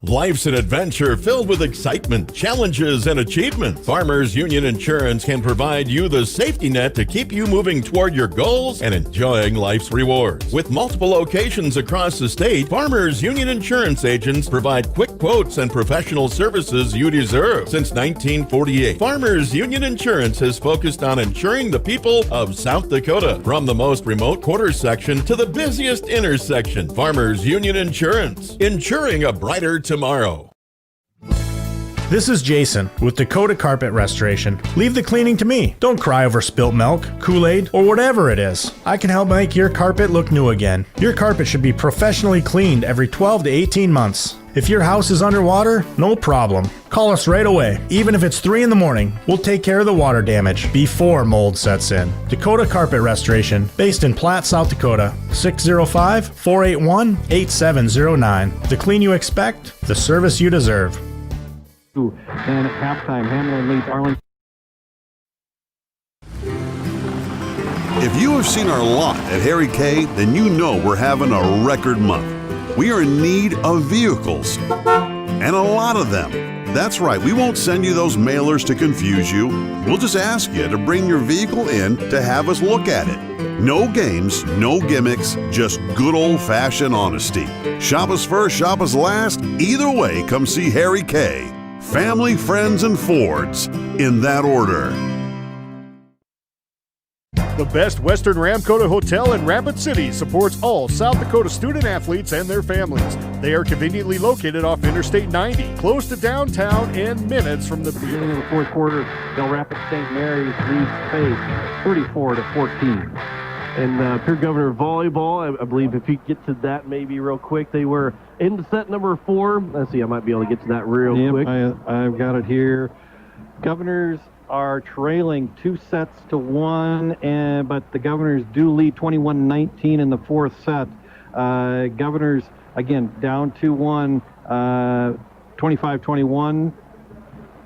Speaker 15: Life's an adventure filled with excitement, challenges, and achievement. Farmers Union Insurance can provide you the safety net to keep you moving toward your goals and enjoying life's rewards. With multiple locations across the state, Farmers Union Insurance agents provide quick quotes and professional services you deserve. Since 1948, Farmers Union Insurance has focused on insuring the people of South Dakota. From the most remote quarter section to the busiest intersection, Farmers Union Insurance, insuring a brighter tomorrow.
Speaker 7: This is Jason with Dakota Carpet Restoration. Leave the cleaning to me. Don't cry over spilt milk, Kool-Aid, or whatever it is. I can help make your carpet look new again. Your carpet should be professionally cleaned every 12 to 18 months. If your house is underwater, no problem. Call us right away. Even if it's 3 in the morning, we'll take care of the water damage before mold sets in. Dakota Carpet Restoration, based in Platte, South Dakota. 605-481-8709. The clean you expect, the service you deserve.
Speaker 16: And at halftime, Hamlin leads Arlington.
Speaker 6: If you have seen our lot at Harry K, then you know we're having a record month. We are in need of vehicles, and a lot of them. That's right, we won't send you those mailers to confuse you. We'll just ask you to bring your vehicle in to have us look at it. No games, no gimmicks, just good old-fashioned honesty. Shop us first, shop us last. Either way, come see Harry K. Family, friends, and Fords, in that order.
Speaker 8: The best Western Ramkota Hotel in Rapid City supports all South Dakota student athletes and their families. They are conveniently located off Interstate 90, close to downtown and minutes from the
Speaker 16: beginning of the fourth quarter. Del Rapids St. Mary's leads Faith 34-14.
Speaker 17: And Pierre Governor Volleyball, I believe if you get to that maybe real quick, they were into set number 4. Let's see, I might be able to get to that real quick.
Speaker 16: I've got it here. Governors are trailing 2-1, but the Governors do lead 21-19 in the fourth set. Governors, again, down 2-1, 25-21.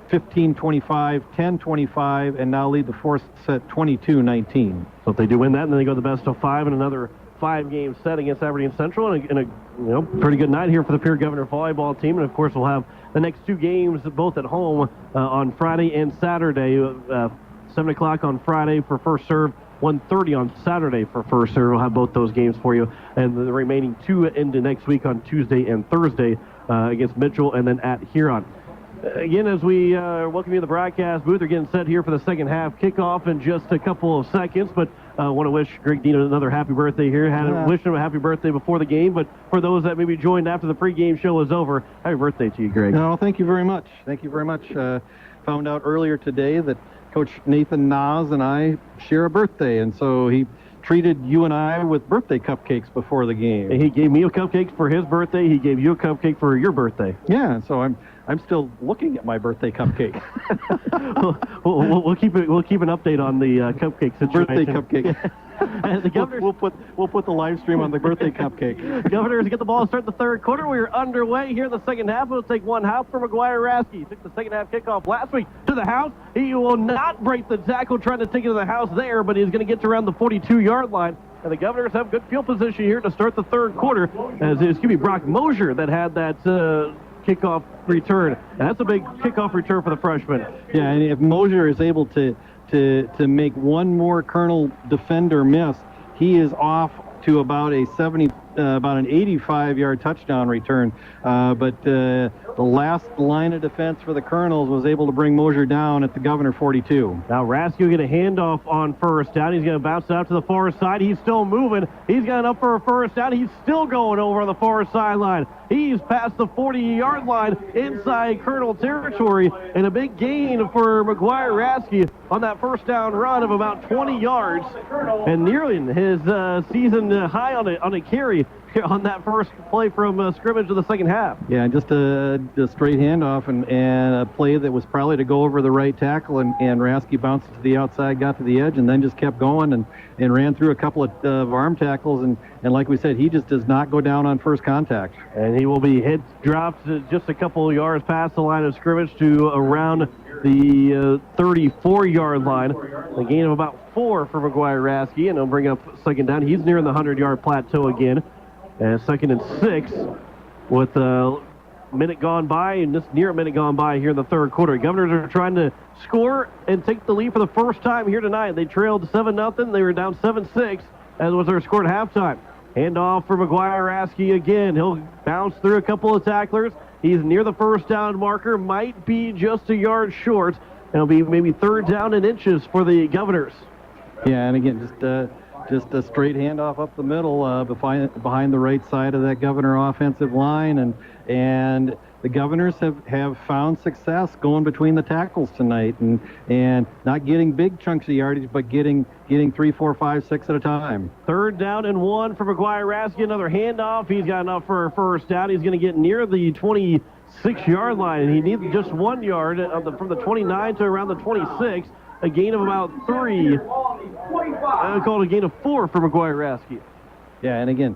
Speaker 16: 15-25, 10-25, and now lead the fourth set 22-19.
Speaker 17: So if they do win that, and then they go to the best of 5 in another 5-game set against Aberdeen Central, and a pretty good night here for the Pierre Governor volleyball team. And of course, we'll have the next 2 games both at home on Friday and Saturday. 7 o'clock on Friday for first serve, 1:30 on Saturday for first serve. We'll have both those games for you, and the remaining 2 into next week on Tuesday and Thursday against Mitchell, and then at Huron. Again, as we welcome you to the broadcast booth, they're getting set here for the second half kickoff in just a couple of seconds, but I want to wish Greg Dean another happy birthday here. Wish him a happy birthday before the game, but for those that maybe joined after the pregame show is over, happy birthday to you, Greg.
Speaker 16: No, thank you very much. Thank you very much. Found out earlier today that Coach Nathan Nas and I share a birthday, and so he treated you and I with birthday cupcakes before the game.
Speaker 17: He gave me a cupcake for his birthday. He gave you a cupcake for your birthday.
Speaker 16: Yeah, so I'm still looking at my birthday cupcake.
Speaker 17: we'll keep an update on the cupcake situation.
Speaker 16: Birthday cupcake. The Governors, we'll put the live stream on the birthday cupcake.
Speaker 17: Governors get the ball to start the third quarter. We are underway here in the second half. It'll take one house for McGuire Rasky. He took the second half kickoff last week to the house. He will not break the tackle trying to take it to the house there, but he's going to get to around the 42-yard line. And the Governors have good field position here to start the third quarter, as it's going to be Brock Mosier that had that kickoff return. And that's a big kickoff return for the freshman.
Speaker 16: Yeah, and if Mosier is able to make one more Kernel defender miss, he is off to about an 85-yard touchdown return. But the last line of defense for the Kernels was able to bring Mosier down at the Governor 42.
Speaker 17: Now Rasky will get a handoff on first down. He's going to bounce out to the far side. He's still moving. He's got enough for a first down. He's still going over on the far sideline. He's past the 40-yard line inside Kernel territory, and a big gain for McGuire Rasky on that first down run of about 20 yards, and nearly his season high on a carry on that first play from scrimmage to the second half.
Speaker 16: Yeah, just a straight handoff and a play that was probably to go over the right tackle, and Rasky bounced to the outside, got to the edge, and then just kept going and ran through a couple of arm tackles, and like we said, he just does not go down on first contact.
Speaker 17: And he will be dropped just a couple of yards past the line of scrimmage to around the 34-yard line. A gain of about 4 for McGuire Rasky, and he'll bring up second down. He's nearing the 100-yard plateau again. And second and 6 with a minute gone by, and just near a minute gone by here in the third quarter. Governors are trying to score and take the lead for the first time here tonight. They trailed 7-0. They were down 7-6, as was their score at halftime. Handoff for McGuire Rasky again. He'll bounce through a couple of tacklers. He's near the first down marker, might be just a yard short. It'll be maybe third down and inches for the Governors.
Speaker 16: Yeah, and again, just a straight handoff up the middle behind the right side of that Governor offensive line, and the Governors have found success going between the tackles tonight, and not getting big chunks of yardage, but getting 3, 4, 5, 6 at a time.
Speaker 17: Third down and 1 for McGuire Rasky. Another handoff. He's got enough for a first down. He's going to get near the 26-yard line, and he needs just 1 yard from the 29 to around the 26. A gain of about 3. I call it a gain of 4 for McGuire Rasky.
Speaker 16: Yeah, and again,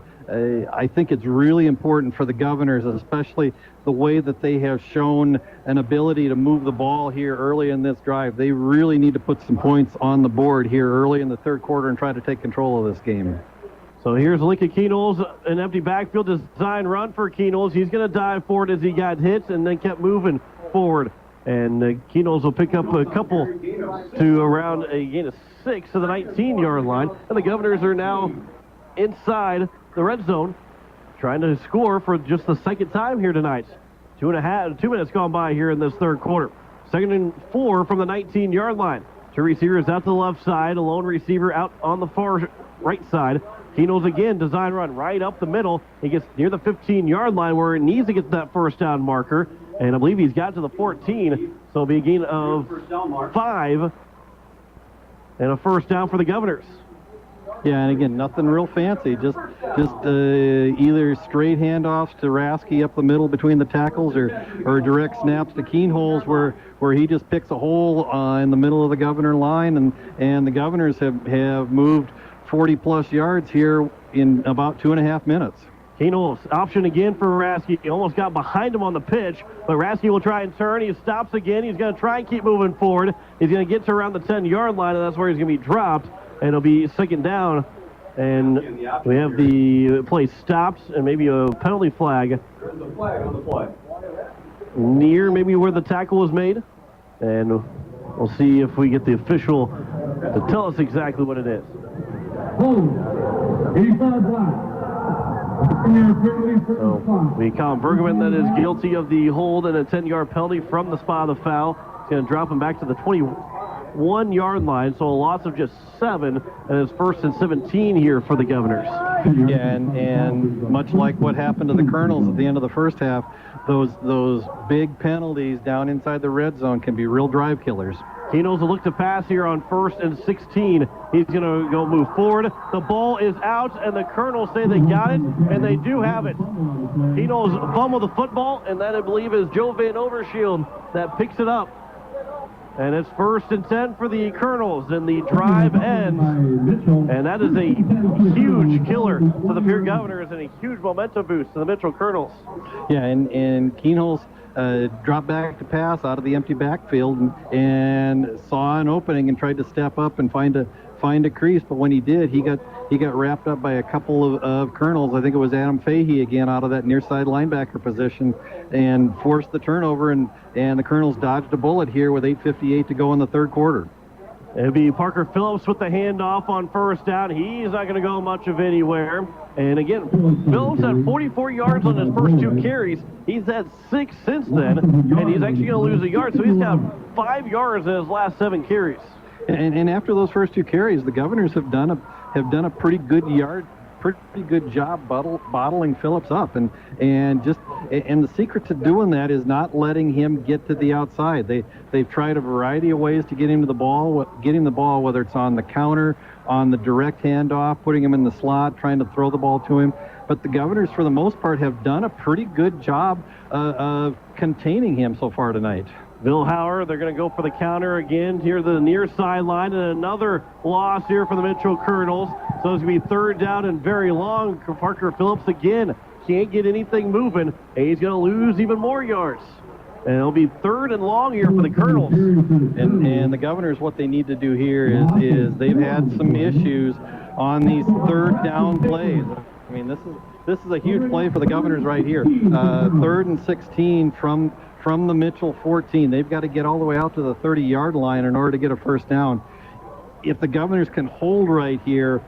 Speaker 16: I think it's really important for the Governors, especially the way that they have shown an ability to move the ball here early in this drive. They really need to put some points on the board here early in the third quarter and try to take control of this game.
Speaker 17: So here's Lincoln Kernels, an empty backfield design run for Kernels. He's going to dive forward as he got hit and then kept moving forward. And Kernels will pick up a couple to around a gain of 6 to the 19-yard line. And the Governors are now inside the red zone, trying to score for just the second time here tonight. 2 minutes gone by here in this third quarter. Second and 4 from the 19-yard line. 2 receivers out to the left side, a lone receiver out on the far right side. Kernels again, design run right up the middle. He gets near the 15-yard line where it needs to get that first down marker. And I believe he's got to the 14, so it'll be a gain of 5 and a first down for the Governors.
Speaker 16: Yeah, and again, nothing real fancy. Just either straight handoffs to Rasky up the middle between the tackles, or direct snaps to Kernels where he just picks a hole in the middle of the Governor line, and the Governors have moved 40-plus yards here in about 2.5 minutes.
Speaker 17: Kernels option again for Rasky. He almost got behind him on the pitch, but Rasky will try and turn. He stops again. He's going to try and keep moving forward. He's going to get to around the 10-yard line, and that's where he's going to be dropped, and it'll be second down. And we have the play stopped and maybe a penalty flag.
Speaker 18: There's a flag on the play.
Speaker 17: Near maybe where the tackle was made. And we'll see if we get the official to tell us exactly what it is.
Speaker 18: Hold. 85 black.
Speaker 17: So we call Bergman that is guilty of the hold and a 10-yard penalty from the spot of the foul. It's going to drop him back to the 21-yard line, so a loss of just 7, and it's 1st and 17 here for the Governors.
Speaker 16: Yeah, and much like what happened to the Kernels at the end of the first half, those big penalties down inside the red zone can be real drive killers.
Speaker 17: Kernels will look to pass here on 1st and 16. He's going to go move forward. The ball is out, and the Kernels say they got it, and they do have it. Kernels fumble the football, and that, I believe, is Joe Van Overshield that picks it up. And it's 1st and 10 for the Kernels, and the drive ends. And that is a huge killer to the Pierre Governors and a huge momentum boost to the Mitchell Kernels.
Speaker 16: Yeah, and Kernels dropped back to pass out of the empty backfield and saw an opening and tried to step up and find a crease. But when he did, he got wrapped up by a couple of Kernels. I think it was Adam Fahey again out of that near side linebacker position and forced the turnover. And the Kernels dodged a bullet here with 8:58 to go in the third quarter.
Speaker 17: It'll be Parker Phillips with the handoff on 1st down. He's not going to go much of anywhere. And again, Phillips had 44 yards on his first 2 carries. He's had 6 since then, and he's actually going to lose a yard. So he's got 5 yards in his last 7 carries.
Speaker 16: And after those first 2 carries, the Governors have done a pretty good job bottling Phillips up, and the secret to doing that is not letting him get to the outside. They've tried a variety of ways to get him to the ball, getting the ball, whether it's on the counter, on the direct handoff, putting him in the slot, trying to throw the ball to him. But the Governors, for the most part, have done a pretty good job of containing him so far tonight.
Speaker 17: Bill Hauer, they're going to go for the counter again here the near sideline, and another loss here for the Mitchell Kernels. So it's going to be 3rd down and very long. Parker Phillips again can't get anything moving, and he's going to lose even more yards. And it'll be 3rd and long here for the Kernels.
Speaker 16: And the Governors, what they need to do here is they've had some issues on these 3rd down plays. I mean, this is a huge play for the Governors right here. 3rd and 16 from the Mitchell 14. They've got to get all the way out to the 30-yard line in order to get a 1st down. If the Governors can hold right here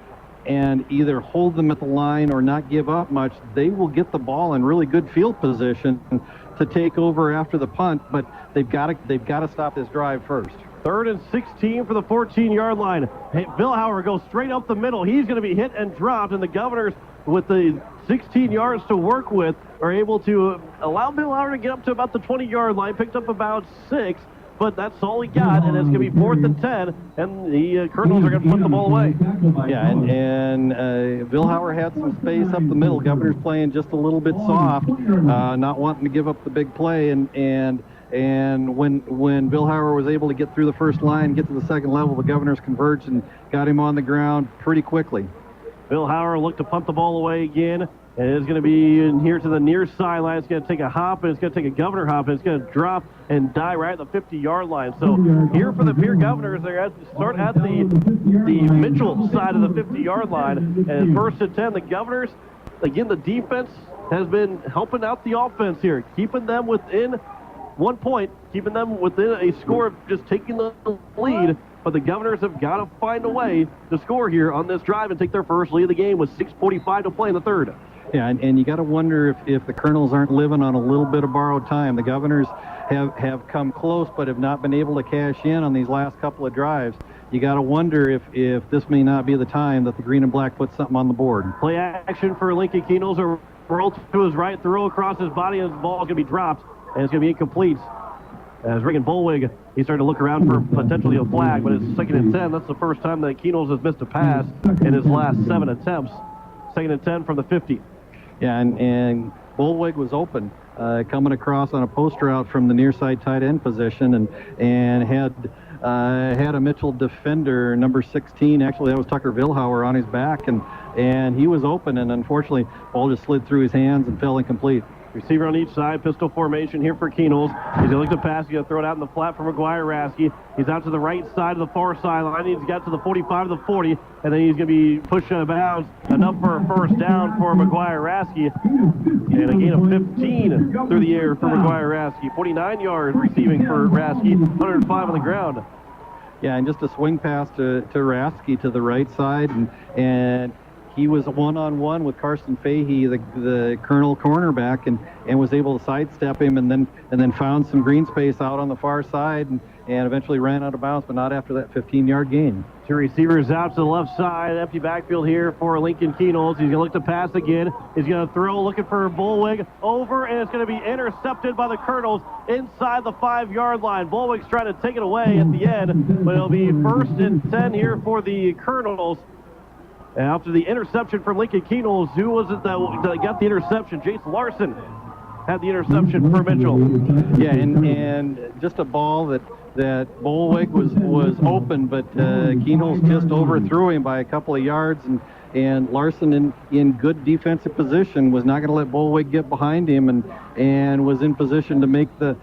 Speaker 16: and either hold them at the line or not give up much, they will get the ball in really good field position to take over after the punt, but they've got to stop this drive first.
Speaker 17: 3rd and 16 for the 14-yard line. Hey, Bill Hauer goes straight up the middle. He's going to be hit and dropped, and the Governors, with the 16 yards to work with, are able to allow Bill Hauer to get up to about the 20-yard line, picked up about 6, but that's all he got, and it's going to be 4th and 10, and the Kernels are going to put the ball away.
Speaker 16: Yeah, and Bill Hauer had some space up the middle. Governors playing just a little bit soft, not wanting to give up the big play, and when Bill Hauer was able to get through the first line, get to the second level, the Governors converged and got him on the ground pretty quickly.
Speaker 17: Bill Hauer looked to punt the ball away again. And it's going to be in here to the near sideline. It's going to take a hop, and it's going to take a Governor hop, and it's going to drop and die right at the 50-yard line. So here for the Pierre Governors, they're at start at the Mitchell side of the 50-yard line. And 1st and 10, the Governors, again, the defense has been helping out the offense here, keeping them within 1 point, keeping them within a score of just taking the lead. But the Governors have got to find a way to score here on this drive and take their first lead of the game with 6:45 to play in the 3rd.
Speaker 16: Yeah, and you got to wonder if the Kernels aren't living on a little bit of borrowed time. The Governors have come close but have not been able to cash in on these last couple of drives. You got to wonder if this may not be the time that the Green and Black put something on the board.
Speaker 17: Play action for Lincoln Kernels. A roll to his right, throw across his body, and his ball is going to be dropped, and it's going to be incomplete. As Reagan Bolwig, he's starting to look around for potentially a flag, but it's 2nd and 10. That's the first time that Kernels has missed a pass in his last 7 attempts. 2nd and 10 from the 50.
Speaker 16: Yeah, and Bolwig was open coming across on a post route from the near side tight end position, and had a Mitchell defender, number 16. Actually, that was Tucker Vilhauer on his back, and he was open, and unfortunately, ball just slid through his hands and fell incomplete.
Speaker 17: Receiver on each side, pistol formation here for Kernels. He's going to look to pass. He's going to throw it out in the flat for McGuire Rasky. He's out to the right side of the far sideline. He's got to the 45 to the 40, and then he's going to be pushed out of bounds. Enough for a first down for McGuire Rasky. And a gain of 15 through the air for McGuire Rasky. 49 yards receiving for Rasky, 105 on the ground.
Speaker 16: Yeah, and just a swing pass to Rasky to the right side, and he was one-on-one with Carson Fahey, the Kernel cornerback, and was able to sidestep him, and then found some green space out on the far side, and eventually ran out of bounds, but not after that 15-yard gain.
Speaker 17: Two receivers out to the left side, empty backfield here for Lincoln Kernels. He's going to look to pass again. He's going to throw, looking for Bullwig over, and it's going to be intercepted by the Kernels inside the 5-yard line. Bullwig's trying to take it away at the end, but it'll be 1st and 10 here for the Kernels. And after the interception from Lincoln Kernels, who was it that got the interception? Jason Larson had the interception for Mitchell.
Speaker 16: Yeah, and just a ball that Bullwig was open, but Kernels just overthrew him by a couple of yards, and Larson in good defensive position was not going to let Bullwig get behind him, and was in position to make the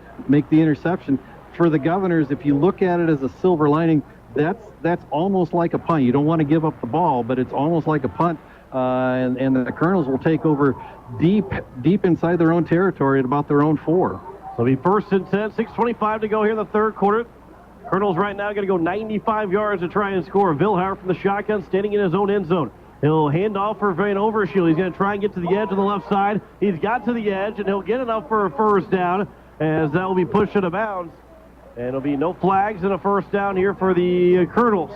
Speaker 16: interception. For the Governors, if you look at it as a silver lining, that's almost like a punt. You don't want to give up the ball, but it's almost like a punt, and the Kernels will take over deep inside their own territory at about their own 4.
Speaker 17: So it'll be 1st and 10, 6:25 to go here in the third quarter. Kernels right now going to go 95 yards to try and score. Vilhauer from the shotgun, standing in his own end zone. He'll hand off for Van Overshield. He's going to try and get to the edge on the left side. He's got to the edge, and he'll get enough for a first down, as that will be pushed out of bounds. And it'll be no flags and a first down here for the Kernels.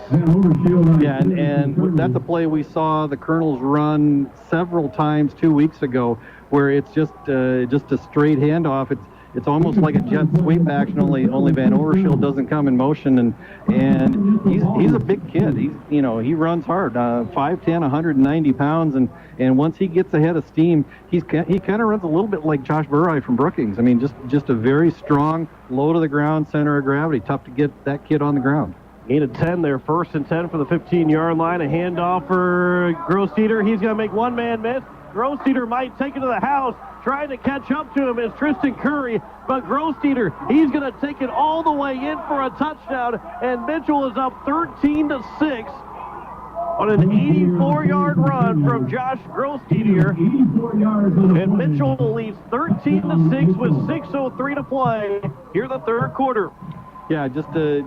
Speaker 16: Yeah, and that's a play we saw the Kernels run several times 2 weeks ago, where it's just a straight handoff. It's almost like a jet sweep action, only Van Overshield doesn't come in motion, and he's a big kid. He runs hard, 5'10", 190 pounds, and once he gets ahead of steam, he kind of runs a little bit like Josh Burrai from Brookings. I mean, just a very strong, low to the ground center of gravity. Tough to get that kid on the ground.
Speaker 17: Gain of 10 there, 1st and 10 for the 15-yard line. A handoff for Grossteter. He's going to make one man miss. Grossteter might take it to the house. Trying to catch up to him is Tristan Curry, but Grossteter, he's going to take it all the way in for a touchdown, and Mitchell is up 13-6 on an 84-yard run from Josh Grossteter, and Mitchell leads 13-6 with 6:03 to play here in the third quarter.
Speaker 16: Yeah, just a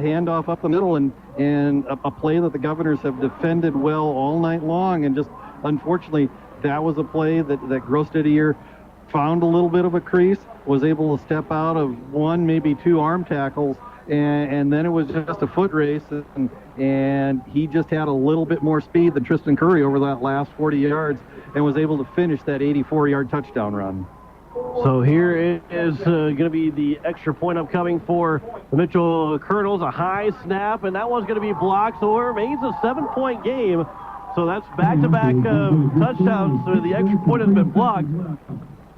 Speaker 16: handoff up the middle, and a play that the Governors have defended well all night long, and just unfortunately that was a play that Grossteter found a little bit of a crease, was able to step out of one, maybe 2 arm tackles, and then it was just a foot race, and he just had a little bit more speed than Tristan Curry over that last 40 yards and was able to finish that 84-yard touchdown run.
Speaker 17: So here it is going to be the extra point upcoming for the Mitchell Kernels, a high snap, and that one's going to be blocked, so it remains a 7-point game. So that's back-to-back touchdowns, so the extra point has been blocked.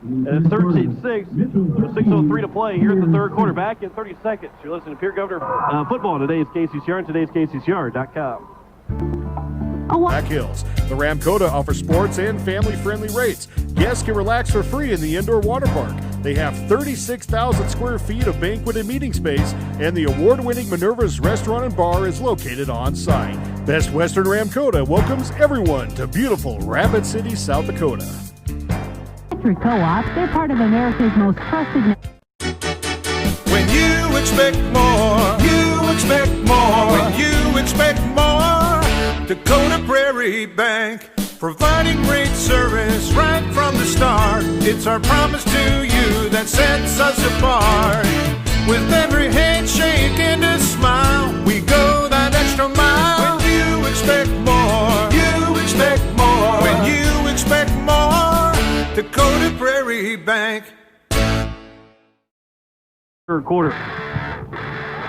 Speaker 17: And it's 13-6, 6:03 to play here in the third quarter. Back in 30 seconds. You're listening to Pierre Governor Football on today's KCCR and today's KCCR.com.
Speaker 8: Black Hills. The Ramkota offers sports and family-friendly rates. Guests can relax for free in the indoor water park. They have 36,000 square feet of banquet and meeting space, and the award-winning Minerva's Restaurant and Bar is located on site. Best Western Ramkota welcomes everyone to beautiful Rapid City, South Dakota.
Speaker 19: Co-op, they're part of America's most trusted.
Speaker 9: When you expect more, you expect more. When you expect more, Dakota Prairie Bank, providing great service right from the start. It's our promise to you that sets us apart. With every handshake and a smile, we go that extra mile. When you expect more, you expect more. When you expect more, Dakota Prairie Bank.
Speaker 17: Third quarter.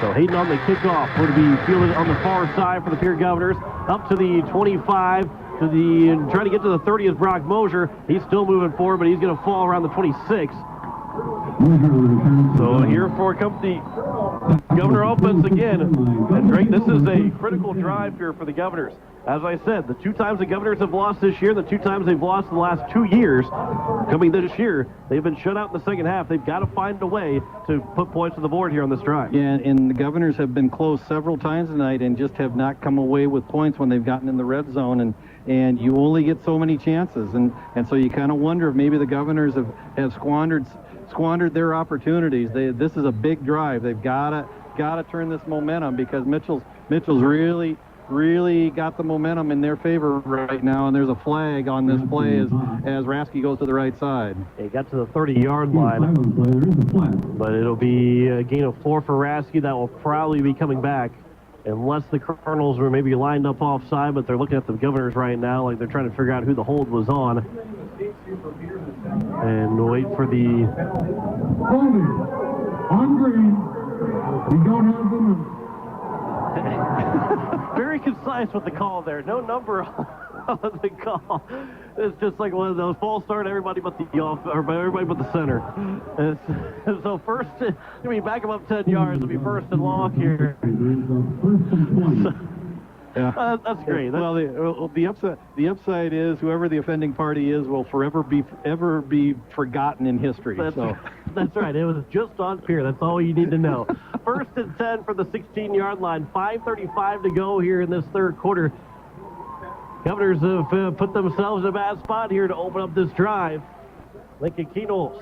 Speaker 17: So Hayden on the kickoff would be fielded on the far side for the Pierre Governors. Up to the 25, trying to get to the 30 is Brock Mosier. He's still moving forward, but he's going to fall around the 26. So here for company Governor offense again. And Drake, this is a critical drive here for the Governors. As I said, the 2 times the Governors have lost this year, the 2 times they've lost in the last 2 years, coming this year, they've been shut out in the second half. They've got to find a way to put points on the board here on this drive.
Speaker 16: Yeah, and the Governors have been close several times tonight and just have not come away with points when they've gotten in the red zone. And you only get so many chances. And so you kind of wonder if maybe the Governors have squandered their opportunities. This is a big drive. They've got to turn this momentum because Mitchell's really got the momentum in their favor right now, and there's a flag on this play as Rasky goes to the right side.
Speaker 17: He got to the 30-yard line, but it'll be a gain of 4 for Rasky. That will probably be coming back unless the Kernels were maybe lined up offside, but they're looking at the Governors right now like they're trying to figure out who the hold was on. And wait for the...
Speaker 18: On green. We don't have them.
Speaker 17: Very concise with the call there. No number on the call. It's just like one of those false start everybody but the everybody but the center. So first, back them up 10 yards. It'll be first and long here.
Speaker 16: Yeah,
Speaker 17: that's great.
Speaker 16: The upside is whoever the offending party is will forever be forgotten in history.
Speaker 17: That's right. It was just on Pierre. That's all you need to know. First and 10 from the 16-yard line. 5:35 to go here in this third quarter. Governors have put themselves in a bad spot here to open up this drive. Lincoln Kernels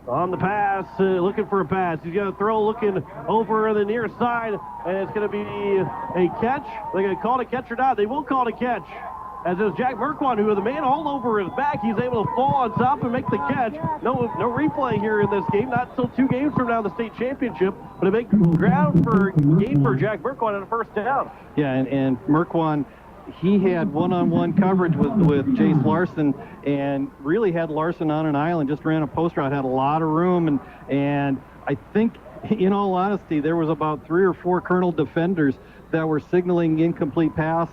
Speaker 17: on the pass, looking for a pass. He's going to throw, looking over on the near side, and it's going to be a catch. They're going to call it a catch or not. They will call it a catch. As is Jack Merkwan, who with a man all over his back, he's able to fall on top and make the catch. No replay here in this game, not until 2 games from now, the state championship, but a big ground for game for Jack Merkwan on a first down.
Speaker 16: Yeah, and Merkwan, he had one-on-one coverage with Jace Larson and really had Larson on an island, just ran a post route, had a lot of room, and I think, in all honesty, there was about 3 or 4 Kernel defenders that were signaling incomplete pass,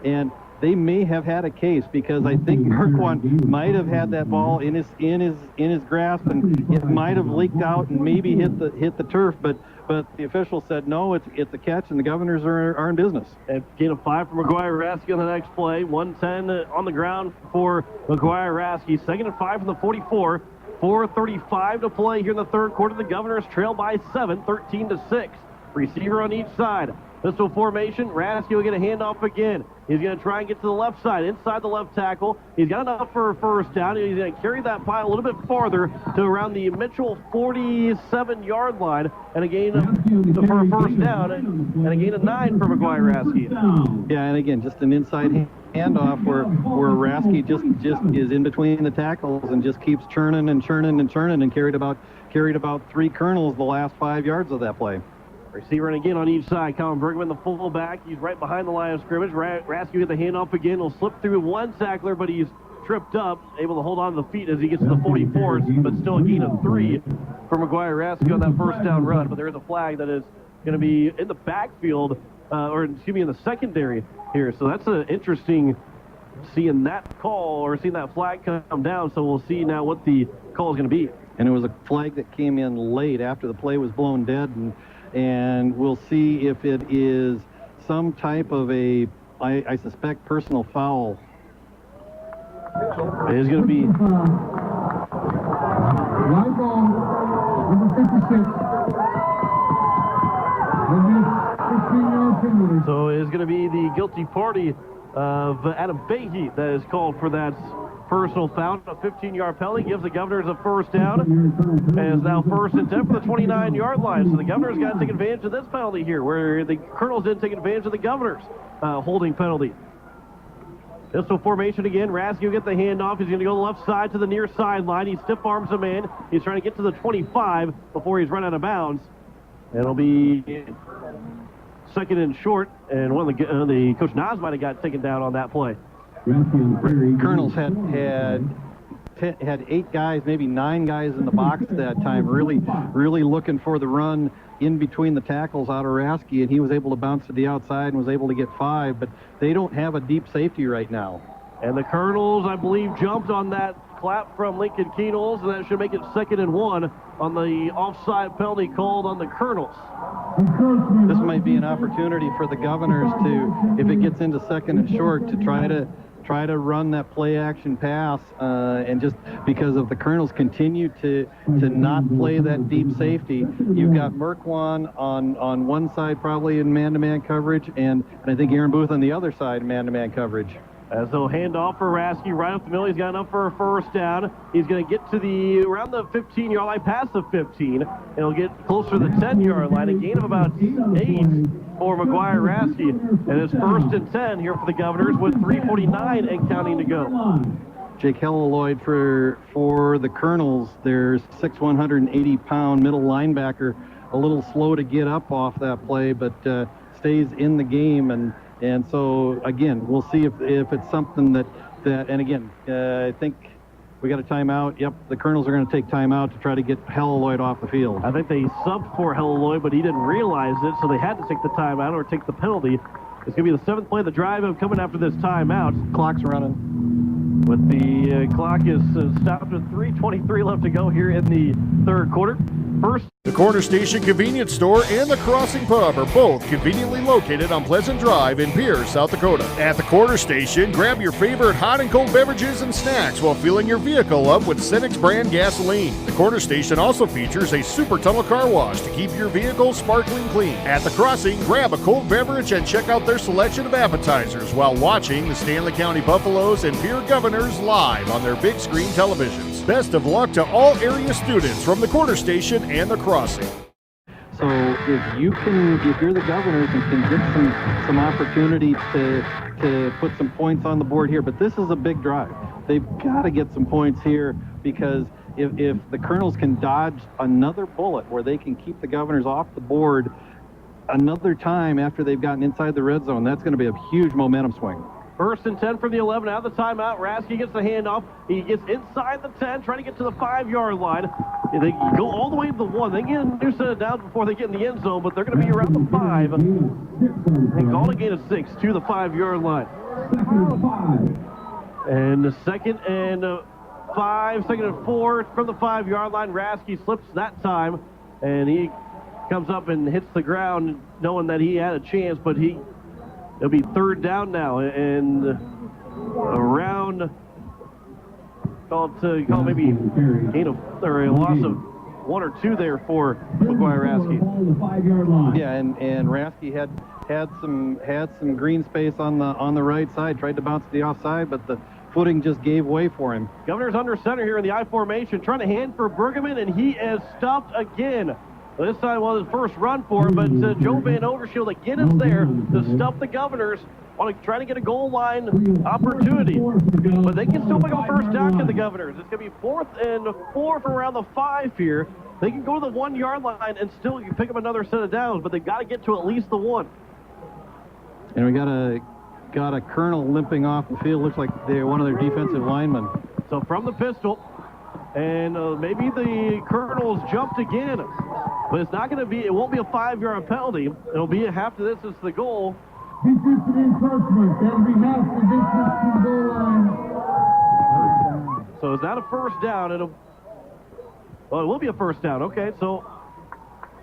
Speaker 16: and they may have had a case because I think Merkwan might have had that ball in his grasp, and it might have leaked out and maybe hit the turf, but the official said no, it's a catch, and the Governors are in business.
Speaker 17: And gain of 5 for McGuire-Rasky on the next play. 110 on the ground for McGuire-Rasky. 2nd and 5 from the 44. 4:35 to play here in the third quarter. The Governors trail by 7, 13-6. Receiver on each side. Pistol formation. Rasky will get a handoff again. He's going to try and get to the left side, inside the left tackle. He's got enough for a first down. He's going to carry that pile a little bit farther to around the Mitchell 47-yard line, and a gain for a first down, and a gain of 9 for McGuire-Rasky.
Speaker 16: Yeah, and again, just an inside handoff where Rasky just is in between the tackles and just keeps churning and carried about 3 Kernels the last 5 yards of that play.
Speaker 17: Receiver and again on each side. Colin Bergman, the fullback. He's right behind the line of scrimmage. Rasky with the handoff again. He'll slip through one tackler, but he's tripped up, able to hold on to the feet as he gets to the 44s, but still a gain of 3 for McGuire-Rasky on that first down run. But there is a flag that is going to be in the backfield, in the secondary here. So that's interesting seeing that call or seeing that flag come down. So we'll see now what the call is going to be.
Speaker 16: And it was a flag that came in late after the play was blown dead, and we'll see if it is some type of I suspect, personal foul.
Speaker 17: It is going to be...
Speaker 18: Live ball, number 56.
Speaker 17: So it is going to be the guilty party of Adam Behe that is called for that personal foul. A 15-yard penalty gives the Governors a first down, and is now 1st and 10 for the 29-yard line. So the Governors got to take advantage of this penalty here, where the Kernels didn't take advantage of the Governors' holding penalty. Pistol formation again. Rasky will get the handoff. He's going to go to the left side to the near sideline. He stiff arms him in. He's trying to get to the 25 before he's run out of bounds. And it'll be 2nd and short, and one of the Coach Nas might have got taken down on that play.
Speaker 16: Kernels had 8 guys, maybe 9 guys in the box at that time, really looking for the run in between the tackles out of Rasky, and he was able to bounce to the outside and was able to get 5, but they don't have a deep safety right now.
Speaker 17: And the Kernels, I believe, jumped on that clap from Lincoln Kernels, and that should make it 2nd and 1 on the offside penalty called on the Kernels.
Speaker 16: This might be an opportunity for the Governors to, if it gets into 2nd and short, to try to run that play action pass, and just because of the Kernels continue to not play that deep safety, you've got Merkwan on one side probably in man-to-man coverage, and I think Aaron Booth on the other side man-to-man coverage.
Speaker 17: As they'll hand off for Rasky right up the middle. He's got enough for a first down. He's going to get to around the 15-yard line, past the 15. And he'll get closer to the 10-yard line. A gain of about 8 for McGuire Rasky. And it's 1st and 10 here for the Governors with 3:49 and counting to go.
Speaker 16: Jake Helleloyd for the Kernels. There's 180-pound middle linebacker, a little slow to get up off that play, but stays in the game. And so, again, we'll see if it's something that and again, I think we got a timeout. Yep, the Kernels are going to take timeout to try to get Helleloyd off the field.
Speaker 17: I think they subbed for Helleloyd, but he didn't realize it, so they had to take the timeout or take the penalty. It's going to be the 7th play of the drive coming after this timeout.
Speaker 16: Clock's running.
Speaker 17: But the clock is stopped with 3:23 left to go here in the 3rd quarter. First,
Speaker 8: the Corner Station Convenience Store and the Crossing Pub are both conveniently located on Pleasant Drive in Pierre, South Dakota. At the Corner Station, grab your favorite hot and cold beverages and snacks while filling your vehicle up with Cenex brand gasoline. The Corner Station also features a super tunnel car wash to keep your vehicle sparkling clean. At the Crossing, grab a cold beverage and check out their selection of appetizers while watching the Stanley County Buffaloes and Pierre Governors live on their big screen televisions. Best of luck to all area students from the Corner Station and the Crossing.
Speaker 16: So if you're the Governors and can get some opportunity to put some points on the board here, but this is a big drive. They've got to get some points here, because if the Kernels can dodge another bullet where they can keep the Governors off the board another time after they've gotten inside the red zone, that's going to be a huge momentum swing.
Speaker 17: 1st and 10 from the 11. Out of the timeout, Rasky gets the handoff. He gets inside the 10, trying to get to the 5-yard line. They go all the way to the 1. They get a new set of downs before they get in the end zone, but they're going to be around the 5. And call a gain of 6 to the 5-yard line. And the 2nd and 5, 2nd and 4 from the 5-yard line. Rasky slips that time, and he comes up and hits the ground knowing that he had a chance, but it'll be 3rd down now, and around, call maybe gain of, or a loss of 1 or 2 there for McGuire Rasky.
Speaker 16: Yeah, and Rasky had some green space on the right side, tried to bounce to the offside, but the footing just gave way for him.
Speaker 17: Governors under center here in the I formation, trying to hand for Bergman, and he is stopped again. This time was his first run for him, but Joe Van Overshield again is there to stop the Governors on trying to get a goal line opportunity. But they can still pick up a first down to the Governors. It's going to be 4th and 4 from around the 5 here. They can go to the 1-yard line and still pick up another set of downs, but they've got to get to at least the 1.
Speaker 16: And we got a Colonel limping off the field. Looks like they're one of their defensive linemen.
Speaker 17: So from the pistol, and maybe the Kernels jumped again, but it's not going to be, it won't be a 5-yard penalty. It'll be a half to this is the goal.
Speaker 18: Defensive encroachment. That'll be half the distance to the goal line.
Speaker 17: So it's not a first down. It will be a first down. Okay, so,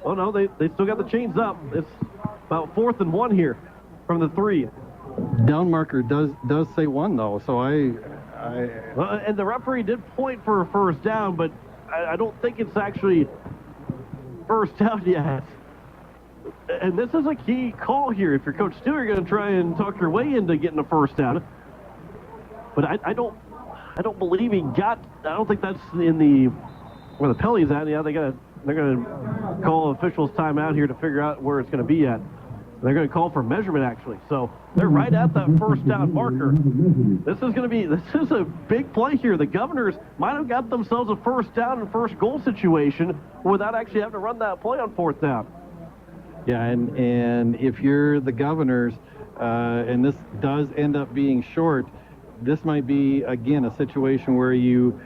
Speaker 17: oh no, they still got the chains up. It's about 4th and 1 here from the 3.
Speaker 16: Down marker does say 1 though, so
Speaker 17: well, and the referee did point for a first down, but I don't think it's actually first down yet. And this is a key call here. If you're Coach Steele, you're going to try and talk your way into getting a first down. But I don't believe he got. I don't think that's in the where the penalty's at. Yeah, they're going to call officials timeout here to figure out where it's going to be at. They're going to call for measurement, actually. So they're right at that first down marker. This is a big play here. The Governors might have got themselves a first down and first goal situation without actually having to run that play on 4th down.
Speaker 16: Yeah, and if you're the Governors, and this does end up being short, this might be, again, a situation where you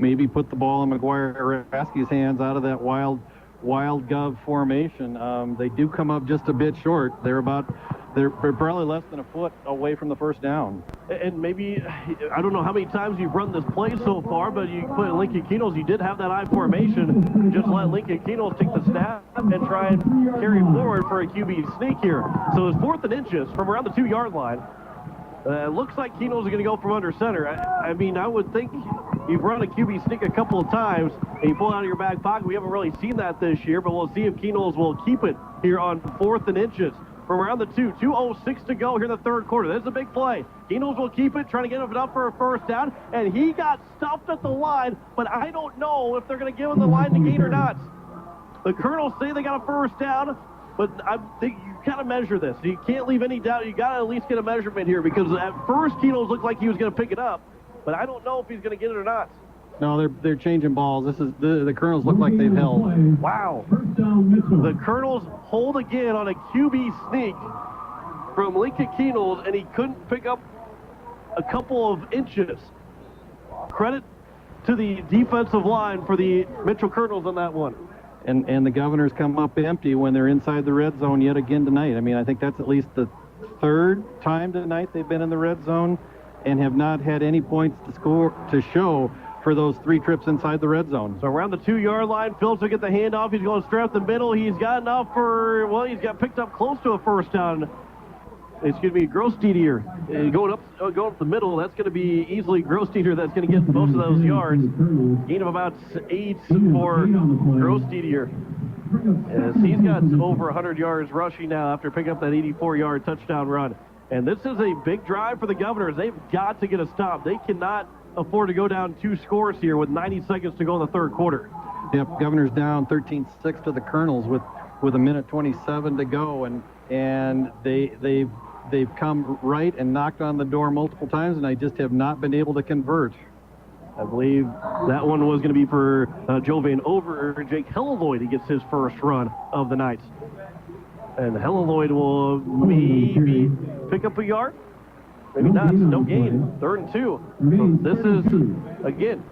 Speaker 16: maybe put the ball in McGuire Rasky's hands out of that wild wild gov formation. They do come up just a bit short. They're probably less than a foot away from the first down.
Speaker 17: And maybe, I don't know how many times you've run this play so far, but you put Lincoln Kernels, you did have that I formation. Just let Lincoln Kernels take the snap and try and carry forward for a QB sneak here. So it's 4th and inches from around the 2-yard line. It looks like Kernels are going to go from under center. I mean, I would think you've run a QB sneak a couple of times and you pull it out of your back pocket. We haven't really seen that this year, but we'll see if Kernels will keep it here on 4th and inches. From around the 2, 2:06 to go here in the third quarter. There's a big play. Kernels will keep it, trying to get it up for a first down, and he got stuffed at the line, but I don't know if they're going to give him the line to gain or not. The Kernels say they got a first down, but I think you got to measure this. You can't leave any doubt. You got to at least get a measurement here, because at first Kernels looked like he was going to pick it up, but I don't know if he's going to get it or not.
Speaker 16: No, they're changing balls. This is the Kernels look like they've held.
Speaker 17: Wow. The Kernels hold again on a QB sneak from Lincoln Kernels, and he couldn't pick up a couple of inches. Credit to the defensive line for the Mitchell Kernels on that one.
Speaker 16: And the Governors come up empty when they're inside the red zone yet again tonight. I mean, I think that's at least the 3rd time tonight they've been in the red zone and have not had any points to show for those 3 trips inside the red zone.
Speaker 17: So around the 2-yard line, Phillips will get the handoff. He's going straight up the middle. He's got enough for, well, he's got picked up close to a first down. Excuse me, Grossteder going up the middle. That's going to be easily Grossteder that's going to get most of those yards. Gain of about 8 for Grossteder. As he's got over 100 yards rushing now after picking up that 84-yard touchdown run. And this is a big drive for the Governors. They've got to get a stop. They cannot afford to go down 2 scores here with 90 seconds to go in the third quarter.
Speaker 16: Yep, Governors down 13-6 to the Kernels with 1:27 to go, and they've come right and knocked on the door multiple times, and I just have not been able to convert.
Speaker 17: I believe that one was going to be for Joe Van Over. Jake Helleloyd, he gets his first run of the night. And Helleloyd will maybe pick up a yard. Maybe not. No gain. 3rd and 2. So this is, again,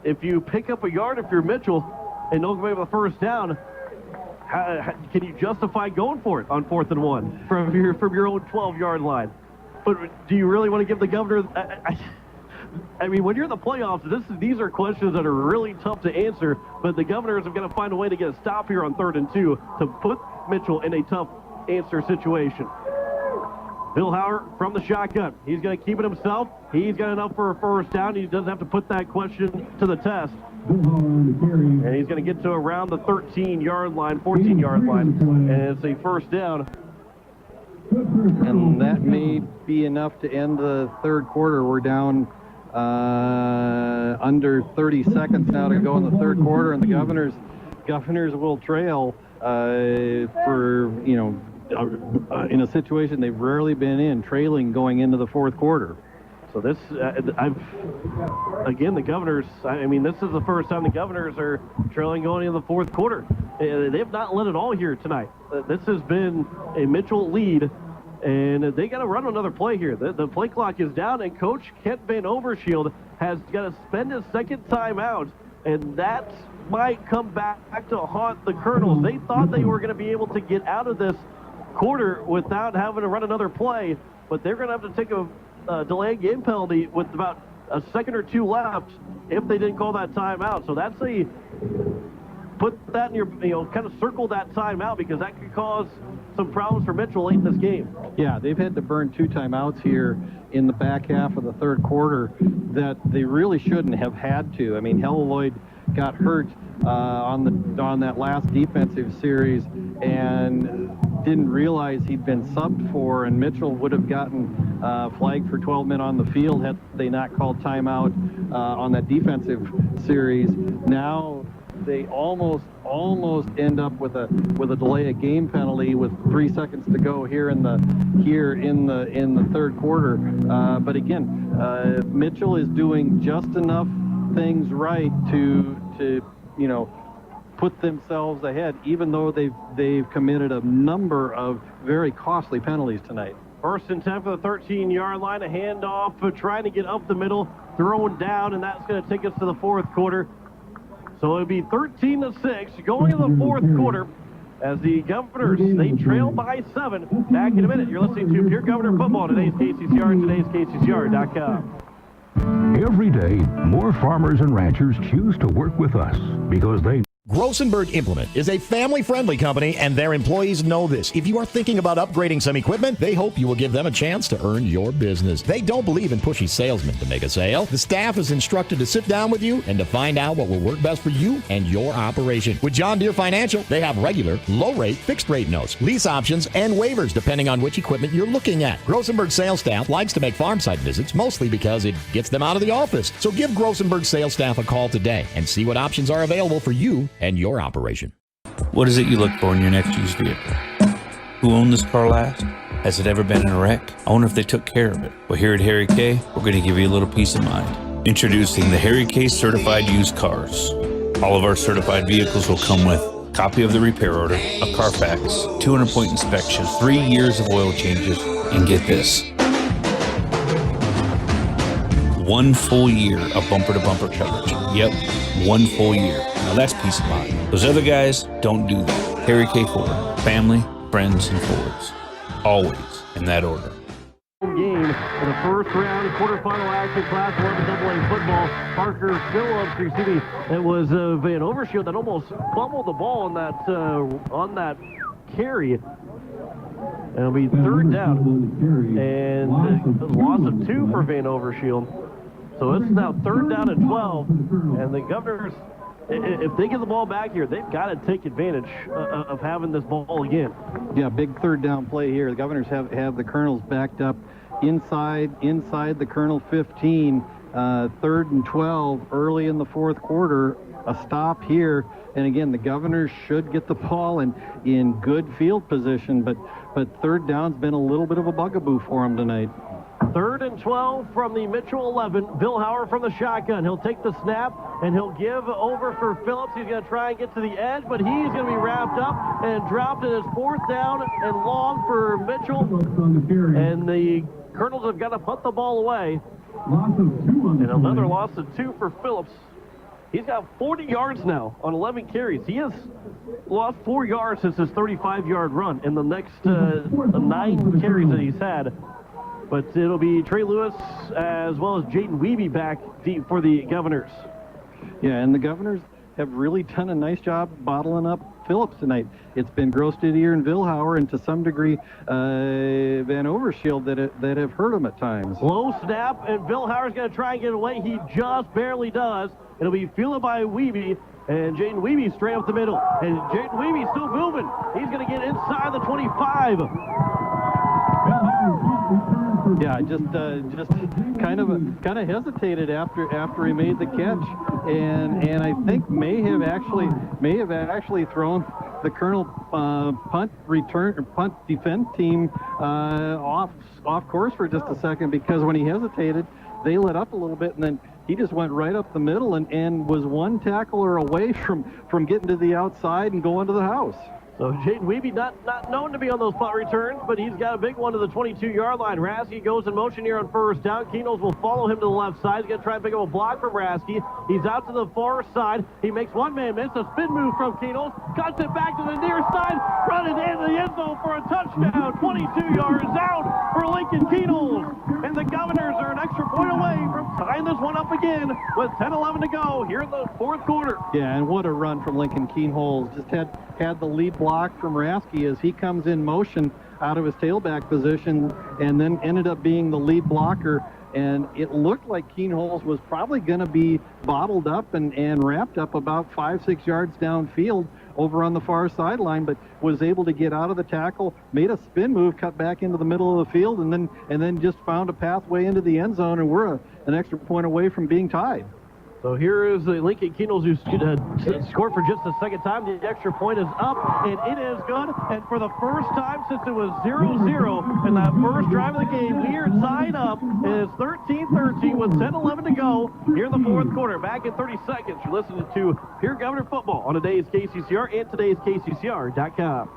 Speaker 17: if you pick up a yard, if you're Mitchell, and don't give away the first down, can you justify going for it on 4th and 1 from your own 12-yard line? But do you really want to give the Governor? I mean, when you're in the playoffs, these are questions that are really tough to answer. But the Governors have got to find a way to get a stop here on 3rd and 2 to put Mitchell in a tough answer situation. Bill Howard from the shotgun. He's going to keep it himself. He's got enough for a first down. He doesn't have to put that question to the test. And he's going to get to around the 13-yard line, 14-yard line. And it's a first down.
Speaker 16: And that may be enough to end the third quarter. We're down under 30 seconds now to go in the third quarter, and the Governors will trail for, in a situation they've rarely been in, trailing going into the fourth quarter.
Speaker 17: So this, again, the Governors, I mean, this is the first time the Governors are trailing going into the fourth quarter. They have not let it all here tonight. This has been a Mitchell lead, and they got to run another play here. The play clock is down, and Coach Kent Van Overshield has got to spend his second timeout, and that might come back to haunt the Kernels. They thought they were going to be able to get out of this quarter without having to run another play, but they're going to have to take a delay game penalty with about a second or two left if they didn't call that timeout. So that's put that in your, kind of circle that timeout, because that could cause some problems for Mitchell late in this game.
Speaker 16: Yeah, they've had to burn 2 timeouts here in the back half of the third quarter that they really shouldn't have had to. I mean, Helleloyd got hurt on that last defensive series and didn't realize he'd been subbed for, and Mitchell would have gotten flagged for 12 men on the field had they not called timeout on that defensive series. Now they almost end up with a delay of game penalty with 3 seconds to go here in the third quarter. But again, Mitchell is doing just enough things right to put themselves ahead, even though they've committed a number of very costly penalties tonight.
Speaker 17: First and 10 for the 13-yard line, a handoff, trying to get up the middle, thrown down, and that's going to take us to the fourth quarter. So it'll be 13-6 going into the fourth quarter as the Governors, they trail by 7. Back in a minute. You're listening to Pierre Governor Football, today's KCCR and today's KCCR.com.
Speaker 20: Every day, more farmers and ranchers choose to work with us because they...
Speaker 11: Grossenberg Implement is a family-friendly company, and their employees know this. If you are thinking about upgrading some equipment, they hope you will give them a chance to earn your business. They don't believe in pushy salesmen to make a sale. The staff is instructed to sit down with you and to find out what will work best for you and your operation. With John Deere Financial, they have regular, low-rate, fixed-rate notes, lease options, and waivers depending on which equipment you're looking at. Grossenberg sales staff likes to make farm site visits, mostly because it gets them out of the office. So give Grossenberg sales staff a call today and see what options are available for you and your operation.
Speaker 10: What is it you look for in your next used vehicle? Who owned this car last? Has it ever been in a wreck? I wonder if they took care of it. Well, here at Harry K, we're going to give you a little peace of mind. Introducing the Harry K Certified Used Cars. All of our certified vehicles will come with a copy of the repair order, a Carfax, 200-point inspection, 3 years of oil changes, and get this, 1 full year of bumper-to-bumper coverage. Yep, 1 full year. Now that's peace of mind. Those other guys don't do that. Harry K. Ford. Family, friends, and Fords. Always in that order.
Speaker 17: Game in the first round, quarterfinal action, Class 1 AA football. Parker Phillips, it was Van Overshield that almost fumbled the ball on that carry. And it'll be third down, and a loss of 2 for Van Overshield. So it's now third down and 12, and the Governors, if they get the ball back here, they've got to take advantage of having this ball again.
Speaker 16: Yeah, big third down play here. The Governors have the Kernels backed up inside the Kernel 15. Third and 12 early in the fourth quarter. A stop here, and again, the Governors should get the ball in good field position, but third down's been a little bit of a bugaboo for them tonight.
Speaker 17: Third and 12 from the Mitchell 11. Bill Hauer from the shotgun. He'll take the snap, and he'll give over for Phillips. He's going to try and get to the edge, but he's going to be wrapped up and dropped. It is fourth down and long for Mitchell. And the Kernels have got to punt the ball away. And another loss of 2 for Phillips. He's got 40 yards now on 11 carries. He has lost 4 yards since his 35-yard run in the next 9 carries that he's had. But it'll be Trey Lewis as well as Jaden Wiebe back deep for the Governors.
Speaker 16: Yeah, and the Governors have really done a nice job bottling up Phillips tonight. It's been Gross Didier and Vilhauer, and to some degree Van Overshield that have hurt him at times.
Speaker 17: Low snap, and Vilhauer's going to try and get away. He just barely does. It'll be fielded by Wiebe, and Jaden Wiebe straight up the middle. And Jaden Wiebe still moving. He's going to get inside the 25.
Speaker 16: Yeah, just kind of hesitated after he made the catch, and I think may have actually thrown the Kernel punt defense team off course for just a second, because when he hesitated, they let up a little bit, and then he just went right up the middle and was one tackler away from getting to the outside and going to the house.
Speaker 17: So Jaden Wiebe not known to be on those punt returns, but he's got a big one to the 22-yard line. Rasky goes in motion here on first down. Kernels will follow him to the left side. He's going to try and pick up a block from Rasky. He's out to the far side. He makes one man miss. A spin move from Kernels. Cuts it back to the near side. Running into the end zone for a touchdown. 22 yards out for Lincoln Kernels. And the Governors are an extra point away from tying this one up again with 10-11 to go here in the fourth quarter.
Speaker 16: Yeah, and what a run from Lincoln Kernels. Just had the lead block from Rasky as he comes in motion out of his tailback position, and then ended up being the lead blocker. And it looked like Kernels was probably going to be bottled up and wrapped up about 5-6 yards downfield over on the far sideline, but was able to get out of the tackle, made a spin move, cut back into the middle of the field, and then just found a pathway into the end zone, and we're an extra point away from being tied.
Speaker 17: So here is the Lincoln Kernels who scored for just the second time. The extra point is up, and it is good. And for the first time since it was 0-0 in that first drive of the game, we are tied up. It is 13-13 with 10-11 to go here in the fourth quarter. Back in 30 seconds, you're listening to Pierre Governor Football on today's KCCR and today's KCCR.com.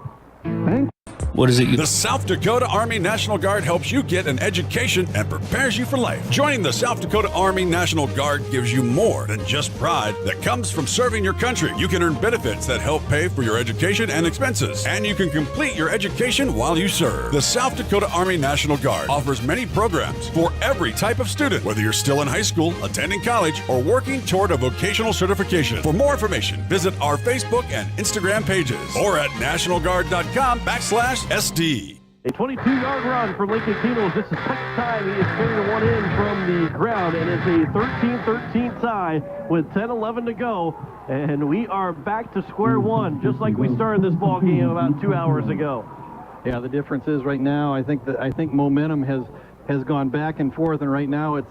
Speaker 10: What is it?
Speaker 12: The South Dakota Army National Guard helps you get an education and prepares you for life. Joining the South Dakota Army National Guard gives you more than just pride that comes from serving your country. You can earn benefits that help pay for your education and expenses, and you can complete your education while you serve. The South Dakota Army National Guard offers many programs for every type of student, whether you're still in high school, attending college, or working toward a vocational certification. For more information, visit our Facebook and Instagram pages or at nationalguard.com/SD.
Speaker 17: A 22-yard run from Lincoln Kernels. This is the second time he has carried one in from the ground, and it's a 13-13 tie with 10-11 to go. And we are back to square one, just like we started this ball game about 2 hours ago.
Speaker 16: Yeah, the difference is right now, I think momentum has gone back and forth, and right now it's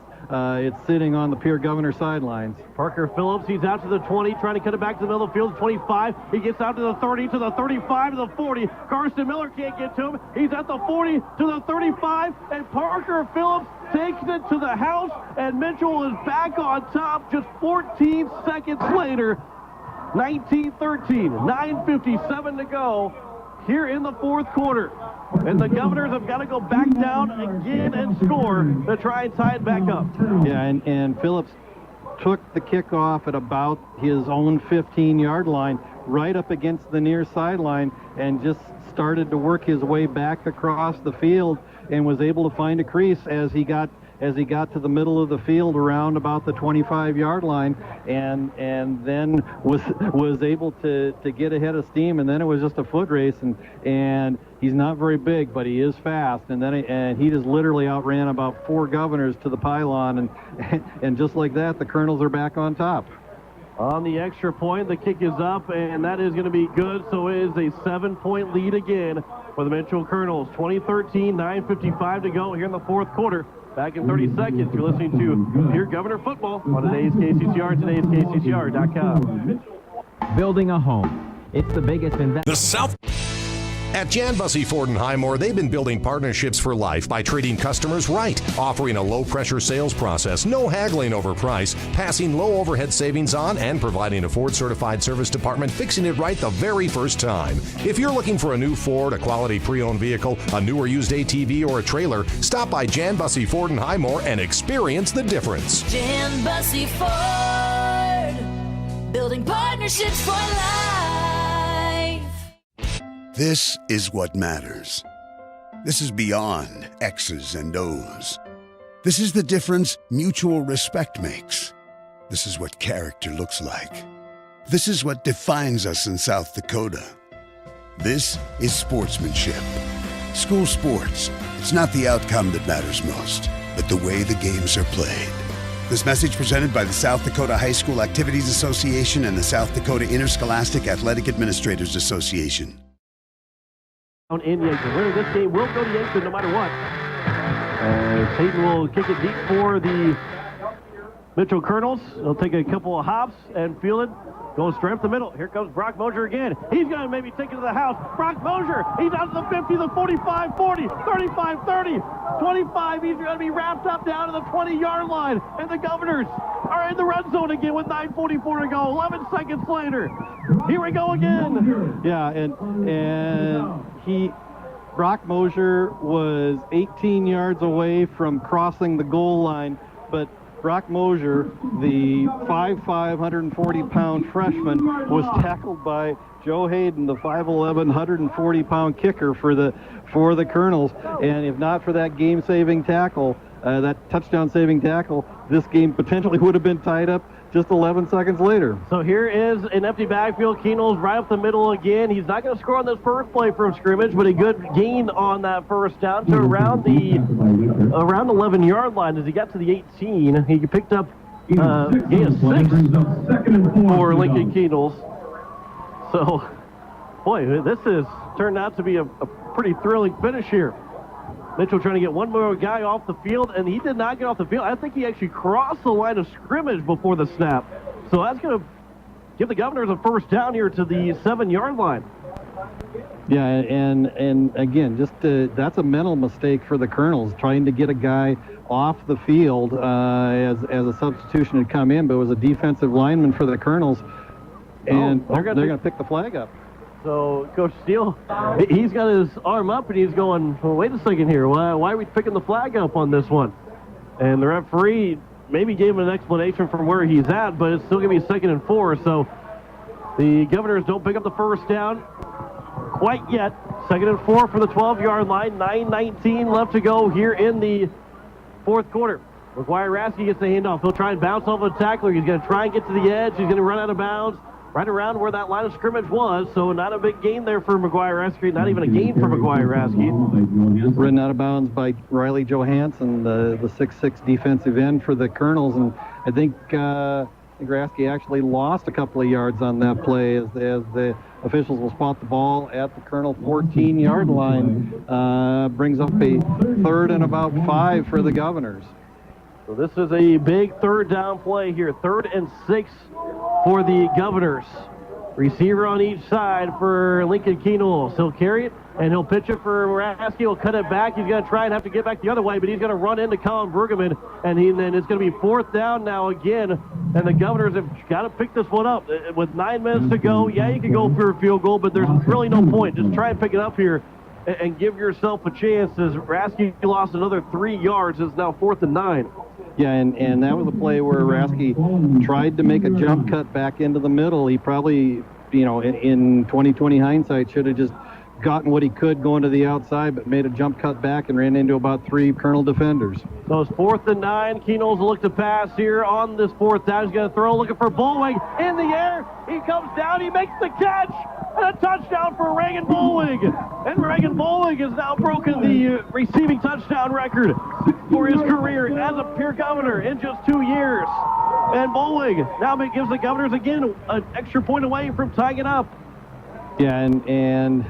Speaker 16: sitting on the Pierre Governor sidelines.
Speaker 17: Parker Phillips, he's out to the 20, trying to cut it back to the middle of the field, 25. He gets out to the 30, to the 35, to the 40. Carson Miller can't get to him. He's at the 40, to the 35, and Parker Phillips takes it to the house, and Mitchell is back on top just 14 seconds later. 19-13, 9:57 to go here in the fourth quarter. And the Governors have got to go back down again and score to try and tie it back up.
Speaker 16: Yeah, and Phillips took the kickoff at about his own 15-yard line, right up against the near sideline, and just started to work his way back across the field and was able to find a crease as he got to the middle of the field around about the 25-yard line, and then was able to get ahead of steam, and then it was just a foot race, and he's not very big, but he is fast, and he just literally outran about 4 Governors to the pylon, and just like that, the Kernels are back on top.
Speaker 17: On the extra point, the kick is up, and that is going to be good, so it is a 7-point lead again for the Mitchell Kernels. 20-13, 9:55 to go here in the fourth quarter. Back in 30 seconds, you're listening to Pierre Governor Football on today's KCCR, today's KCCR.com.
Speaker 21: Building a home. It's the biggest investment.
Speaker 12: The South.
Speaker 13: At Jan Bussey Ford and Highmore, they've been building partnerships for life by treating customers right, offering a low-pressure sales process, no haggling over price, passing low overhead savings on, and providing a Ford-certified service department fixing it right the very first time. If you're looking for a new Ford, a quality pre-owned vehicle, a new or used ATV, or a trailer, stop by Jan Bussey Ford and Highmore and experience the difference.
Speaker 14: Jan Bussey Ford, building partnerships for life.
Speaker 3: This is what matters. This is beyond X's and O's. This is the difference mutual respect makes. This is what character looks like. This is what defines us in South Dakota. This is sportsmanship. School sports, it's not the outcome that matters most, but the way the games are played. This message presented by the South Dakota High School Activities Association and the South Dakota Interscholastic Athletic Administrators Association.
Speaker 17: In Yankton. Winner this game will go to Yankton no matter what. Hayden will kick it deep for the Mitchell Kernels. He'll take a couple of hops and field it. Goes straight up the middle. Here comes Brock Mosier again. He's going to maybe take it to the house. Brock Mosier, he's out to the 50, the 45, 40, 35, 30, 25. He's going to be wrapped up down to the 20-yard line. And the Governors are in the red zone again with 9:44 to go. 11 seconds later. Here we go again.
Speaker 16: Yeah, and Brock Mosier was 18 yards away from crossing the goal line, but Brock Mosier, the 5'5", 140-pound freshman, was tackled by Joe Hayden, the 5'11", 140-pound kicker for the Kernels. And if not for that game-saving tackle, that touchdown-saving tackle, this game potentially would have been tied up just 11 seconds later.
Speaker 17: So here is an empty backfield. Kernels right up the middle again. He's not going to score on this first play from scrimmage, but a good gain on that first down to around the 11-yard line. As he got to the 18, he picked up gain of 6 for Lincoln Kernels. So, boy, this has turned out to be a pretty thrilling finish here. Mitchell trying to get one more guy off the field, and he did not get off the field. I think he actually crossed the line of scrimmage before the snap. So that's going to give the Governors a first down here to the 7-yard line.
Speaker 16: Yeah, and again, just that's a mental mistake for the Kernels, trying to get a guy off the field as a substitution had come in, but it was a defensive lineman for the Kernels, and they're going to pick the flag up.
Speaker 17: So Coach Steele, he's got his arm up and he's going, well, wait a second here. Why are we picking the flag up on this one? And the referee maybe gave him an explanation from where he's at, but it's still going to be 2nd and 4. So the Governors don't pick up the first down quite yet. 2nd and 4 for the 12-yard line. 9:19 left to go here in the fourth quarter. McGuire Rasky gets the handoff. He'll try and bounce off a tackler. He's going to try and get to the edge. He's going to run out of bounds right around where that line of scrimmage was. So not a big gain there for McGuire Rasky. Not even a gain for McGuire Rasky.
Speaker 16: Ridden out of bounds by Riley Johansson, the 6'6" defensive end for the Kernels. And I think Rasky actually lost a couple of yards on that play as the officials will spot the ball at the Kernel 14-yard line. Brings up a 3rd and about 5 for the Governors.
Speaker 17: So this is a big 3rd down play here. 3rd and 6 for the Governors. Receiver on each side for Lincoln Keenels. He'll carry it, and he'll pitch it for Rasky. He'll cut it back. He's going to try and have to get back the other way, but he's going to run into Colin Brueggemann, and then it's going to be 4th down now again, and the Governors have got to pick this one up. With 9 minutes to go, yeah, you can go for a field goal, but there's really no point. Just try and pick it up here and give yourself a chance, as Rasky lost another 3 yards. It's now 4th and 9.
Speaker 16: Yeah, and that was a play where Rasky tried to make a jump cut back into the middle. He probably, in 20/20 hindsight, should have just gotten what he could going to the outside, but made a jump cut back and ran into about 3 Kernel defenders.
Speaker 17: So it's 4th and 9. Keenels will look to pass here on this 4th down. He's going to throw, looking for Bullwig in the air. He comes down, he makes the catch, and a touchdown for Reagan Bullwig. And Reagan Bullwig has now broken the receiving touchdown record for his career as a Pierre Governor in just 2 years. And Bullwig now gives the Governors again an extra point away from tying it up.
Speaker 16: Yeah, and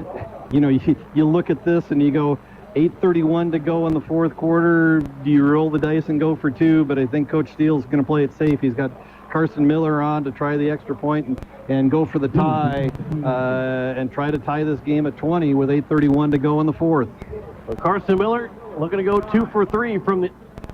Speaker 16: you look at this and you go, 8:31 to go in the fourth quarter. Do you roll the dice and go for 2? But I think Coach Steele's going to play it safe. He's got Carson Miller on to try the extra point and go for the tie and try to tie this game at 20 with 8:31 to go in the fourth.
Speaker 17: Well, Carson Miller looking to go 2 for 3 from the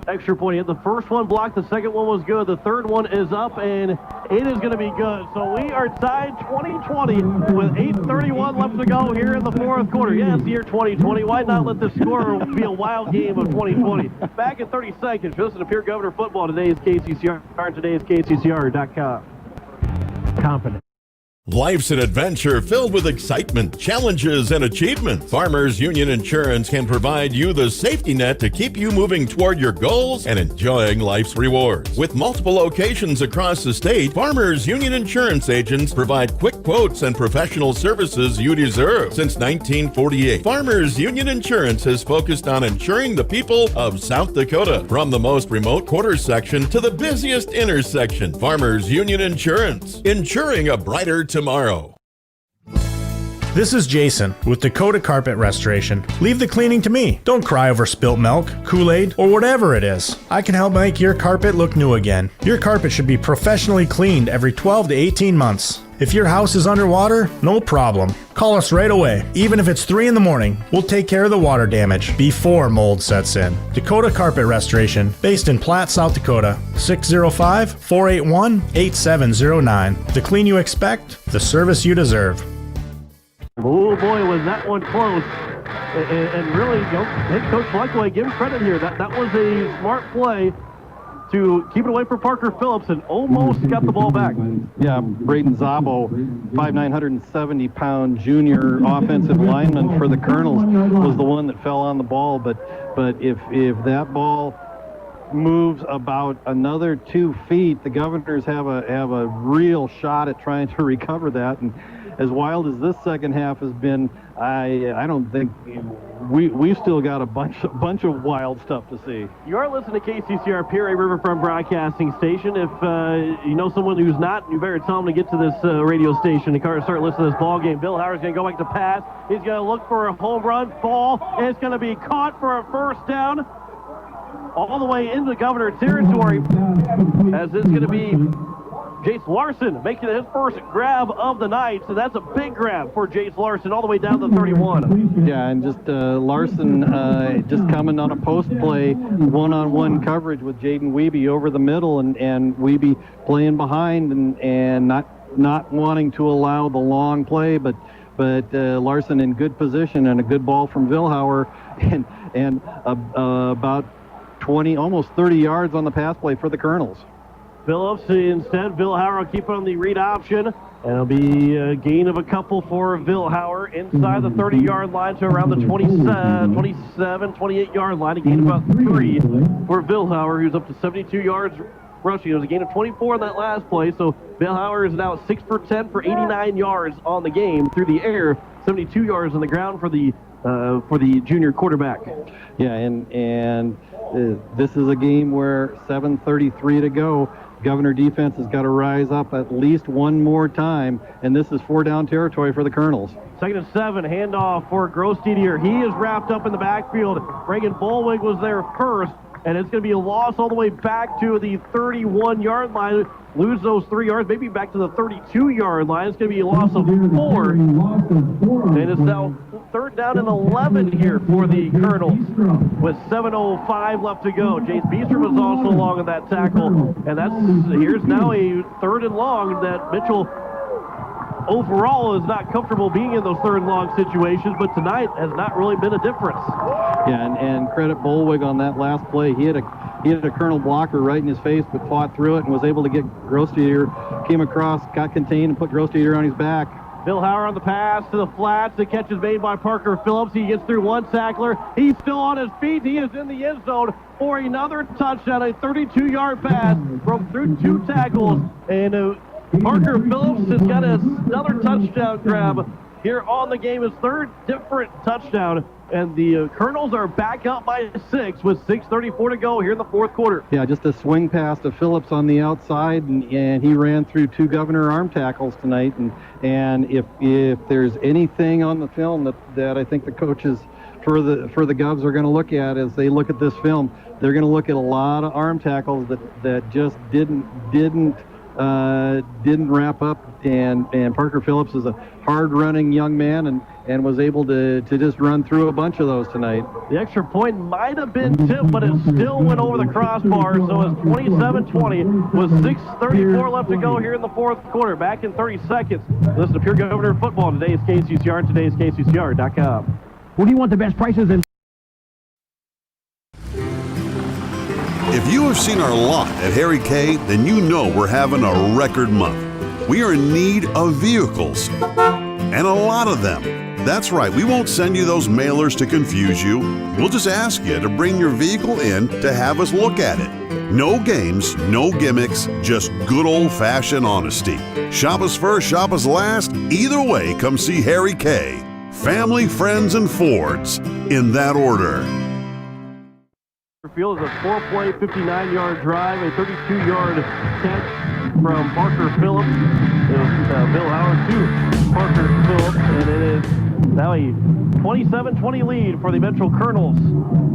Speaker 17: extra point. He had the first one blocked, the second one was good, the third one is up, and it is going to be good. So we are tied 20-20 with 8:31 left to go here in the fourth quarter. Yeah, it's the year 2020. Why not let the score be a wild game of 2020? Back in 30 seconds. Listen to Pierre Governor Football. Today is KCCR, and today is KCCR.com.
Speaker 21: Confident.
Speaker 15: Life's an adventure filled with excitement, challenges, and achievement. Farmers Union Insurance can provide you the safety net to keep you moving toward your goals and enjoying life's rewards. With multiple locations across the state, Farmers Union Insurance agents provide quick quotes and professional services you deserve. Since 1948, Farmers Union Insurance has focused on insuring the people of South Dakota. From the most remote quarter section to the busiest intersection, Farmers Union Insurance, insuring a brighter tomorrow.
Speaker 7: This is Jason with Dakota Carpet Restoration. Leave the cleaning to me. Don't cry over spilt milk, Kool-Aid, or whatever it is. I can help make your carpet look new again. Your carpet should be professionally cleaned every 12 to 18 months. If your house is underwater, no problem. Call us right away. Even if it's 3 in the morning, we'll take care of the water damage before mold sets in. Dakota Carpet Restoration, based in Platte, South Dakota. 605-481-8709. The clean you expect, the service you deserve.
Speaker 17: Oh boy, was that one close. And really, head coach Luckaway, give him credit here. That was a smart play to keep it away from Parker Phillips and almost got the ball back.
Speaker 16: Yeah, Braden Zabo, 5'9", 170-pound junior offensive lineman for the Kernels, was the one that fell on the ball. But if that ball moves about another 2 feet, the Governors have a real shot at trying to recover that. And as wild as this second half has been, I don't think we've still got a bunch of wild stuff to see.
Speaker 17: You are listening to KCCR Pierre Riverfront Broadcasting Station. If you know someone who's not, you better tell them to get to this radio station and start listening to this ball game. Bill Howard's going to go back to pass. He's going to look for a home run ball, and it's going to be caught for a first down all the way into the Governor territory, as it's going to be Jace Larson making his first grab of the night. So that's a big grab for Jace Larson all the way down to 31.
Speaker 16: Yeah, and just Larson just coming on a post play, one-on-one coverage with Jaden Wiebe over the middle, and Wiebe playing behind and not wanting to allow the long play, but but Larson in good position and a good ball from Vilhauer, and about 20, almost 30 yards on the pass play for the Kernels.
Speaker 17: Phillips instead. Vilhauer will keep it on the read option. And it'll be a gain of a couple for Vilhauer inside the 30-yard line to around the 27, 28-yard line. A gain of about 3 for Vilhauer, who's up to 72 yards rushing. It was a gain of 24 in that last play. So Vilhauer is now 6 for 10 for 89 yards on the game through the air, 72 yards on the ground for the junior quarterback.
Speaker 16: Yeah, and this is a game where 7:33 to go. Governor defense has got to rise up at least one more time, and this is 4-down territory for the Kernels.
Speaker 17: 2nd and 7, handoff for Grosstedier. He is wrapped up in the backfield. Reagan Bolwig was there first, and it's going to be a loss all the way back to the 31-yard line. Lose those 3 yards, maybe back to the 32-yard line. It's going to be a loss of 4. And it's now 3rd down and 11 here for the Kernels with 7:05 left to go. Jace Beastrom was also along in that tackle. And here's now a 3rd and long that Mitchell overall is not comfortable being in those 3rd and long situations, but tonight has not really been a difference.
Speaker 16: Yeah, and credit Bolwig on that last play. He had a Kernel blocker right in his face, but fought through it and was able to get Grosstedier, came across, got contained, and put Grosstedier on his back.
Speaker 17: Vilhauer on the pass to the flats. The catch is made by Parker Phillips. He gets through one tackler. He's still on his feet. He is in the end zone for another touchdown, a 32-yard pass from through 2 tackles. And Parker Phillips has got another touchdown grab here on the game, his 3rd different touchdown. And the Kernels are back up by 6 with 6:34 to go here in the 4th quarter.
Speaker 16: Yeah, just a swing pass to Phillips on the outside, and he ran through 2 Governor arm tackles tonight. And if there's anything on the film that I think the coaches for the Govs are going to look at as they look at this film, they're going to look at a lot of arm tackles that just didn't wrap up. And Parker Phillips is a hard-running young man and was able to just run through a bunch of those tonight.
Speaker 17: The extra point might have been tipped, but it still went over the crossbar, so it's 27-20 with 6:34 left to go here in the 4th quarter. Back in 30 seconds. Listen to Pure Governor Football. Today's KCCR, today's KCCR.com.
Speaker 21: Where do you want the best prices in?
Speaker 6: If you have seen our lot at Harry K, then you know we're having a record month. We are in need of vehicles, and a lot of them. That's right, we won't send you those mailers to confuse you. We'll just ask you to bring your vehicle in to have us look at it. No games, no gimmicks, just good old-fashioned honesty. Shop us first, shop us last. Either way, come see Harry K. Family, friends, and Fords, in that order.
Speaker 17: Field is a 4-play, 59-yard drive, a 32-yard catch from Parker Phillips. It was Vilhauer to Parker Phillips, and it is now a 27-20 lead for the Mitchell Kernels.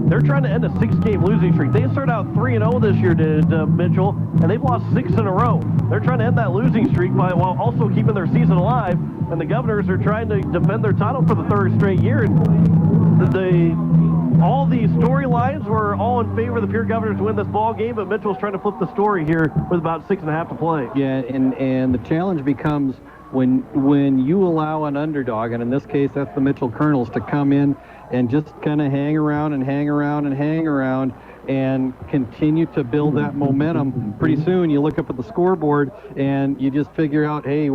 Speaker 17: They're trying to end a 6-game losing streak. They started out 3-0 this year, did Mitchell, and they've lost 6 in a row. They're trying to end that losing streak while also keeping their season alive, and the Governors are trying to defend their title for the 3rd straight year. And all the storylines were all in favor of the Pure Governors to win this ball game, but Mitchell's trying to flip the story here with about 6.5 to play.
Speaker 16: Yeah, and the challenge becomes when you allow an underdog, and in this case that's the Mitchell Kernels, to come in and just kind of hang around and continue to build that momentum. Pretty soon you look up at the scoreboard and you just figure out, hey,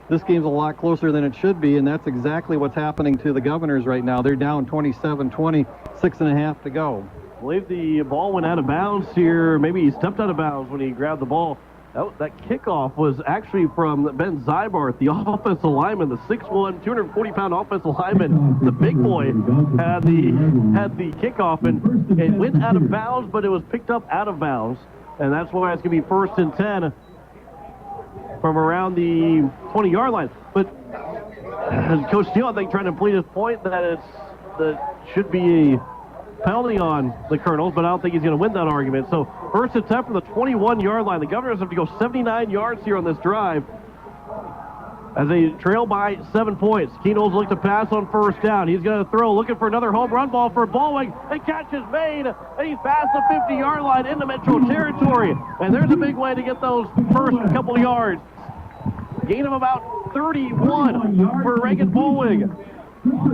Speaker 16: this game's a lot closer than it should be, and that's exactly what's happening to the Governors right now. They're down 27-20, 6.5 to go.
Speaker 17: I believe the ball went out of bounds here. Maybe he stepped out of bounds when he grabbed the ball. That kickoff was actually from Ben Zybart, the offensive lineman, the 6'1", 240-pound offensive lineman. The big boy had the kickoff, and it went out of bounds, but it was picked up out of bounds, and that's why it's going to be 1st and 10 from around the 20-yard line. But Coach Steele, I think, trying to plead his point that should be a penalty on the Kernels, but I don't think he's going to win that argument. So 1st and 10 from the 21-yard line. The Governors have to go 79 yards here on this drive as they trail by 7 points. Keenol's look to pass on 1st down. He's going to throw, looking for another home run ball for Bolwig. The catch is made, and he's past the 50-yard line into Metro territory. And there's a big way to get those first couple of yards. Gain of about 31 for Reagan Bolwig.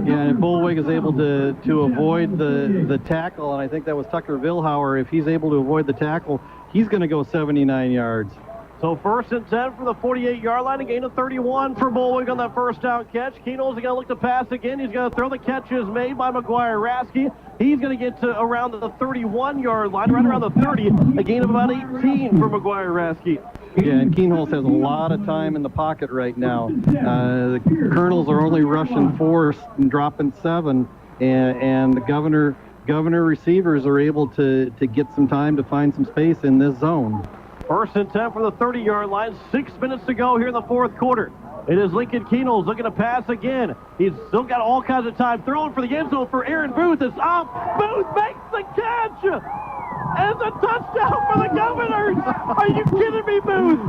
Speaker 16: Yeah, and Bolwig is able to avoid the tackle, and I think that was Tucker Vilhauer. If he's able to avoid the tackle, he's going to go 79 yards.
Speaker 17: So 1st and 10 from the 48-yard line, a gain of 31 for Bolwig on that first down catch. Kernels is going to look to pass again. He's going to throw. The catch is made by McGuire Rasky. He's going to get to around the 31-yard line, right around the 30, a gain of about 18 for McGuire Rasky.
Speaker 16: Yeah, and Kernels has a lot of time in the pocket right now. The Kernels are only rushing 4 and dropping 7, and the Governor receivers are able to get some time to find some space in this zone.
Speaker 17: 1st and 10 from the 30-yard line. 6 minutes to go here in the fourth quarter. It is Lincoln Kernels looking to pass again. He's still got all kinds of time. Throwing for the end zone for Aaron Booth. It's up. Booth makes the catch. And a touchdown for the Governors. Are you kidding me, Booth?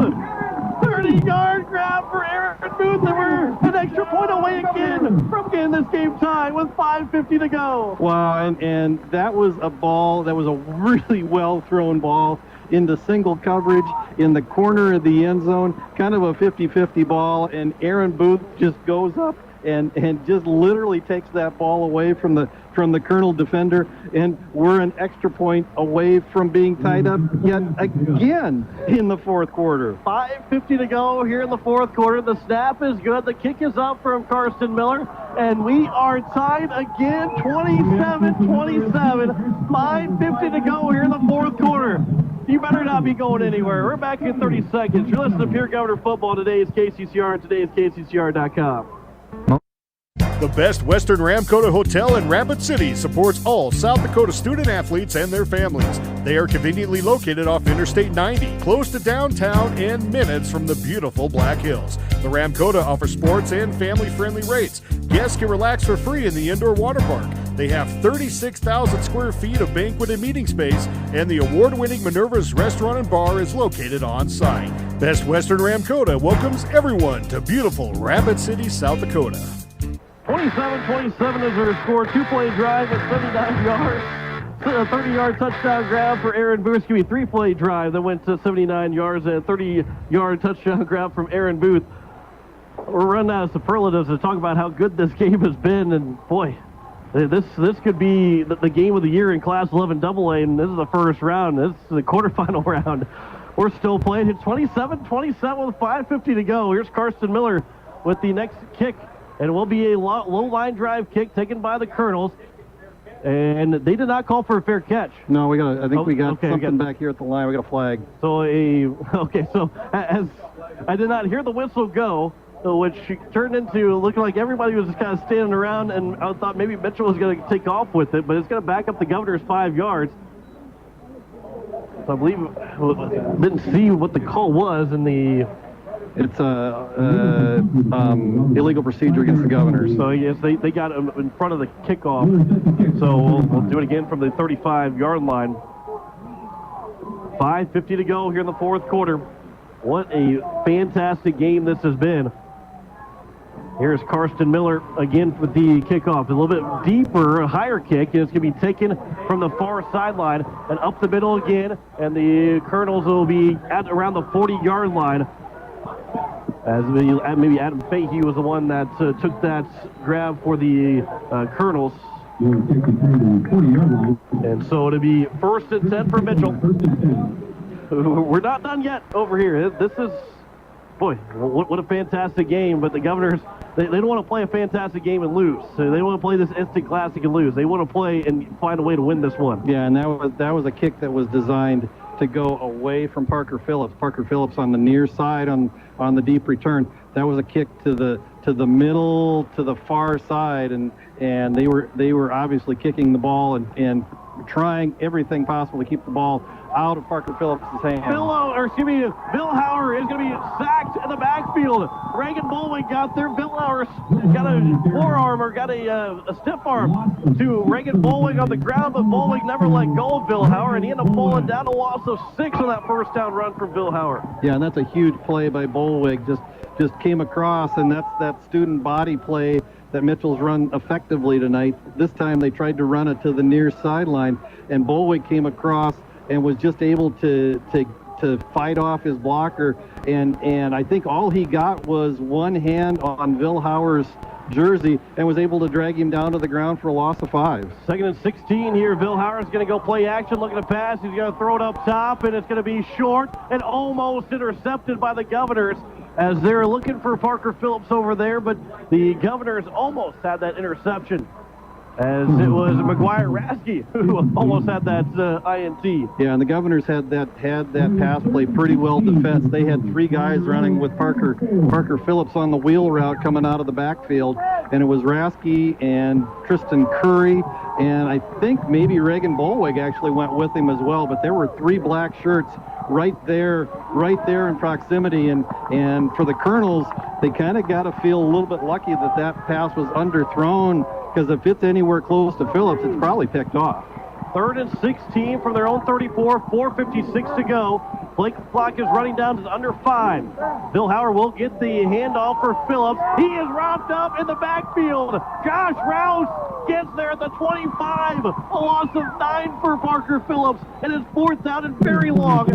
Speaker 17: 30-yard grab for Aaron Booth. And we're an extra point away again from getting this game tied with 5:50 to go.
Speaker 16: Wow, and that was a ball. That was a really well-thrown ball into single coverage in the corner of the end zone, kind of a 50-50 ball, and Aaron Booth just goes up and just literally takes that ball away from the Kernel defender, and we're an extra point away from being tied up yet again in the fourth quarter.
Speaker 17: 5:50 to go here in the fourth quarter. The snap is good. The kick is up from Karsten Miller, and we are tied again, 27-27. 5:50 to go here in the fourth quarter. You better not be going anywhere. We're back in 30 seconds. You're listening to Pierre Governor Football. Today's KCCR and today's KCCR.com.
Speaker 8: The best Western Ramkota Hotel in Rapid City supports all South Dakota student athletes and their families. They are conveniently located off Interstate 90, close to downtown and minutes from the beautiful Black Hills. The Ramkota offers sports and family-friendly rates. Guests can relax for free in the indoor water park. They have 36,000 square feet of banquet and meeting space, and the award-winning Minerva's Restaurant and Bar is located on site. Best Western Ramkota welcomes everyone to beautiful Rapid City, South Dakota.
Speaker 17: 27-27 is their score. 2-play drive at 79 yards. A 30-yard touchdown grab for Aaron Booth. Excuse me, 3-play drive that went to 79 yards and a 30-yard touchdown grab from Aaron Booth. We're running out of superlatives to talk about how good this game has been, and boy, this could be the game of the year in Class 11 AA, and this is the first round. This is the quarterfinal round. We're still playing. It's 27-27 with 5:50 to go. Here's Karsten Miller with the next kick. And it will be a low line drive kick taken by the Kernels. And they did not call for a fair catch.
Speaker 16: No, we got something back here at the line. We got a flag.
Speaker 17: So as I did not hear the whistle go, which turned into looking like everybody was just kind of standing around, and I thought maybe Mitchell was going to take off with it, but it's going to back up the Governor's 5 yards. So I believe didn't see what the call was in the.
Speaker 16: It's illegal procedure against the Governors.
Speaker 17: So yes, they got him in front of the kickoff. So we'll do it again from the 35-yard line. 5:50 to go here in the fourth quarter. What a fantastic game this has been. Here's Karsten Miller again with the kickoff. A little bit deeper, a higher kick, and it's going to be taken from the far sideline and up the middle again. And the Kernels will be at around the 40-yard line. As maybe Adam Fahey was the one that took that grab for the Kernels. And so it'll be 1st and 10 for Mitchell. We're not done yet over here. This is, boy, what a fantastic game. But the Governors, they don't want to play a fantastic game and lose. So they don't want to play this instant classic and lose. They want to play and find a way to win this one.
Speaker 16: Yeah, and that was a kick that was designed to go away from Parker Phillips. Parker Phillips on the near side on the deep return. That was a kick to the middle, to the far side, and they were obviously kicking the ball and trying everything possible to keep the ball out of Parker Phillips' hands.
Speaker 17: Bill Hauer is going to be sacked in the backfield. Reagan Bolwig got there. Bill Hauer got a forearm or got a stiff arm to Reagan Bolwig on the ground, but Bolwig never let go of Bill Hauer, and he ended up falling down, a loss of 6 on that first down run from Bill Hauer.
Speaker 16: Yeah, and that's a huge play by Bolwig. Just came across, and that's that student body play that Mitchell's run effectively tonight. This time they tried to run it to the near sideline, and Bolwig came across and was just able to to fight off his blocker, and I think all he got was one hand on Vilhauer's jersey and was able to drag him down to the ground for a loss of 5.
Speaker 17: 2nd and 16 here. Vilhauer's going to go play action, looking to pass. He's going to throw it up top, and it's going to be short and almost intercepted by the Governors as they're looking for Parker Phillips over there, but the Governors almost had that interception, as it was McGuire Rasky who almost had that INT.
Speaker 16: Yeah, and the Governors had that pass play pretty well defensed. They had 3 guys running with Parker Phillips on the wheel route coming out of the backfield, and it was Rasky and Tristan Curry, and I think maybe Reagan Bolwig actually went with him as well, but there were 3 black shirts right there in proximity, and for the Kernels, they kind of got to feel a little bit lucky that pass was underthrown, because if it's anywhere close to Phillips, it's probably picked off.
Speaker 17: 3rd and 16 from their own 34, 4:56 to go. Play clock is running down to under 5. Vilhauer will get the handoff for Phillips. He is wrapped up in the backfield. Josh Rouse gets there at the 25. A loss of 9 for Parker Phillips. And it's 4th down and very long.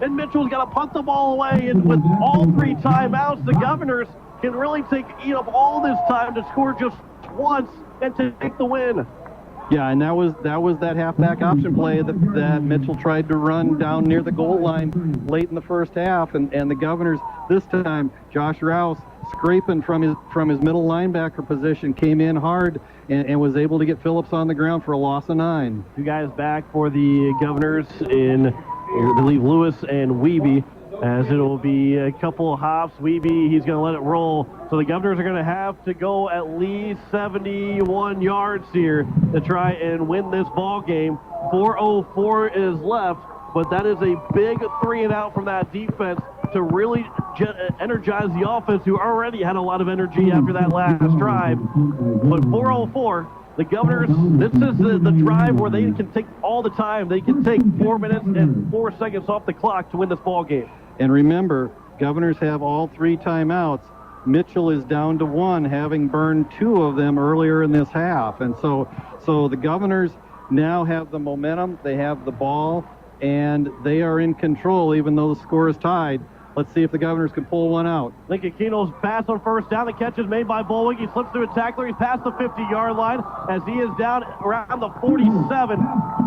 Speaker 17: And Mitchell's got to punt the ball away. And with all 3 timeouts, the Governors can really eat up all this time to score just once and to take the win.
Speaker 16: Yeah, and that was that halfback option play that Mitchell tried to run down near the goal line late in the first half, and the Governors this time, Josh Rouse scraping from his middle linebacker position, came in hard and was able to get Phillips on the ground for a loss of 9.
Speaker 17: 2 guys back for the Governors in, I believe, Lewis and Wiebe, as it'll be a couple of hops. Wiebe, he's going to let it roll. So the Governors are going to have to go at least 71 yards here to try and win this ball game. 4:04 is left, but that is a big 3 and out from that defense to really energize the offense, who already had a lot of energy after that last drive. But 4:04, the Governors, this is the drive where they can take all the time. They can take 4 minutes and 4 seconds off the clock to win this ball game.
Speaker 16: And remember, Governors have all 3 timeouts. Mitchell is down to 1, having burned 2 of them earlier in this half. And so the Governors now have the momentum, they have the ball, and they are in control even though the score is tied. Let's see if the Governors can pull one out.
Speaker 17: Lincoln Keno's pass on 1st down. The catch is made by Bolwig. He slips through a tackler. He's past the 50-yard line as he is down around the 47.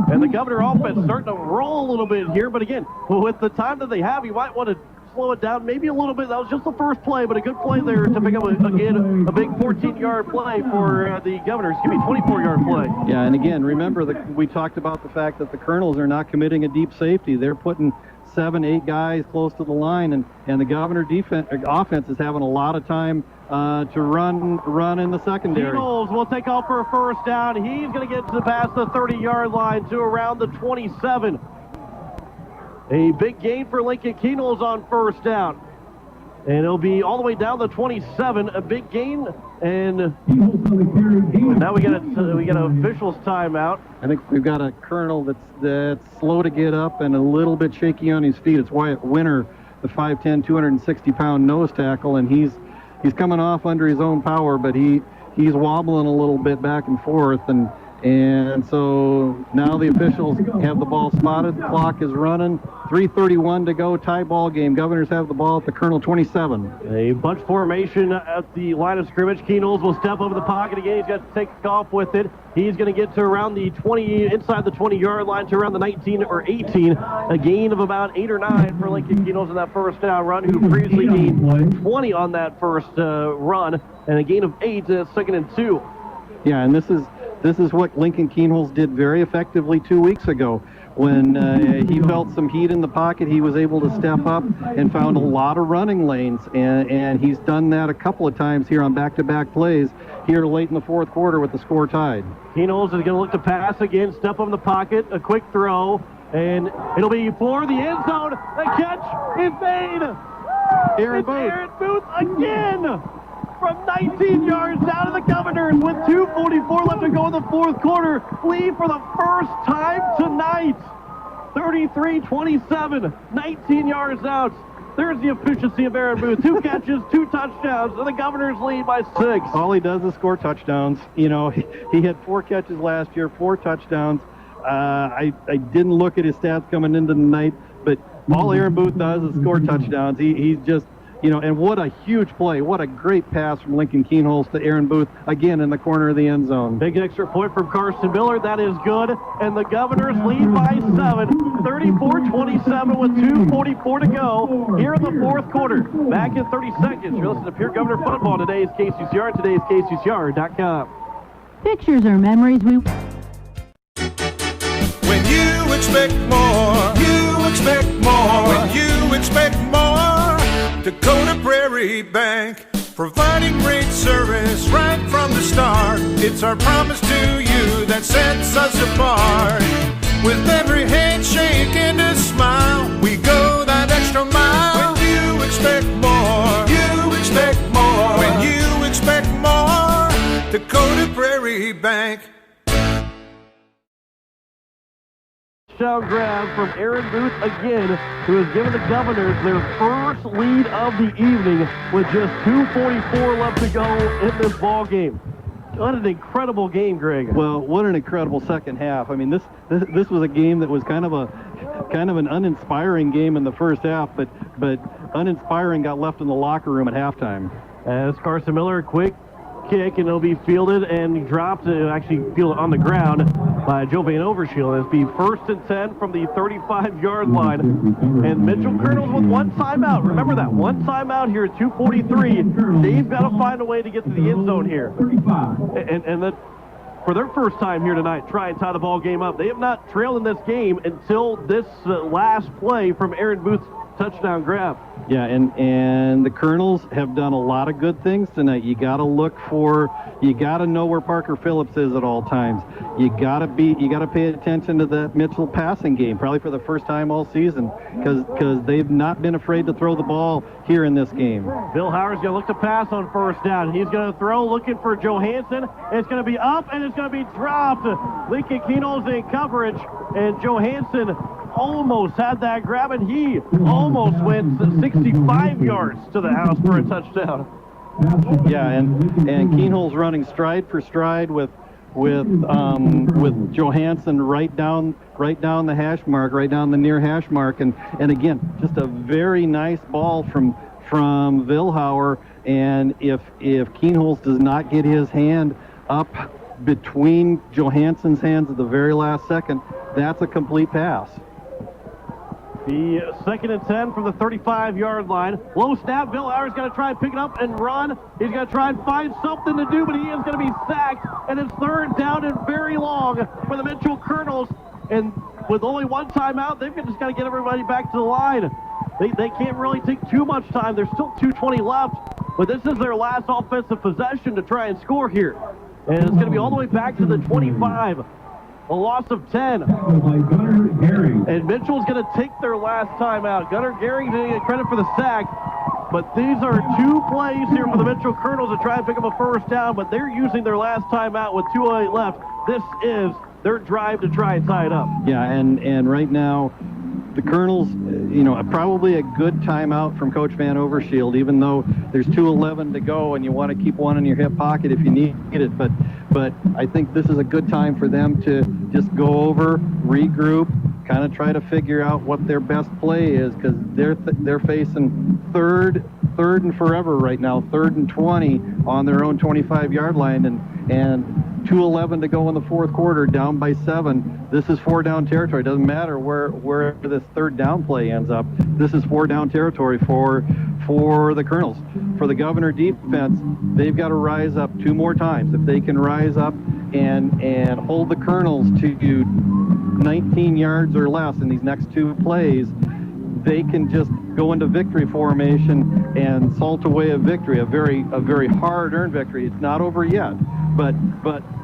Speaker 17: And the Governor offense starting to roll a little bit here. But again, with the time that they have, you might want to slow it down maybe a little bit. That was just the first play, but a good play there to pick up, again, a big 14-yard play for the Governors. Give me a 24-yard play.
Speaker 16: Yeah, and again, remember, we talked about the fact that the Kernels are not committing a deep safety. They're putting 7, 8 guys close to the line, and the Governor offense is having a lot of time to run in the secondary.
Speaker 17: Kernels will take off for a 1st down. He's going to get to past the 30-yard line to around the 27. A big gain for Lincoln Kernels on 1st down. And it'll be all the way down the 27, a big gain, and now we got an official's timeout.
Speaker 16: I think we've got a Kernel that's slow to get up and a little bit shaky on his feet. It's Wyatt Winter, the 5'10", 260-pound nose tackle, and he's coming off under his own power, but he's wobbling a little bit back and forth, and so now the officials have the ball spotted. The clock is running. 3:31 to go. Tie ball game. Governors have the ball at the Kernel 27.
Speaker 17: A bunch formation at the line of scrimmage. Kernels will step over the pocket again. He's got to take off with it. He's going to get to around the 20, inside the 20-yard line to around the 19 or 18. A gain of about 8 or 9 for Lincoln Kernels in that 1st down run, who previously gained 20 on that first run, and a gain of 8, 2nd and 2.
Speaker 16: Yeah, and this is what Lincoln Kernels did very effectively 2 weeks ago. When he felt some heat in the pocket, he was able to step up and found a lot of running lanes, and he's done that a couple of times here on back-to-back plays here late in the 4th quarter with the score tied.
Speaker 17: Kernels is going to look to pass again, step up in the pocket, a quick throw, and it'll be for the end zone. The catch is made.
Speaker 16: Aaron
Speaker 17: Booth again from 19 yards out of the Governors with 2:44 left to go in the 4th quarter. Lead for the first time tonight. 33-27, 19 yards out. There's the efficiency of Aaron Booth. 2 catches, 2 touchdowns, and the Governors lead by 6.
Speaker 16: All he does is score touchdowns. You know, he had 4 catches last year, 4 touchdowns. I didn't look at his stats coming into the night, but all Aaron Booth does is score touchdowns. He's just, and what a huge play. What a great pass from Lincoln Keenholz to Aaron Booth, again in the corner of the end zone.
Speaker 17: Big extra point from Carson Miller. That is good. And the Governors lead by 7, 34-27 with 2:44 to go here in the fourth quarter. Back in 30 seconds. You're listening to Pure Governor Football. Today's KCCR and today's KCCR.com.
Speaker 19: Pictures are memories we...
Speaker 9: When you expect more, you expect more. When you expect more, Dakota Prairie Bank, providing great service right from the start. It's our promise to you that sets us apart. With every handshake and a smile, we go that extra mile. When you expect more, you expect more. When you expect more, Dakota Prairie Bank.
Speaker 17: Touchdown grab from Aaron Booth again, who has given the Governors their first lead of the evening with just 2:44 left to go in this ball game. What an incredible game, Greg.
Speaker 16: Well, what an incredible second half. I mean, this was a game that was kind of an uninspiring game in the first half, but uninspiring got left in the locker room at halftime.
Speaker 17: As Carson Miller, quick kick, and it'll be fielded and dropped, actually fielded on the ground by Joe Van Overshield. It'll be 1st and 10 from the 35-yard line. And Mitchell Kernels with one timeout. Remember that, one timeout here at 2:43. They've got to find a way to get to the end zone here. And that, for their first time here tonight, try and tie the ball game up. They have not trailed in this game until this last play from Aaron Booth's touchdown grab.
Speaker 16: Yeah, and the Kernels have done a lot of good things tonight. You got to know where Parker Phillips is at all times. You got to pay attention to that Mitchell passing game, probably for the first time all season, because they've not been afraid to throw the ball here in this game.
Speaker 17: Bill Howard's going to look to pass on first down. He's going to throw, looking for Johansson. It's going to be up, and it's going to be dropped. Lincoln Keenholz in coverage, and Johansson almost had that grab, and he almost went 65 yards to the house for a touchdown.
Speaker 16: Yeah, and Keenholz running stride for stride with Johansson right down the hash mark, right down the near hash mark, and again, just a very nice ball from Vilhauer. And if Keenholz does not get his hand up between Johansson's hands at the very last second, that's a complete pass.
Speaker 17: The 2nd and 10 from the 35-yard line. Low snap. Bill Howard's going to try and pick it up and run. He's going to try and find something to do, but he is going to be sacked. And it's 3rd down and very long for the Mitchell Kernels. And with only one timeout, they've just got to get everybody back to the line. They can't really take too much time. There's still 2:20 left, but this is their last offensive possession to try and score here. And it's going to be all the way back to the 25. A loss of 10. And Mitchell's going to take their last time out. Gunnar Gehring didn't get credit for the sack, but these are 2 plays here for the Mitchell Kernels to try and pick up a first down, but they're using their last time out with 2:08 left. This is their drive to try and tie it up.
Speaker 16: Yeah, and right now, the Kernels, probably a good timeout from Coach Van Overshield, even though there's 2:11 to go and you want to keep one in your hip pocket if you need it. But I think this is a good time for them to just go over, regroup, kind of try to figure out what their best play is, because they're facing third and forever right now, 3rd and 20 on their own 25-yard line, and 2:11 to go in the fourth quarter, down by 7. This is 4-down territory. It doesn't matter where this 3rd down play ends up. This is 4-down territory for the Kernels. For the Governor defense, they've got to rise up 2 more times. If they can rise up and hold the Kernels to 19 yards or less in these next 2 plays, they can just go into victory formation and salt away a victory, a very hard-earned victory. It's not over yet, but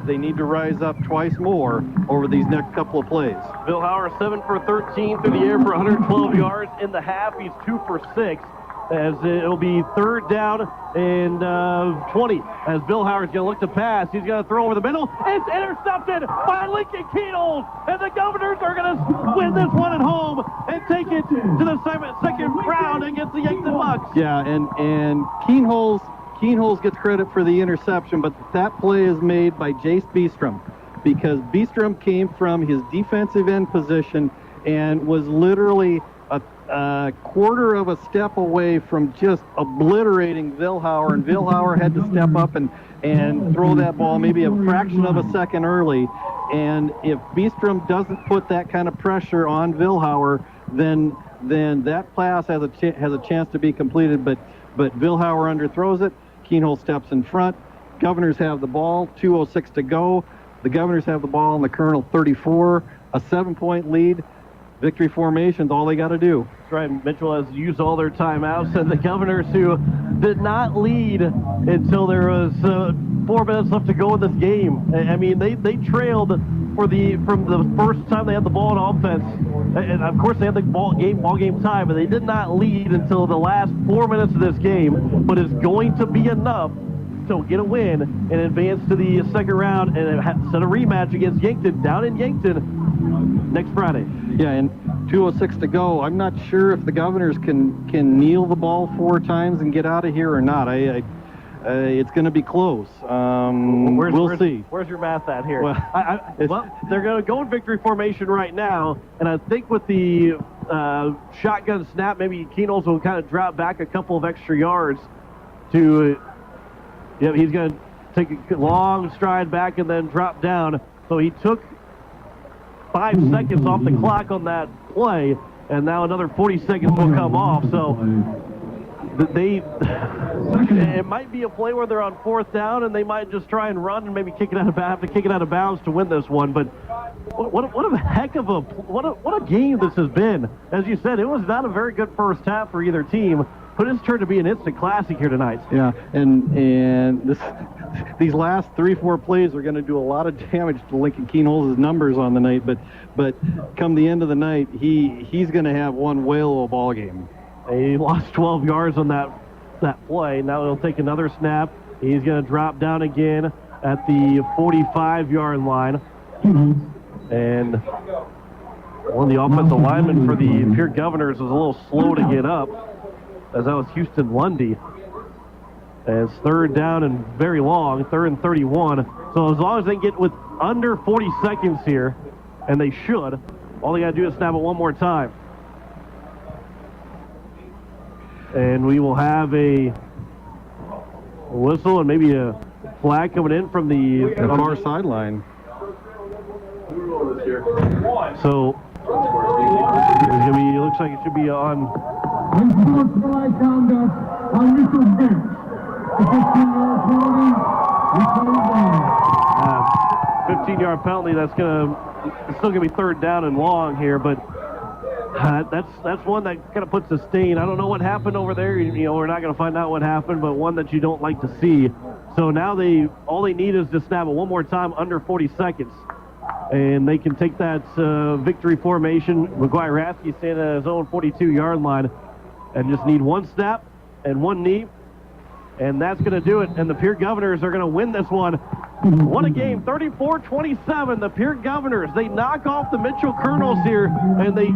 Speaker 16: they need to rise up twice more over these next couple of plays.
Speaker 17: Bill Howard 7 for 13 through the air for 112 yards in the half. He's 2 for 6. As it'll be 3rd down and 20. As Bill Howard's going to look to pass, he's going to throw over the middle. It's intercepted by Lincoln Keenholz, and the Governors are going to win this one at home and take it to the second round against the Yankton Bucks.
Speaker 16: Yeah, and Keenholz gets credit for the interception, but that play is made by Jace Beestrom, because Beestrom came from his defensive end position and was literally a quarter of a step away from just obliterating Vilhauer, and Vilhauer had to step up and throw that ball maybe a fraction of a second early. And if Beestrom doesn't put that kind of pressure on Vilhauer, then that pass has a chance to be completed. But Vilhauer underthrows it. Keenholz steps in front. Governors have the ball. 2:06 to go. The Governors have the ball in the Kernel 34. A 7-point lead. Victory formation's all they got to do.
Speaker 17: That's right. Mitchell has used all their timeouts, and the Governors, who did not lead until there was 4 minutes left to go in this game. I mean, they trailed from the first time they had the ball on offense, and of course they had the ball game time, but they did not lead until the last 4 minutes of this game. But it's going to be enough to get a win and advance to the second round and set a rematch against Yankton down in Yankton next Friday.
Speaker 16: Yeah, and 2:06 to go. I'm not sure if the Governors can kneel the ball 4 times and get out of here or not. It's going to be close. We'll see.
Speaker 17: Where's your math at here?
Speaker 16: Well,
Speaker 17: they're going to go in victory formation right now, and I think with the shotgun snap, maybe Keenholz will kind of drop back a couple of extra yards to. Yeah, he's going to take a long stride back and then drop down. So he took 5 seconds off the clock on that play, and now another 40 seconds will come off. So it might be a play where they're on 4th down, and they might just try and run and maybe have to kick it out of bounds to win this one. But what a heck of a game this has been. As you said, it was not a very good first half for either team. But it's turned to be an instant classic here tonight.
Speaker 16: Yeah, and these last 3-4 plays are going to do a lot of damage to Lincoln Keenholz's numbers on the night. But come the end of the night, he's going to have one whale of a ball game.
Speaker 17: He lost 12 yards on that play. Now he'll take another snap. He's going to drop down again at the 45-yard line. And one of the offensive linemen for the Pierre Governors was a little slow to get up, as that was Houston Lundy. And it's 3rd down and very long, 3rd and 31. So as long as they get with under 40 seconds here, and they should, all they got to do is snap it one more time. And we will have a whistle and maybe a flag coming in from the
Speaker 16: far sideline.
Speaker 17: So it looks like it should be on.
Speaker 18: Unsportsmanlike conduct on Mitchell's bench. The 15-yard penalty.
Speaker 17: 15-yard penalty. It's still gonna be 3rd down and long here, but that's one that kind of puts a stain. I don't know what happened over there. We're not gonna find out what happened, but one that you don't like to see. So now all they need is to snap it one more time under 40 seconds. And they can take that victory formation. McGuire Rasky standing at his own 42-yard line and just need one snap and one knee. And that's going to do it. And the Pierre Governors are going to win this one. What a game, 34-27. The Pierre Governors, they knock off the Mitchell Kernels here, and they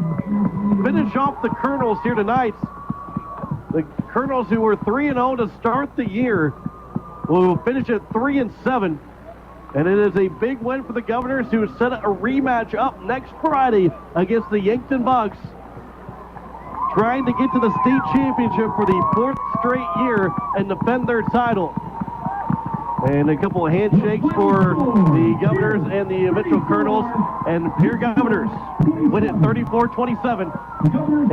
Speaker 17: finish off the Kernels here tonight. The Kernels, who were 3-0 to start the year, will finish at 3-7. And it is a big win for the Governors, who set a rematch up next Friday against the Yankton Bucks, trying to get to the state championship for the 4th straight year and defend their title. And a couple of handshakes for the Governors and the Mitchell Kernels, and Pierre Governors win it 34-27.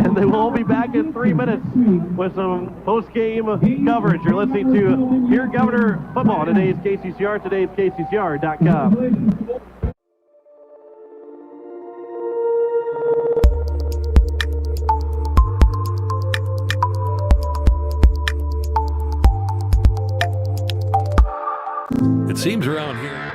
Speaker 17: And they will all be back in 3 minutes with some post-game coverage. You're listening to Pierre Governor Football. Today's KCCR, today's KCCR.com.
Speaker 4: It seems around here